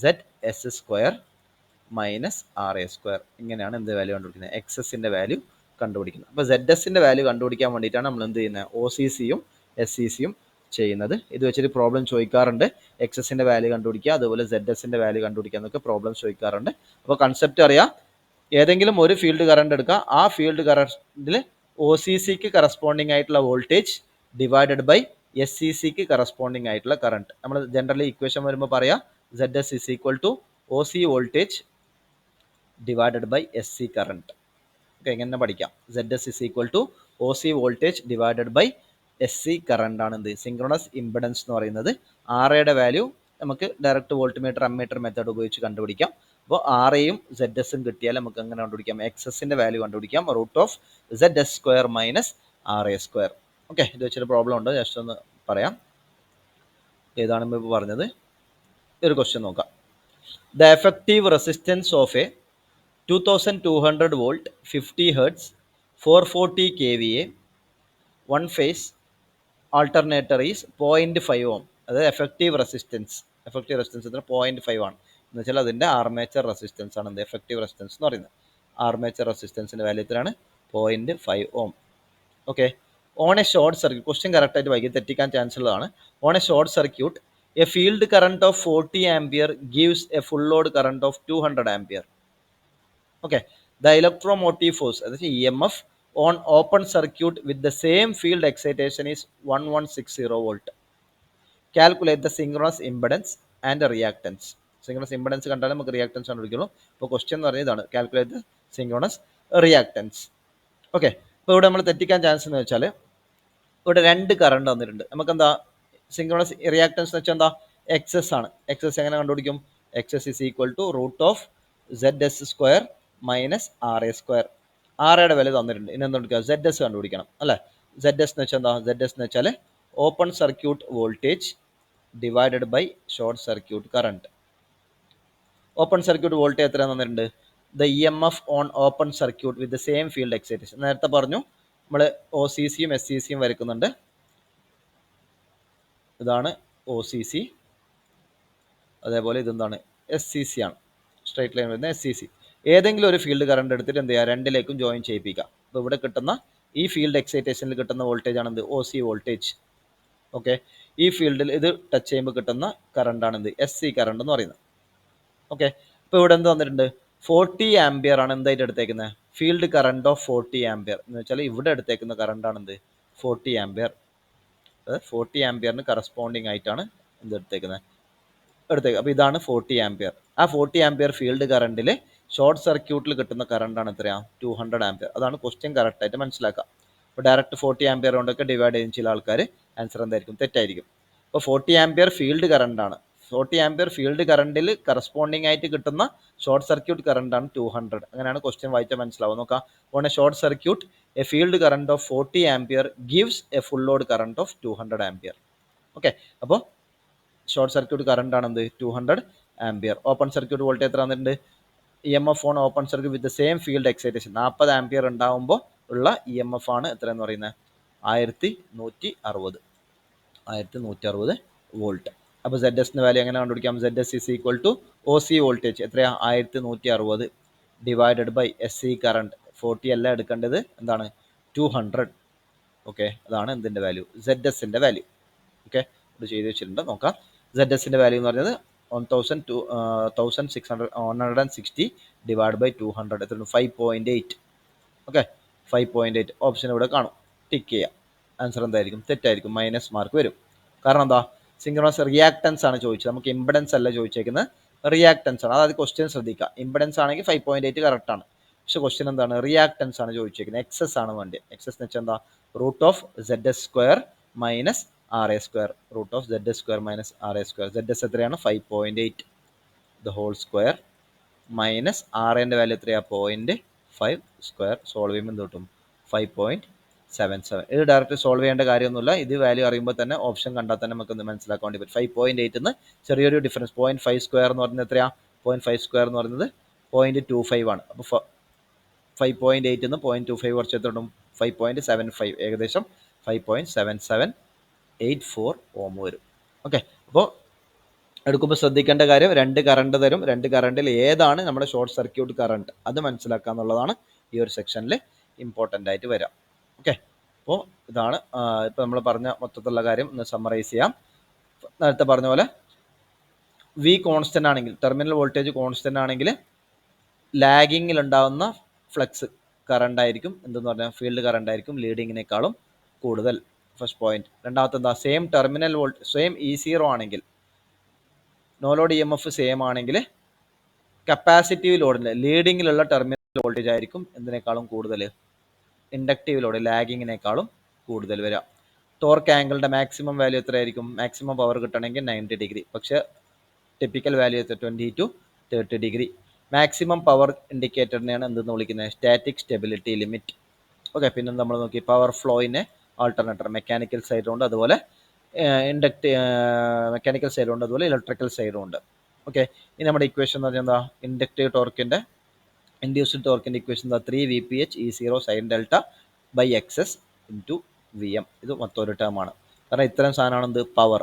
Z S square minus R A square. ഇങ്ങനെയാണ് എന്ത് വാല്യൂ കണ്ടുപിടിക്കുന്നത്, എക്സ് എസിൻ്റെ വാല്യൂ കണ്ടുപിടിക്കുന്നത്. അപ്പോൾ സെഡ് എസിൻ്റെ വാല്യൂ കണ്ടുപിടിക്കാൻ വേണ്ടിയിട്ടാണ് നമ്മൾ എന്ത് ചെയ്യുന്നത്, ഒ സി സിയും എസ് സി സിയും ചെയ്യുന്നത്. ഇത് വെച്ചൊരു പ്രോബ്ലം ചോദിക്കാറുണ്ട്, എക്സ് എസിൻ്റെ വാല്യൂ കണ്ടുപിടിക്കുക, അതുപോലെ സെഡ് എസിൻ്റെ വാല്യൂ കണ്ടുപിടിക്കുക എന്നൊക്കെ പ്രോബ്ലം ചോദിക്കാറുണ്ട്. അപ്പോൾ കൺസെപ്റ്റ് അറിയാം, ഏതെങ്കിലും ഒരു ഫീൽഡ് കറണ്ട് എടുക്കുക, ആ ഫീൽഡ് കറണ്ടിൽ ഒ സി സിക്ക് കറസ്പോണ്ടിങ് ആയിട്ടുള്ള voltage divided by S C സിക്ക് കറസ്പോണ്ടിങ് ആയിട്ടുള്ള കറണ്ട്. നമ്മൾ ജനറലി ഇക്വേഷൻ വരുമ്പോൾ പറയാം Z S is equal to O C voltage divided by S C current. Okay, എങ്ങനെ പഠിക്കാം, Z S is equal to O C voltage divided by S C current ആണ് എന്ത്, synchronous impedance എന്ന് പറയുന്നത്. R എയുടെ value നമുക്ക് direct volt meter ammeter method ഉപയോഗിച്ച് കണ്ടുപിടിക്കാം. അപ്പോൾ ആർ എയും സെഡ് എസും കിട്ടിയാൽ നമുക്ക് എങ്ങനെ കണ്ടുപിടിക്കാം, എക്സ് എസിൻ്റെ വാല്യൂ കണ്ടുപിടിക്കാം, root of Z S square minus R A square. Okay, ഇത് വെച്ചൊരു പ്രോബ്ലം ഉണ്ട്, ജസ്റ്റ് ഒന്ന് പറയാം ഏതാണ് ഇപ്പോൾ പറഞ്ഞത്. ഒരു ക്വസ്റ്റ്യൻ നോക്കാം. The effective resistance of A 2200 volt 50 hertz 440 kVA one phase alternator is 0.5 ohm. അതായത് എഫക്റ്റീവ് റെസിസ്റ്റൻസ് എത്ര 0.5 ആണ് എന്ന് വെച്ചാൽ അതിൻ്റെ ആർമേച്ചർ റെസിസ്റ്റൻസ് ആണ് എന്ത്, എഫക്റ്റീവ് റെസിസ്റ്റൻസ് എന്ന് പറയുന്നത്. ആർമേച്ചർ റെസിസ്റ്റൻസിൻ്റെ വാല്യൂ എത്രയാണ്, 0.5 ohm. Okay, on A short circuit, question കറക്റ്റായിട്ട് വൈകി തെറ്റിക്കാൻ ചാൻസ് ഉള്ളതാണ്. On A short circuit A field current of 40 ampere gives A full load current of 200 ampere. Okay, the electromotive force, that is EMF, on open circuit with the same field excitation is 1160 volt. Calculate the synchronous impedance and reactance. Synchronous impedance കണ്ടാൽ നമുക്ക് reactance കണ്ടുപിടിക്കുള്ളൂ. ഇപ്പോൾ question എന്ന് പറയുന്നത് ഇതാണ്, calculate the synchronous reactance. Okay, ഇപ്പോൾ ഇവിടെ നമ്മൾ തെറ്റിക്കാൻ chance എന്ന് വെച്ചാൽ ഇവിടെ രണ്ട് കറണ്ട് തന്നിട്ടുണ്ട്. നമുക്ക് എന്താ സിങ്ക്രണസ് റിയാക്ടൻസ് എന്ന് വെച്ചാൽ എന്താ, എക്സ് എസ് ആണ്. എക്സ് എസ് എങ്ങനെ കണ്ടുപിടിക്കും, X S is equal to root of Z S square minus R A square. R എയുടെ വില തന്നിട്ടുണ്ട്, ഇനി എന്താ കൊടുക്കുക, സെഡ് എസ് കണ്ടുപിടിക്കണം അല്ലേ. സെഡ് എസ് എന്ന് വെച്ചാൽ എന്താ, സെഡ് എസ് എന്ന് വെച്ചാൽ open circuit voltage divided by short circuit current. Open circuit voltage എത്ര തന്നിട്ടുണ്ട്, the E M F on open circuit with the same field excitation. നേരത്തെ പറഞ്ഞു നമ്മൾ ഒ സി സിയും എസ് സി സിയും വരയ്ക്കുന്നുണ്ട്. ഇതാണ് ഒ സി സി, അതേപോലെ ഇതെന്താണ് എസ് സി സി ആണ്, സ്ട്രൈറ്റ് ലൈൻ വരുന്ന എസ് സി സി. ഏതെങ്കിലും ഒരു ഫീൽഡ് കറണ്ട് എടുത്തിട്ട് എന്ത് ചെയ്യുക, രണ്ടിലേക്കും ജോയിൻ ചെയ്യിപ്പിക്കാം. അപ്പോൾ ഇവിടെ കിട്ടുന്ന ഈ ഫീൽഡ് എക്സൈറ്റേഷനിൽ കിട്ടുന്ന വോൾട്ടേജ് ആണ് എന്ത്, ഒ സി വോൾട്ടേജ്. ഓക്കെ, ഈ ഫീൽഡിൽ ഇത് ടച്ച് ചെയ്യുമ്പോൾ കിട്ടുന്ന കറണ്ടാണ് എന്ത്, എസ് സി കറണ്ട് എന്ന് പറയുന്നത്. ഓക്കെ, ഇപ്പോൾ ഇവിടെ എന്ത് തന്നിട്ടുണ്ട്, 40 ആംപിയർ ആണ് എന്തായിട്ട് എടുത്തേക്കുന്നത്, ഫീൽഡ് കറണ്ട് ഓഫ് 40 ആംപിയർ എന്ന് വെച്ചാൽ ഇവിടെ എടുത്തേക്കുന്ന കറണ്ടാണ് എന്ത്, 40 ആംപിയർ. അതായത് 40 ആംപിയറിന് കറസ്പോണ്ടിങ് ആയിട്ടാണ് എന്ത് എടുത്തേക്കുന്നത്. അപ്പോൾ ഇതാണ് 40 ആംപിയർ. ആ 40 ആംപിയർ ഫീൽഡ് കറണ്ടിൽ ഷോർട്ട് സർക്യൂട്ടിൽ കിട്ടുന്ന കറണ്ടാണ് എത്രയാണ് 200 ആംപിയർ. അതാണ് ക്വസ്റ്റ്യൻ കറക്റ്റായിട്ട് മനസ്സിലാക്കുക. അപ്പോൾ ഡയറക്റ്റ് 40 ആംപിയർ കൊണ്ടൊക്കെ ഡിവൈഡ് ചെയ്യുന്ന ചില ആൾക്കാർ ആൻസർ എന്തായിരിക്കും, തെറ്റായിരിക്കും. അപ്പോൾ 40 ആംപിയർ ഫീൽഡ് കറണ്ടാണ്. 40 ആംപിയർ ഫീൽഡ് കറണ്ടിൽ കറസ്പോണ്ടിങ് ആയിട്ട് കിട്ടുന്ന ഷോർട്ട് സർക്യൂട്ട് കറണ്ടാണ് 200. അങ്ങനെയാണ് ക്വസ്റ്റ്യൻ വായിച്ചാൽ മനസ്സിലാവും. നോക്കാം, on A short circuit A field current of 40 ampere gives A full load current of 200 ampere. Okay, അപ്പോൾ ഷോർട്ട് സർക്യൂട്ട് കറണ്ട് ആണ് എന്ത്, 200 ആംപിയർ. ഓപ്പൺ സർക്യൂട്ട് വോൾട്ടേജ് എത്ര വന്നിട്ടുണ്ട്, EMF on open circuit with same field excitation 40 ampere ഉണ്ടാകുമ്പോൾ ഉള്ള EMF ആണ് എത്ര എന്ന് പറയുന്നത്, 1160 വോൾട്ട്. അപ്പോൾ ZS വാല്യൂ എങ്ങനെ കണ്ടുപിടിക്കാം, ZS is equal to OC voltage എത്രയാണ് 1160 ഡിവൈഡഡ് ബൈ SC കറണ്ട് 40 അല്ല എടുക്കേണ്ടത്, എന്താണ് 200. ഓക്കെ, അതാണ് എന്തിൻ്റെ വാല്യൂ, ZSൻ്റെ വാല്യൂ. ഓക്കെ, ഇത് ചെയ്ത് വെച്ചിട്ടുണ്ട്, നോക്കാം. ZSൻ്റെ വാല്യൂ എന്ന് പറയുന്നത് 160 ഡിവൈഡ് ബൈ 200 എത്ര, 5.8. ഓക്കെ, 5.8 ഓപ്ഷൻ ഇവിടെ കാണും, ടിക്ക് ചെയ്യാം. ആൻസർ എന്തായിരിക്കും, തെറ്റായിരിക്കും, മൈനസ് മാർക്ക് വരും. കാരണം എന്താ, സിങ്ക്രണസ് റിയാക്ടൻസ് ആണ് ചോദിച്ചത്, നമുക്ക് ഇംപെഡൻസ് അല്ല ചോദിച്ചേക്കുന്നത്, റിയാക്ടൻസ് ആണ്. അതായത് ക്വസ്റ്റ്യൻ ശ്രദ്ധിക്കുക, ഇംപെഡൻസ് ആണെങ്കിൽ 5.8 കറക്റ്റ് ആണ്. പക്ഷെ ക്വസ്റ്റ്യൻ എന്താണ്, റിയാക്ടൻസ് ആണ് ചോദിച്ചേക്കുന്നത്, എക്സസ് ആണ് വേണ്ടത്. എക്സസ് എന്ന് വെച്ചാൽ എന്താ, root of ZS square minus RA square, root of ZS square minus RA square. ZS എത്രയാണ് 5.8 ദ ഹോൾ സ്ക്വയർ മൈനസ് RAൻ്റെ വാല്യൂ എത്രയാണ് 0.5 സ്ക്വയർ. സോൾവ് ചെയ്യുമ്പോൾ എന്ത് കിട്ടും, 5.77. ഇത് ഡയറക്റ്റ് സോൾവ് ചെയ്യേണ്ട കാര്യമൊന്നുമില്ല, ഇത് വാല്യൂ അറിയുമ്പോൾ തന്നെ ഓപ്ഷൻ കണ്ടാൽ തന്നെ നമുക്ക് മനസ്സിലാക്കാൻ വേണ്ടി പറ്റും. 5.8 എന്ന് ചെറിയൊരു ഡിഫറൻസ്, 0.5 സ്ക്വയർ എന്ന് പറയുന്നത് എത്രയാണ്, 0.5 സ്ക്വയർ എന്ന് പറയുന്നത് 0.25 ആണ്. അപ്പോൾ 5.8 എന്ന് 0.25 കുറച്ച് എത്ര കിട്ടും, 5.75, ഏകദേശം 5.7784 ഓം വരും. ഓക്കെ, അപ്പോൾ എടുക്കുമ്പോൾ ശ്രദ്ധിക്കേണ്ട കാര്യം, രണ്ട് കറണ്ട് തരും, രണ്ട് കറണ്ടിൽ ഏതാണ് നമ്മുടെ ഷോർട്ട് സർക്യൂട്ട് കറണ്ട് അത് മനസ്സിലാക്കുക എന്നുള്ളതാണ് ഈ ഒരു സെക്ഷനിൽ ഇമ്പോർട്ടൻ്റ് ആയിട്ട് വരാം. ഓക്കെ, അപ്പോൾ ഇതാണ് ഇപ്പോൾ നമ്മൾ പറഞ്ഞ മൊത്തത്തിലുള്ള കാര്യം ഒന്ന് സമ്മറൈസ് ചെയ്യാം. നേരത്തെ പറഞ്ഞ പോലെ വി കോൺസ്റ്റൻ്റ് ആണെങ്കിൽ, ടെർമിനൽ വോൾട്ടേജ് കോൺസ്റ്റൻ്റ് ആണെങ്കിൽ ലാഗിങ്ങിൽ ഉണ്ടാകുന്ന ഫ്ലക്സ് കറണ്ട് ആയിരിക്കും എന്തെന്ന് പറഞ്ഞാൽ ഫീൽഡ് കറണ്ട് ആയിരിക്കും ലീഡിങ്ങിനേക്കാളും കൂടുതൽ. First point. രണ്ടാമത്തെ എന്താ, സെയിം ടെർമിനൽ സെയിം E0 ആണെങ്കിൽ, നോ ലോഡ് EMF സെയിം ആണെങ്കിൽ കപ്പാസിറ്റീവ് ലോഡിൻ്റെ ലീഡിങ്ങിലുള്ള ടെർമിനൽ വോൾട്ടേജ് ആയിരിക്കും എന്തിനേക്കാളും കൂടുതൽ, ഇൻഡക്റ്റീവ് ലോഡ് ലാഗിങ്ങിനേക്കാളും കൂടുതൽ വരിക. ടോർക്ക് ആംഗിളിൻ്റെ മാക്സിമം വാല്യൂ എത്രയായിരിക്കും, മാക്സിമം പവർ കിട്ടണമെങ്കിൽ 90 ഡിഗ്രി, പക്ഷേ typical value 20 to 30 degree. Maximum power ഇൻഡിക്കേറ്ററിനെയാണ് എന്തെന്ന് വിളിക്കുന്നത്, സ്റ്റാറ്റിക് സ്റ്റെബിലിറ്റി ലിമിറ്റ്. ഓക്കെ, പിന്നെ നമ്മൾ നോക്കി പവർ ഫ്ലോയിനെ ആൾട്ടർനേറ്റർ മെക്കാനിക്കൽ സൈഡുണ്ട്, അതുപോലെ മെക്കാനിക്കൽ സൈഡുണ്ട്, അതുപോലെ ഇലക്ട്രിക്കൽ സൈഡും ഉണ്ട്. ഓക്കെ, ഇനി നമ്മുടെ ഇക്വേഷൻ എന്ന് പറഞ്ഞാൽ എന്താ, ഇൻഡക്റ്റീവ് ടോർക്കിൻ്റെ ഇൻഡ്യൂസ്ഡ് ടോർക്കിൻ്റെ ഇക്വേഷൻ എന്താ, 3 VPH E0 sin delta by XS into VM. ഇത് മൊത്തം ഒരു ടേമാണ്, കാരണം ഇത്തരം സാധനമാണ് എന്ത്, power.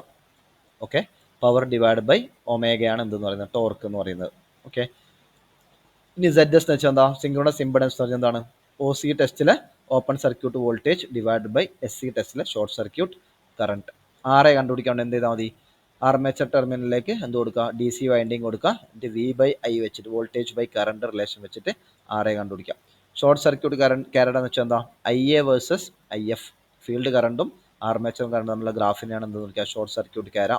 Okay, power divide by ഒമേഗയാണ് എന്തെന്ന് പറയുന്നത്, ടോർക്ക് എന്ന് പറയുന്നത്. ഓക്കെ, ഇനി ZS എന്ന് വെച്ചാൽ എന്താ, സിങ്ക്രണസ് ഇംപെഡൻസ് എന്ന് പറഞ്ഞാൽ എന്താണ്, OC ടെസ്റ്റിലെ open circuit voltage divide by SC ടെസ്റ്റിലെ ഷോർട്ട് സർക്യൂട്ട് കറണ്ട്. RA കണ്ടുപിടിക്കാണ്ട് എന്ത് ചെയ്താൽ മതി, ആർമേച്ചർ ടെർമിനലിലേക്ക് എന്ത് കൊടുക്കുക, DC വൈൻഡിങ് കൊടുക്കുക, എന്നിട്ട് V/I വെച്ചിട്ട് വോൾട്ടേജ് ബൈ കറണ്ട് റിലേഷൻ വെച്ചിട്ട് RA കണ്ടുപിടിക്കാം. ഷോർട്ട് സർക്യൂട്ട് കറണ്ട് എന്ന് വെച്ചാൽ എന്താ, IA വേഴ്സസ് IF, ഫീൽഡ് കറണ്ടും ആർമേച്ചർ കറണ്ടും തമ്മിലുള്ള ഗ്രാഫിനെയാണ് എന്ത് വിളിക്കുക, ഷോർട്ട് സർക്യൂട്ട് കാര.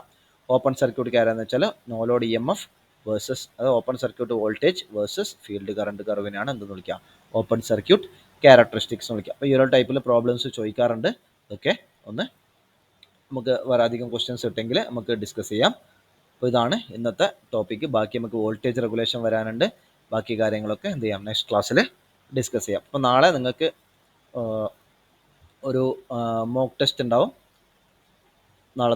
ഓപ്പൺ സർക്യൂട്ട് കാര എന്ന് വെച്ചാൽ നോ ലോഡ് EMF വേഴ്സസ്, അത് open circuit voltage versus field current കർവിനെയാണ് എന്തെന്ന് വിളിക്കുക, ഓപ്പൺ സർക്യൂട്ട് ക്യാരക്ടറിസ്റ്റിക്സ് എന്ന് വിളിക്കുക. അപ്പോൾ ഈ ഒരു ടൈപ്പിൽ പ്രോബ്ലംസ് ചോദിക്കാറുണ്ട്. ഇതൊക്കെ ഒന്ന് നമുക്ക് വേറെ അധികം ക്വസ്റ്റ്യൻസ് കിട്ടെങ്കിൽ നമുക്ക് ഡിസ്കസ് ചെയ്യാം. അപ്പോൾ ഇതാണ് ഇന്നത്തെ ടോപ്പിക്ക്. ബാക്കി നമുക്ക് വോൾട്ടേജ് റെഗുലേഷൻ വരാനുണ്ട്, ബാക്കി കാര്യങ്ങളൊക്കെ എന്ത് ചെയ്യാം, നെക്സ്റ്റ് ക്ലാസ്സിൽ ഡിസ്കസ് ചെയ്യാം. അപ്പോൾ നാളെ നിങ്ങൾക്ക് ഒരു മോക്ക് ടെസ്റ്റ് ഉണ്ടാവും. നാളെ